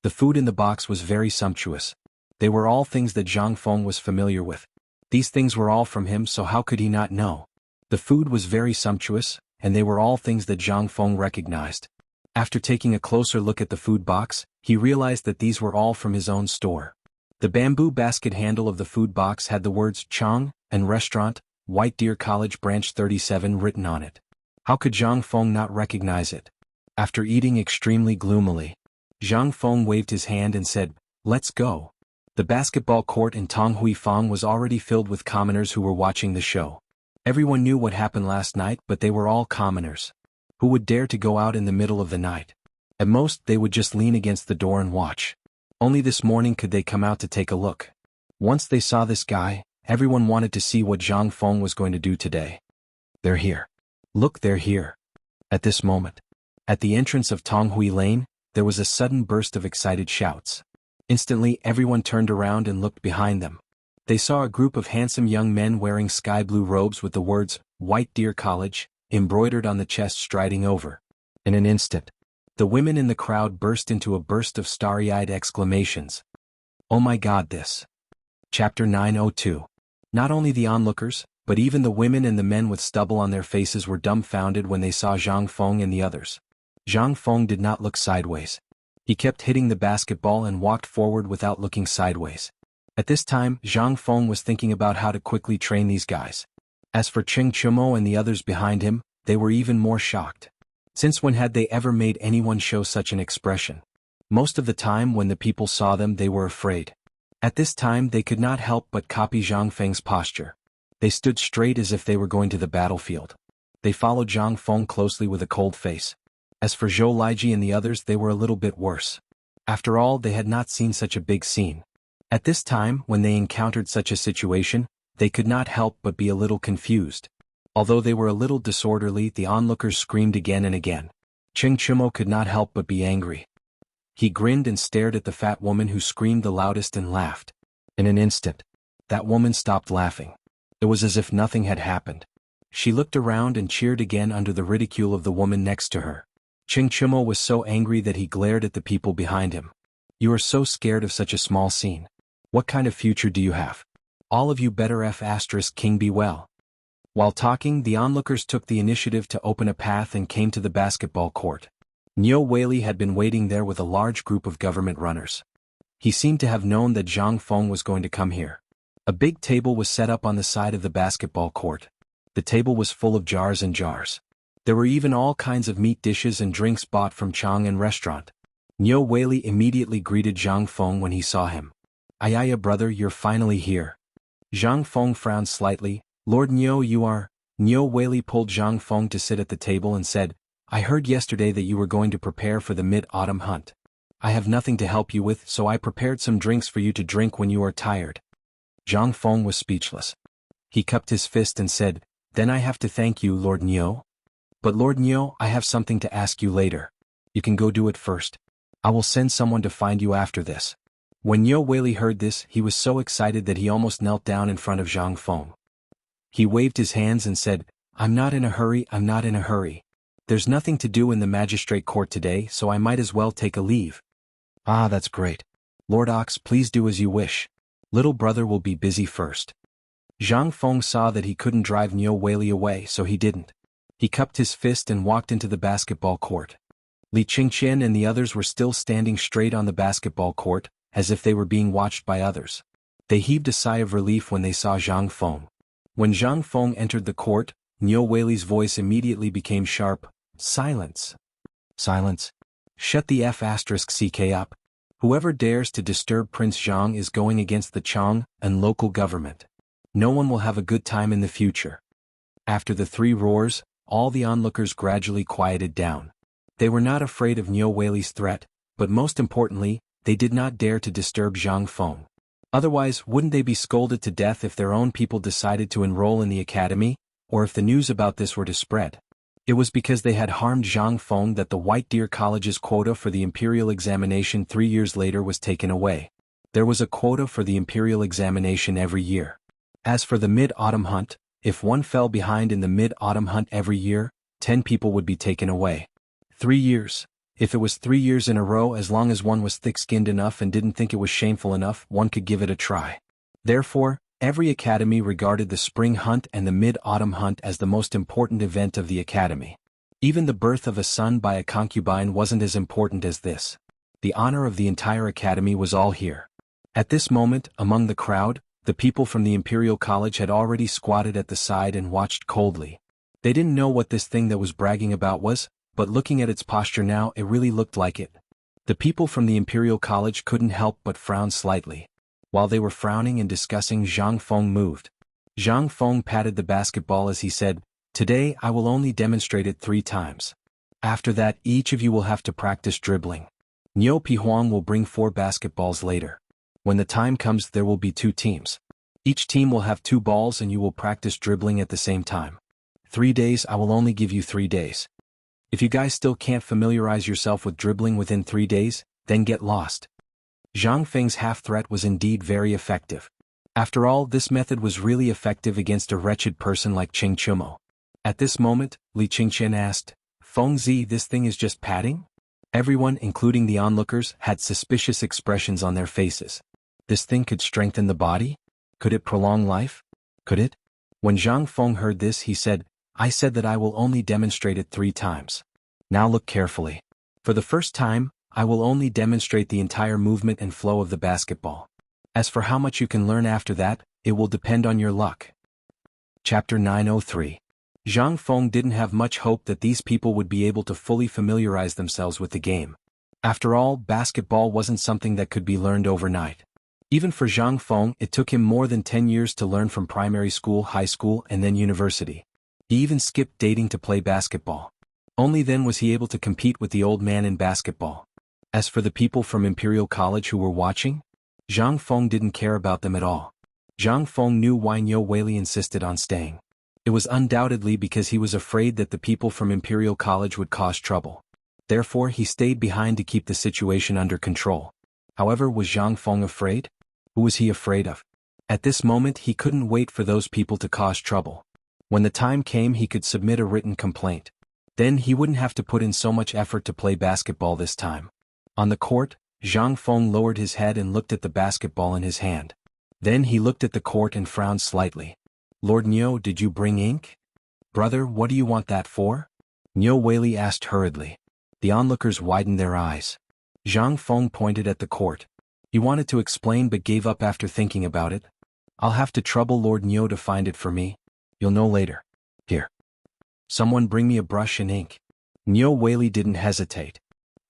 The food in the box was very sumptuous. They were all things that Zhang Feng was familiar with. These things were all from him, so how could he not know? The food was very sumptuous, and they were all things that Zhang Feng recognized. After taking a closer look at the food box, he realized that these were all from his own store. The bamboo basket handle of the food box had the words Chang and Restaurant, White Deer College Branch 37 written on it. How could Zhang Feng not recognize it? After eating extremely gloomily, Zhang Feng waved his hand and said, Let's go. The basketball court in Tonghuifang was already filled with commoners who were watching the show. Everyone knew what happened last night, but they were all commoners. Who would dare to go out in the middle of the night? At most, they would just lean against the door and watch. Only this morning could they come out to take a look. Once they saw this guy, everyone wanted to see what Zhang Feng was going to do today. They're here. Look, they're here. At this moment, at the entrance of Tonghui Lane, there was a sudden burst of excited shouts. Instantly, everyone turned around and looked behind them. They saw a group of handsome young men wearing sky blue robes with the words, White Deer College, embroidered on the chest striding over. In an instant, the women in the crowd burst into a burst of starry-eyed exclamations. Oh my God, this. Chapter 902. Not only the onlookers, but even the women and the men with stubble on their faces were dumbfounded when they saw Zhang Feng and the others. Zhang Feng did not look sideways. He kept hitting the basketball and walked forward without looking sideways. At this time, Zhang Feng was thinking about how to quickly train these guys. As for Cheng Chumo and the others behind him, they were even more shocked. Since when had they ever made anyone show such an expression? Most of the time when the people saw them, they were afraid. At this time they could not help but copy Zhang Feng's posture. They stood straight as if they were going to the battlefield. They followed Zhang Feng closely with a cold face. As for Zhou Liji and the others, they were a little bit worse. After all, they had not seen such a big scene. At this time, when they encountered such a situation, they could not help but be a little confused. Although they were a little disorderly, the onlookers screamed again and again. Cheng Chumo could not help but be angry. He grinned and stared at the fat woman who screamed the loudest and laughed. In an instant, that woman stopped laughing. It was as if nothing had happened. She looked around and cheered again under the ridicule of the woman next to her. Cheng Chumo was so angry that he glared at the people behind him. You are so scared of such a small scene. What kind of future do you have? All of you better King be well. While talking, the onlookers took the initiative to open a path and came to the basketball court. Niu Weili had been waiting there with a large group of government runners. He seemed to have known that Zhang Feng was going to come here. A big table was set up on the side of the basketball court. The table was full of jars and jars. There were even all kinds of meat dishes and drinks bought from Chang and restaurant. Niu Weili immediately greeted Zhang Feng when he saw him. Ayaya brother, you're finally here. Zhang Feng frowned slightly. Lord Niu, you are? Niu Weili pulled Zhang Feng to sit at the table and said, I heard yesterday that you were going to prepare for the mid-autumn hunt. I have nothing to help you with, so I prepared some drinks for you to drink when you are tired. Zhang Feng was speechless. He cupped his fist and said, Then I have to thank you, Lord Niu. But Lord Niu, I have something to ask you later. You can go do it first. I will send someone to find you after this. When Niu Weili heard this, he was so excited that he almost knelt down in front of Zhang Feng. He waved his hands and said, I'm not in a hurry, I'm not in a hurry. There's nothing to do in the magistrate court today, so I might as well take a leave. Ah, that's great. Lord Ox, please do as you wish. Little brother will be busy first. Zhang Feng saw that he couldn't drive Niu Weili away, so he didn't. He cupped his fist and walked into the basketball court. Li Qingqian and the others were still standing straight on the basketball court, as if they were being watched by others. They heaved a sigh of relief when they saw Zhang Feng. When Zhang Feng entered the court, Niu Weili's voice immediately became sharp. Silence. Silence. Shut the *CK up. Whoever dares to disturb Prince Zhang is going against the Chang and local government. No one will have a good time in the future. After the three roars, all the onlookers gradually quieted down. They were not afraid of Niu Weili's threat, but most importantly, they did not dare to disturb Zhang Feng. Otherwise, wouldn't they be scolded to death if their own people decided to enroll in the academy, or if the news about this were to spread? It was because they had harmed Zhang Feng that the White Deer College's quota for the imperial examination 3 years later was taken away. There was a quota for the imperial examination every year. As for the mid-autumn hunt, if one fell behind in the mid-autumn hunt every year, 10 people would be taken away. 3 years. If it was 3 years in a row, as long as one was thick-skinned enough and didn't think it was shameful enough, one could give it a try. Therefore, every academy regarded the spring hunt and the mid-autumn hunt as the most important event of the academy. Even the birth of a son by a concubine wasn't as important as this. The honor of the entire academy was all here. At this moment, among the crowd, the people from the Imperial College had already squatted at the side and watched coldly. They didn't know what this thing that was bragging about was, but looking at its posture now, it really looked like it. The people from the Imperial College couldn't help but frown slightly. While they were frowning and discussing, Zhang Feng moved. Zhang Feng patted the basketball as he said, Today I will only demonstrate it 3 times. After that, each of you will have to practice dribbling. Niu Pihuang will bring 4 basketballs later. When the time comes, there will be 2 teams. Each team will have 2 balls and you will practice dribbling at the same time. 3 days, I will only give you 3 days. If you guys still can't familiarize yourself with dribbling within 3 days, then get lost. Zhang Feng's half-threat was indeed very effective. After all, this method was really effective against a wretched person like Cheng Chumo. At this moment, Li Qingqian asked, Feng Zi, this thing is just padding? Everyone, including the onlookers, had suspicious expressions on their faces. This thing could strengthen the body? Could it prolong life? Could it? When Zhang Feng heard this, he said, I said that I will only demonstrate it 3 times. Now look carefully. For the first time, I will only demonstrate the entire movement and flow of the basketball. As for how much you can learn after that, it will depend on your luck. Chapter 903. Zhang Feng didn't have much hope that these people would be able to fully familiarize themselves with the game. After all, basketball wasn't something that could be learned overnight. Even for Zhang Feng, it took him more than 10 years to learn from primary school, high school, and then university. He even skipped dating to play basketball. Only then was he able to compete with the old man in basketball. As for the people from Imperial College who were watching, Zhang Feng didn't care about them at all. Zhang Feng knew why Niu Weili insisted on staying. It was undoubtedly because he was afraid that the people from Imperial College would cause trouble. Therefore he stayed behind to keep the situation under control. However, was Zhang Feng afraid? Who was he afraid of? At this moment he couldn't wait for those people to cause trouble. When the time came he could submit a written complaint. Then he wouldn't have to put in so much effort to play basketball this time. On the court, Zhang Feng lowered his head and looked at the basketball in his hand. Then he looked at the court and frowned slightly. Lord Niu, did you bring ink? Brother, what do you want that for? Niu Weili asked hurriedly. The onlookers widened their eyes. Zhang Feng pointed at the court. He wanted to explain but gave up after thinking about it. I'll have to trouble Lord Niu to find it for me. You'll know later. Here. Someone bring me a brush and ink. Niu Weili didn't hesitate.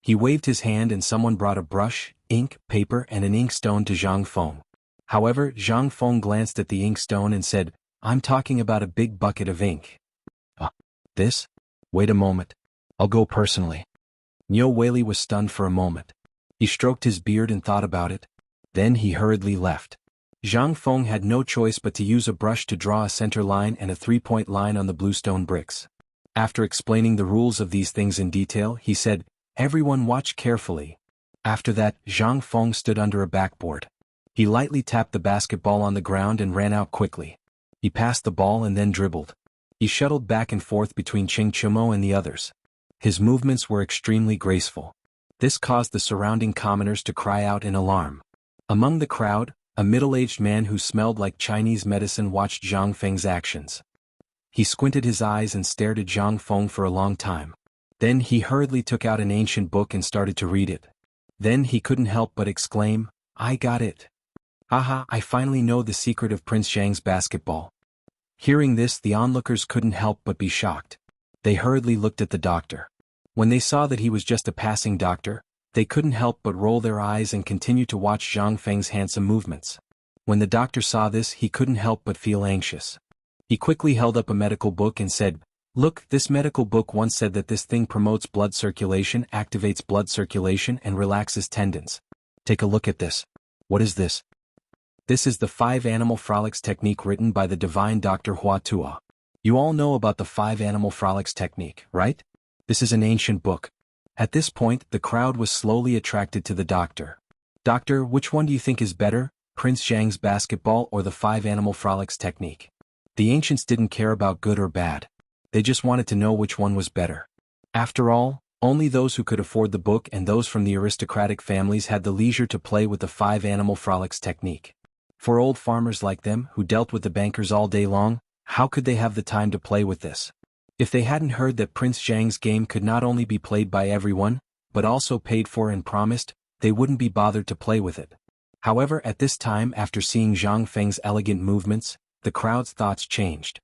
He waved his hand and someone brought a brush, ink, paper and an inkstone to Zhang Feng. However, Zhang Feng glanced at the inkstone and said, I'm talking about a big bucket of ink. This? Wait a moment. I'll go personally. Niu Weili was stunned for a moment. He stroked his beard and thought about it. Then he hurriedly left. Zhang Feng had no choice but to use a brush to draw a center line and a three-point line on the bluestone bricks. After explaining the rules of these things in detail, he said, Everyone watch carefully. After that, Zhang Feng stood under a backboard. He lightly tapped the basketball on the ground and ran out quickly. He passed the ball and then dribbled. He shuttled back and forth between Qing Chumo and the others. His movements were extremely graceful. This caused the surrounding commoners to cry out in alarm. Among the crowd, a middle-aged man who smelled like Chinese medicine watched Zhang Feng's actions. He squinted his eyes and stared at Zhang Feng for a long time. Then he hurriedly took out an ancient book and started to read it. Then he couldn't help but exclaim, I got it. Haha, I finally know the secret of Prince Zhang's basketball. Hearing this, the onlookers couldn't help but be shocked. They hurriedly looked at the doctor. When they saw that he was just a passing doctor, they couldn't help but roll their eyes and continue to watch Zhang Feng's handsome movements. When the doctor saw this, he couldn't help but feel anxious. He quickly held up a medical book and said, Look, this medical book once said that this thing promotes blood circulation, activates blood circulation and relaxes tendons. Take a look at this. What is this? This is the 5 animal frolics technique written by the divine Dr. Hua Tuo. You all know about the 5 animal frolics technique, right? This is an ancient book. At this point, the crowd was slowly attracted to the doctor. Doctor, which one do you think is better, Prince Zhang's basketball or the 5 animal frolics technique? The ancients didn't care about good or bad. They just wanted to know which one was better. After all, only those who could afford the book and those from the aristocratic families had the leisure to play with the 5 animal frolics technique. For old farmers like them, who dealt with the bankers all day long, how could they have the time to play with this? If they hadn't heard that Prince Zhang's game could not only be played by everyone, but also paid for and promised, they wouldn't be bothered to play with it. However, at this time, after seeing Zhang Feng's elegant movements, the crowd's thoughts changed.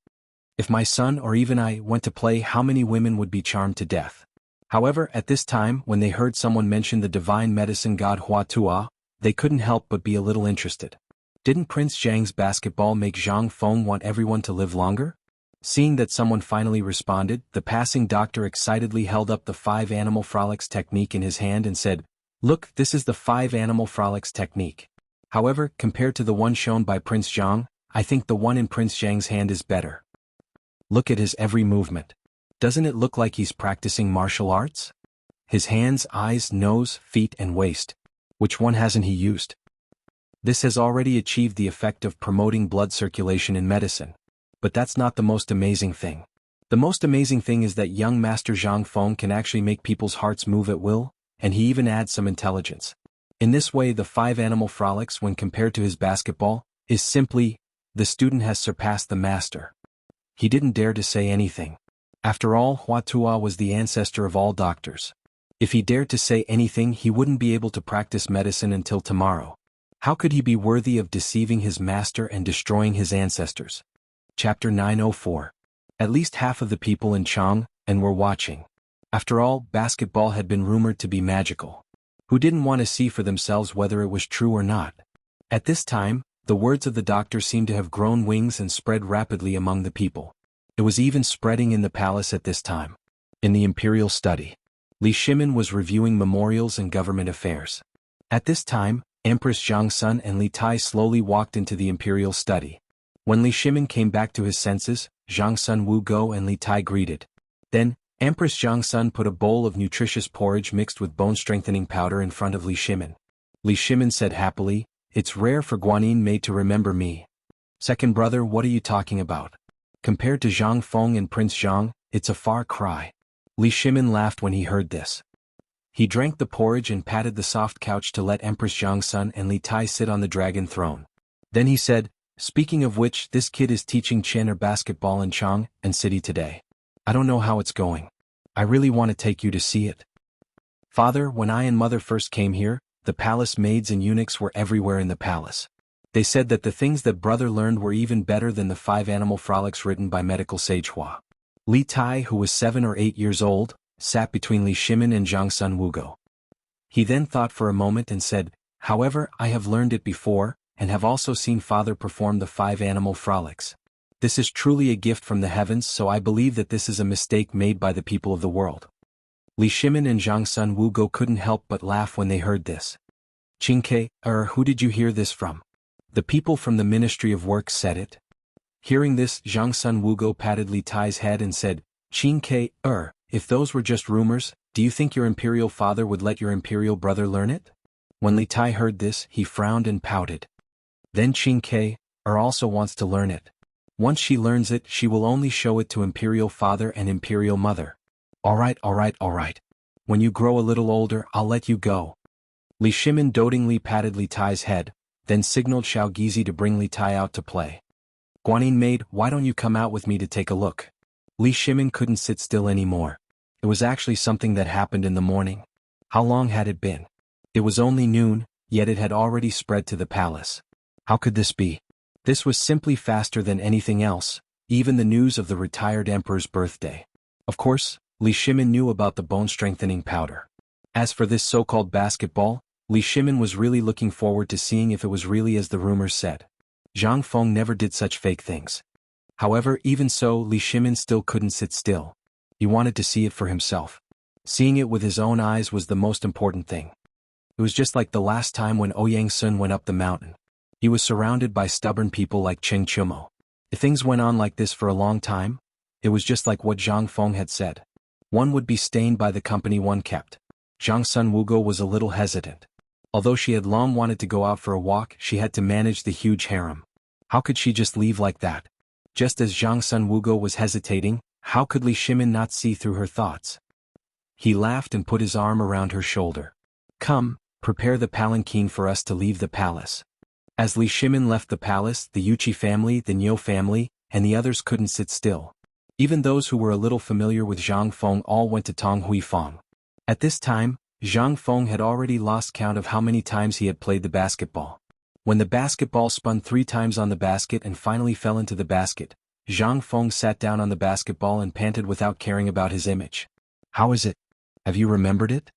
If my son or even I went to play, how many women would be charmed to death? However, at this time, when they heard someone mention the divine medicine god Hua Tuo, they couldn't help but be a little interested. Didn't Prince Zhang's basketball make Zhang Feng want everyone to live longer? Seeing that someone finally responded, the passing doctor excitedly held up the 5 animal frolics technique in his hand and said, Look, this is the 5 animal frolics technique. However, compared to the one shown by Prince Zhang, I think the one in Prince Zhang's hand is better. Look at his every movement. Doesn't it look like he's practicing martial arts? His hands, eyes, nose, feet and waist. Which one hasn't he used? This has already achieved the effect of promoting blood circulation in medicine. But that's not the most amazing thing. The most amazing thing is that young Master Zhang Feng can actually make people's hearts move at will, and he even adds some intelligence. In this way, the 5 animal frolics, when compared to his basketball, is simply, the student has surpassed the master. He didn't dare to say anything. After all, Hua Tuo was the ancestor of all doctors. If he dared to say anything, he wouldn't be able to practice medicine until tomorrow. How could he be worthy of deceiving his master and destroying his ancestors? Chapter 904. At least half of the people in Chang and were watching. After all, basketball had been rumored to be magical. Who didn't want to see for themselves whether it was true or not? At this time, the words of the doctor seemed to have grown wings and spread rapidly among the people. It was even spreading in the palace at this time. In the imperial study, Li Shimin was reviewing memorials and government affairs. At this time, Empress Zhang Sun and Li Tai slowly walked into the imperial study. When Li Shimin came back to his senses, Zhang Sun Wu Go and Li Tai greeted. Then, Empress Zhang Sun put a bowl of nutritious porridge mixed with bone-strengthening powder in front of Li Shimin. Li Shimin said happily, "It's rare for Guanyin maid to remember me." "Second brother, what are you talking about? Compared to Zhang Feng and Prince Zhang, it's a far cry." Li Shimin laughed when he heard this. He drank the porridge and patted the soft couch to let Empress Zhang Sun and Li Tai sit on the dragon throne. Then he said, "Speaking of which, this kid is teaching Chen basketball in Chang and City today. I don't know how it's going. I really want to take you to see it." "Father, when I and Mother first came here, the palace maids and eunuchs were everywhere in the palace. They said that the things that brother learned were even better than the 5 animal frolics written by medical sage Hua." Li Tai, who was 7 or 8 years old, sat between Li Shimin and Zhang Sun Wugo. He then thought for a moment and said, "However, I have learned it before, and have also seen father perform the 5 animal frolics. This is truly a gift from the heavens, so I believe that this is a mistake made by the people of the world." Li Shimin and Zhang Sun Wugo couldn't help but laugh when they heard this. "Qingke, who did you hear this from?" "The people from the Ministry of Works said it." Hearing this, Zhang Sun Wugo patted Li Tai's head and said, "Qingke, if those were just rumors, do you think your imperial father would let your imperial brother learn it?" When Li Tai heard this, he frowned and pouted. "Then Qingke, also wants to learn it. Once she learns it, she will only show it to imperial father and imperial mother." All right. When you grow a little older, I'll let you go." Li Shimin dotingly patted Li Tai's head, then signaled Xiao Gizi to bring Li Tai out to play. "Guanyin maid, why don't you come out with me to take a look?" Li Shimin couldn't sit still anymore. It was actually something that happened in the morning. How long had it been? It was only noon, yet it had already spread to the palace. How could this be? This was simply faster than anything else, even the news of the retired emperor's birthday. Of course, Li Shimin knew about the bone-strengthening powder. As for this so-called basketball, Li Shimin was really looking forward to seeing if it was really as the rumors said. Zhang Feng never did such fake things. However, even so, Li Shimin still couldn't sit still. He wanted to see it for himself. Seeing it with his own eyes was the most important thing. It was just like the last time when Ouyang Sun went up the mountain. He was surrounded by stubborn people like Cheng Chumo. If things went on like this for a long time, it was just like what Zhang Feng had said. One would be stained by the company one kept. Zhang Sun Wugo was a little hesitant. Although she had long wanted to go out for a walk, she had to manage the huge harem. How could she just leave like that? Just as Zhang Sun Wugo was hesitating, how could Li Shimin not see through her thoughts? He laughed and put his arm around her shoulder. "Come, prepare the palanquin for us to leave the palace." As Li Shimin left the palace, the Yuchi family, the Niu family, and the others couldn't sit still. Even those who were a little familiar with Zhang Feng all went to Tong Huifang. At this time, Zhang Feng had already lost count of how many times he had played the basketball. When the basketball spun 3 times on the basket and finally fell into the basket, Zhang Feng sat down on the basketball and panted without caring about his image. "How is it? Have you remembered it?"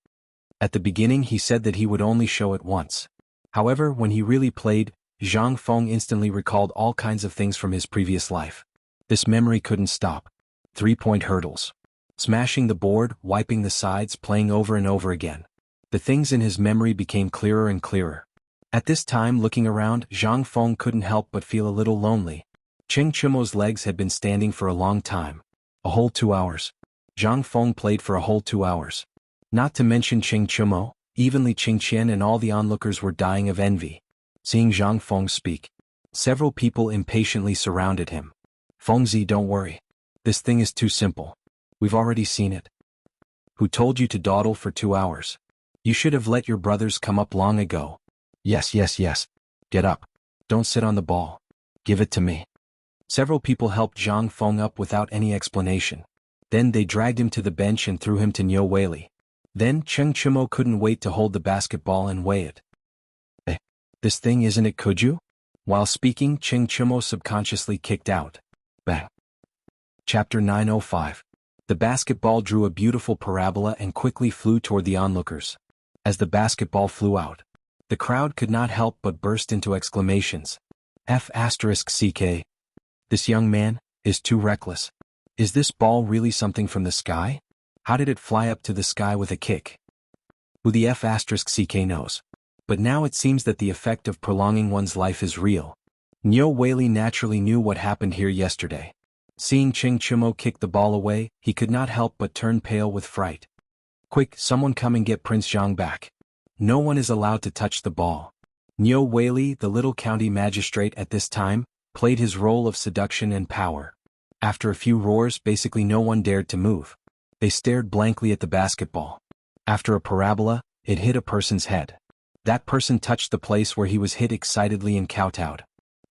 At the beginning he said that he would only show it once. However, when he really played, Zhang Feng instantly recalled all kinds of things from his previous life. This memory couldn't stop. 3-point hurdles. Smashing the board, wiping the sides, playing over and over again. The things in his memory became clearer and clearer. At this time, looking around, Zhang Feng couldn't help but feel a little lonely. Cheng Chumo's legs had been standing for a long time. A whole 2 hours. Zhang Feng played for a whole 2 hours. Not to mention Cheng Chumo, even Li Qingqian and all the onlookers were dying of envy. Seeing Zhang Feng speak, several people impatiently surrounded him. "Fengzi, don't worry. This thing is too simple. We've already seen it." "Who told you to dawdle for 2 hours? You should have let your brothers come up long ago." Yes. Get up. Don't sit on the ball. Give it to me." Several people helped Zhang Feng up without any explanation. Then they dragged him to the bench and threw him to Niu Weili. Then Cheng Chumo couldn't wait to hold the basketball and weigh it. This thing, isn't it, could you?" While speaking, Cheng Chumo subconsciously kicked out. Bang. Chapter 905. The basketball drew a beautiful parabola and quickly flew toward the onlookers. As the basketball flew out, The crowd could not help but burst into exclamations. F***ck. This young man is too reckless. Is this ball really something from the sky? How did it fly up to the sky with a kick? Who the F***ck knows? But now it seems that the effect of prolonging one's life is real. Nyo Weili naturally knew what happened here yesterday. Seeing Ching Chumo kick the ball away, he could not help but turn pale with fright. Quick, someone come and get Prince Zhang back. No one is allowed to touch the ball. Nyo Weili, the little county magistrate at this time, played his role of seduction and power. After a few roars, basically no one dared to move. They stared blankly at the basketball. After a parabola, it hit a person's head. That person touched the place where he was hit excitedly and kowtowed.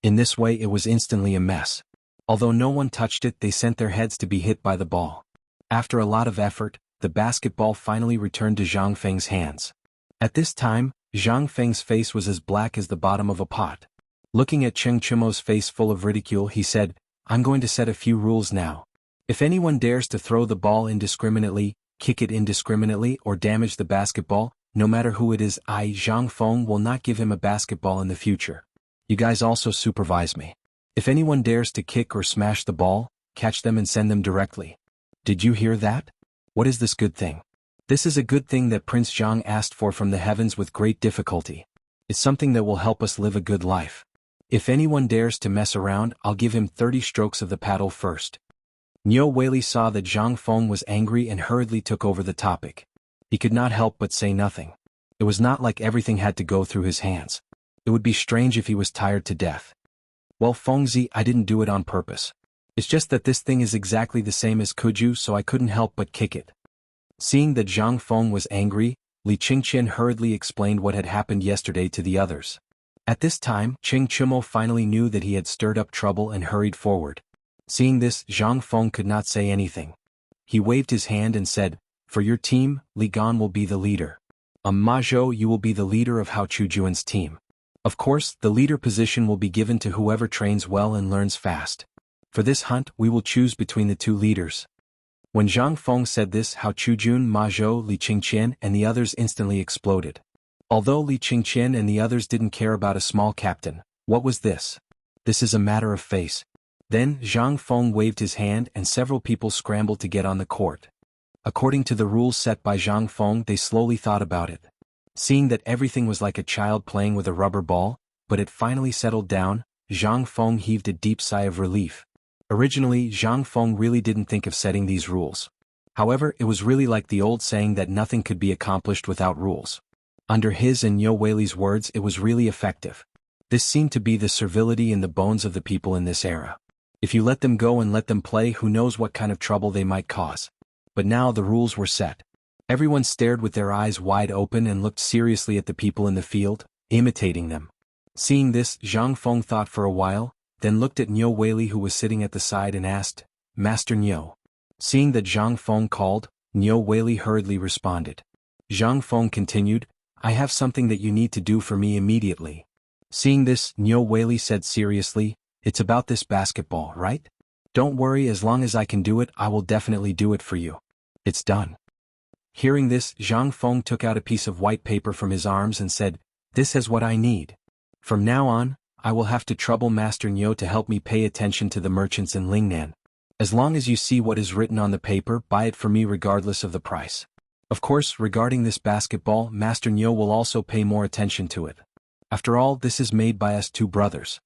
In this way it was instantly a mess. Although no one touched it, they sent their heads to be hit by the ball. After a lot of effort, the basketball finally returned to Zhang Feng's hands. At this time, Zhang Feng's face was as black as the bottom of a pot. Looking at Cheng Chumo's face full of ridicule, he said, I'm going to set a few rules now. If anyone dares to throw the ball indiscriminately, kick it indiscriminately, or damage the basketball, no matter who it is, I, Zhang Feng, will not give him a basketball in the future. You guys also supervise me. If anyone dares to kick or smash the ball, catch them and send them directly. Did you hear that? What is this good thing? This is a good thing that Prince Zhang asked for from the heavens with great difficulty. It's something that will help us live a good life. If anyone dares to mess around, I'll give him 30 strokes of the paddle first. Nyo Weili saw that Zhang Feng was angry and hurriedly took over the topic. He could not help but say nothing. It was not like everything had to go through his hands. It would be strange if he was tired to death. Well, Fengzi, I didn't do it on purpose. It's just that this thing is exactly the same as Kuju, so I couldn't help but kick it. Seeing that Zhang Feng was angry, Li Qingqian hurriedly explained what had happened yesterday to the others. At this time, Ching Chumo finally knew that he had stirred up trouble and hurried forward. Seeing this, Zhang Feng could not say anything. He waved his hand and said, For your team, Li Gan will be the leader. Ma Zhou, you will be the leader of Hao Chujuan's team. Of course, the leader position will be given to whoever trains well and learns fast. For this hunt, we will choose between the two leaders. When Zhang Feng said this, Hao Chujun, Ma Zhou, Li Qingqian, and the others instantly exploded. Although Li Qingqian and the others didn't care about a small captain, what was this? This is a matter of face. Then, Zhang Feng waved his hand and several people scrambled to get on the court. According to the rules set by Zhang Feng, they slowly thought about it. Seeing that everything was like a child playing with a rubber ball, but it finally settled down, Zhang Feng heaved a deep sigh of relief. Originally, Zhang Feng really didn't think of setting these rules. However, it was really like the old saying that nothing could be accomplished without rules. Under his and Nyo Weili's words, it was really effective. This seemed to be the servility in the bones of the people in this era. If you let them go and let them play, who knows what kind of trouble they might cause. But now the rules were set. Everyone stared with their eyes wide open and looked seriously at the people in the field, imitating them. Seeing this, Zhang Feng thought for a while, then looked at Nyo Weili who was sitting at the side and asked, Master Nyo. Seeing that Zhang Feng called, Nyo Weili hurriedly responded. Zhang Feng continued, I have something that you need to do for me immediately. Seeing this, Nyo Weili said seriously, It's about this basketball, right? Don't worry, as long as I can do it, I will definitely do it for you. It's done. Hearing this, Zhang Feng took out a piece of white paper from his arms and said, This is what I need. From now on, I will have to trouble Master Nyo to help me pay attention to the merchants in Lingnan. As long as you see what is written on the paper, buy it for me regardless of the price. Of course, regarding this basketball, Master Nyo will also pay more attention to it. After all, this is made by us two brothers.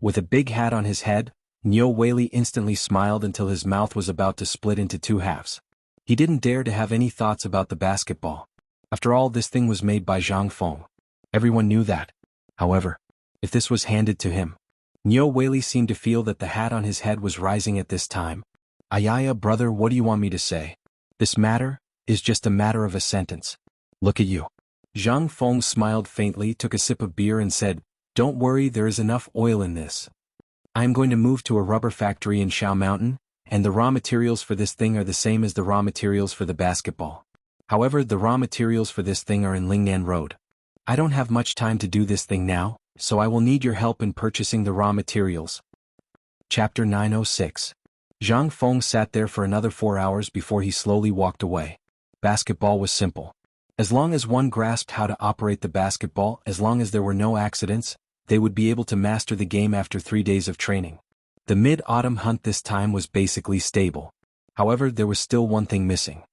With a big hat on his head, Nyo Weili instantly smiled until his mouth was about to split into two halves. He didn't dare to have any thoughts about the basketball. After all, this thing was made by Zhang Feng. Everyone knew that. However, if this was handed to him, Nyo Weili seemed to feel that the hat on his head was rising at this time. Ayaya, brother, what do you want me to say? This matter is just a matter of a sentence. Look at you. Zhang Feng smiled faintly, took a sip of beer and said, Don't worry, there is enough oil in this. I am going to move to a rubber factory in Shao Mountain, and the raw materials for this thing are the same as the raw materials for the basketball. However, the raw materials for this thing are in Lingnan Road. I don't have much time to do this thing now, so I will need your help in purchasing the raw materials. Chapter 906. Zhang Feng sat there for another 4 hours before he slowly walked away. Basketball was simple. As long as one grasped how to operate the basketball, as long as there were no accidents, they would be able to master the game after 3 days of training. The mid-autumn hunt this time was basically stable. However, there was still one thing missing.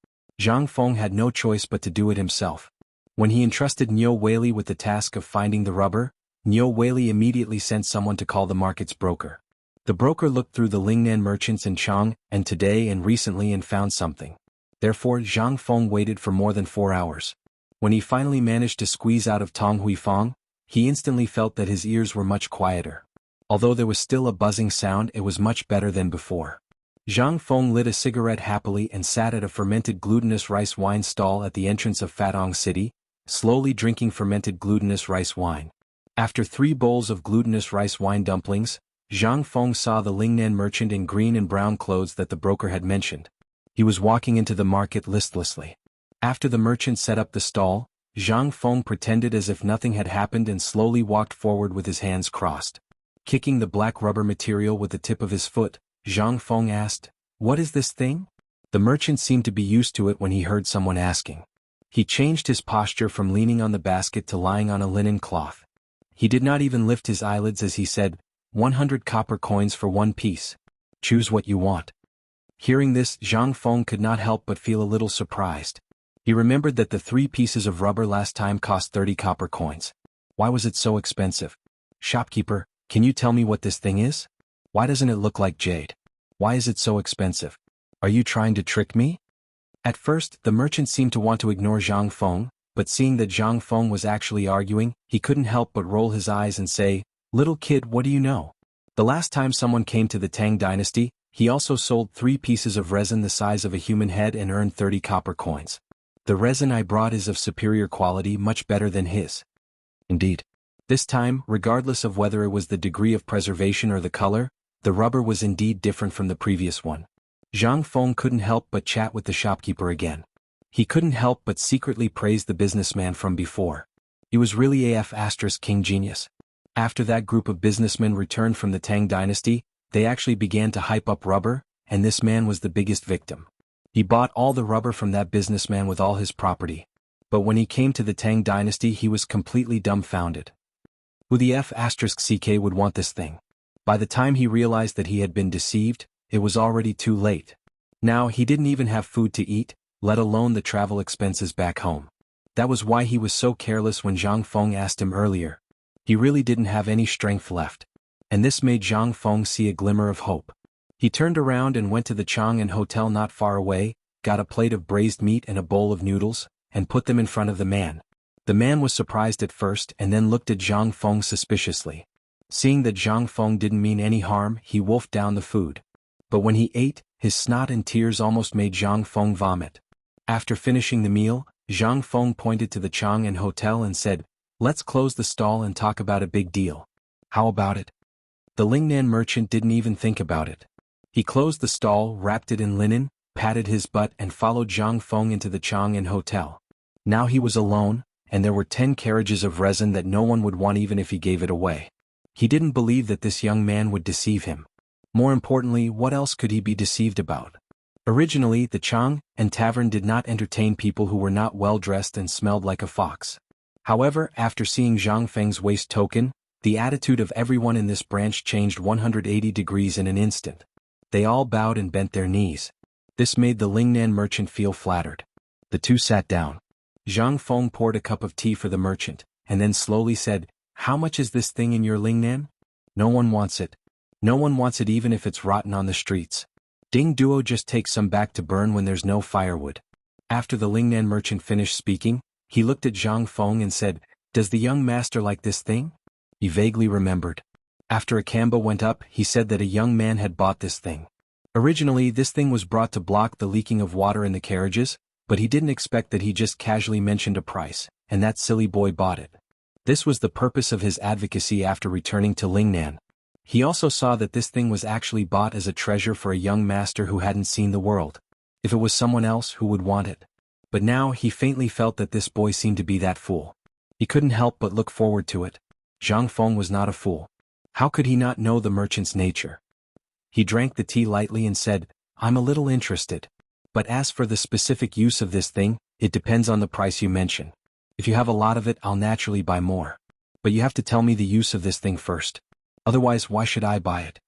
Zhang Feng had no choice but to do it himself. When he entrusted Niu Weili with the task of finding the rubber, Niu Weili immediately sent someone to call the market's broker. The broker looked through the Lingnan merchants in Chang and today and recently and found something. Therefore, Zhang Feng waited for more than 4 hours. When he finally managed to squeeze out of Tong Huifang, he instantly felt that his ears were much quieter. Although there was still a buzzing sound, it was much better than before. Zhang Feng lit a cigarette happily and sat at a fermented glutinous rice wine stall at the entrance of Fatong City, slowly drinking fermented glutinous rice wine. After 3 bowls of glutinous rice wine dumplings, Zhang Feng saw the Lingnan merchant in green and brown clothes that the broker had mentioned. He was walking into the market listlessly. After the merchant set up the stall, Zhang Feng pretended as if nothing had happened and slowly walked forward with his hands crossed. Kicking the black rubber material with the tip of his foot, Zhang Feng asked, "What is this thing?" The merchant seemed to be used to it when he heard someone asking. He changed his posture from leaning on the basket to lying on a linen cloth. He did not even lift his eyelids as he said, 100 copper coins for 1 piece. Choose what you want. Hearing this, Zhang Feng could not help but feel a little surprised. He remembered that the 3 pieces of rubber last time cost 30 copper coins. Why was it so expensive? Shopkeeper, can you tell me what this thing is? Why doesn't it look like jade? Why is it so expensive? Are you trying to trick me? At first, the merchant seemed to want to ignore Zhang Feng, but seeing that Zhang Feng was actually arguing, he couldn't help but roll his eyes and say, "Little kid, what do you know? The last time someone came to the Tang Dynasty, he also sold 3 pieces of resin the size of a human head and earned 30 copper coins. The resin I brought is of superior quality, much better than his." Indeed. This time, regardless of whether it was the degree of preservation or the color, the rubber was indeed different from the previous one. Zhang Feng couldn't help but chat with the shopkeeper again. He couldn't help but secretly praise the businessman from before. He was really king genius. After that group of businessmen returned from the Tang Dynasty, they actually began to hype up rubber, and this man was the biggest victim. He bought all the rubber from that businessman with all his property. But when he came to the Tang Dynasty, he was completely dumbfounded. Who the *CK would want this thing? By the time he realized that he had been deceived, it was already too late. Now he didn't even have food to eat, let alone the travel expenses back home. That was why he was so careless when Zhang Feng asked him earlier. He really didn't have any strength left. And this made Zhang Feng see a glimmer of hope. He turned around and went to the Chang'an hotel not far away, got a plate of braised meat and a bowl of noodles, and put them in front of the man. The man was surprised at first and then looked at Zhang Feng suspiciously. Seeing that Zhang Feng didn't mean any harm, he wolfed down the food. But when he ate, his snot and tears almost made Zhang Feng vomit. After finishing the meal, Zhang Feng pointed to the Chang'an hotel and said, "Let's close the stall and talk about a big deal. How about it?" The Lingnan merchant didn't even think about it. He closed the stall, wrapped it in linen, patted his butt and followed Zhang Feng into the Chang'an hotel. Now he was alone, and there were 10 carriages of resin that no one would want even if he gave it away. He didn't believe that this young man would deceive him. More importantly, what else could he be deceived about? Originally, the Chang'an tavern did not entertain people who were not well dressed and smelled like a fox. However, after seeing Zhang Feng's waist token, the attitude of everyone in this branch changed 180 degrees in an instant. They all bowed and bent their knees. This made the Lingnan merchant feel flattered. The two sat down. Zhang Feng poured a cup of tea for the merchant, and then slowly said, "How much is this thing in your Lingnan?" "No one wants it. No one wants it even if it's rotten on the streets. Ding Duo just takes some back to burn when there's no firewood." After the Lingnan merchant finished speaking, he looked at Zhang Feng and said, "Does the young master like this thing?" He vaguely remembered. After a Kamba went up, he said that a young man had bought this thing. Originally, this thing was brought to block the leaking of water in the carriages, but he didn't expect that he just casually mentioned a price, and that silly boy bought it. This was the purpose of his advocacy after returning to Lingnan. He also saw that this thing was actually bought as a treasure for a young master who hadn't seen the world. If it was someone else, who would want it? But now he faintly felt that this boy seemed to be that fool. He couldn't help but look forward to it. Zhang Feng was not a fool. How could he not know the merchant's nature? He drank the tea lightly and said, "I'm a little interested. But as for the specific use of this thing, It depends on the price you mention. If you have a lot of it, I'll naturally buy more. But you have to tell me the use of this thing first. Otherwise, why should I buy it?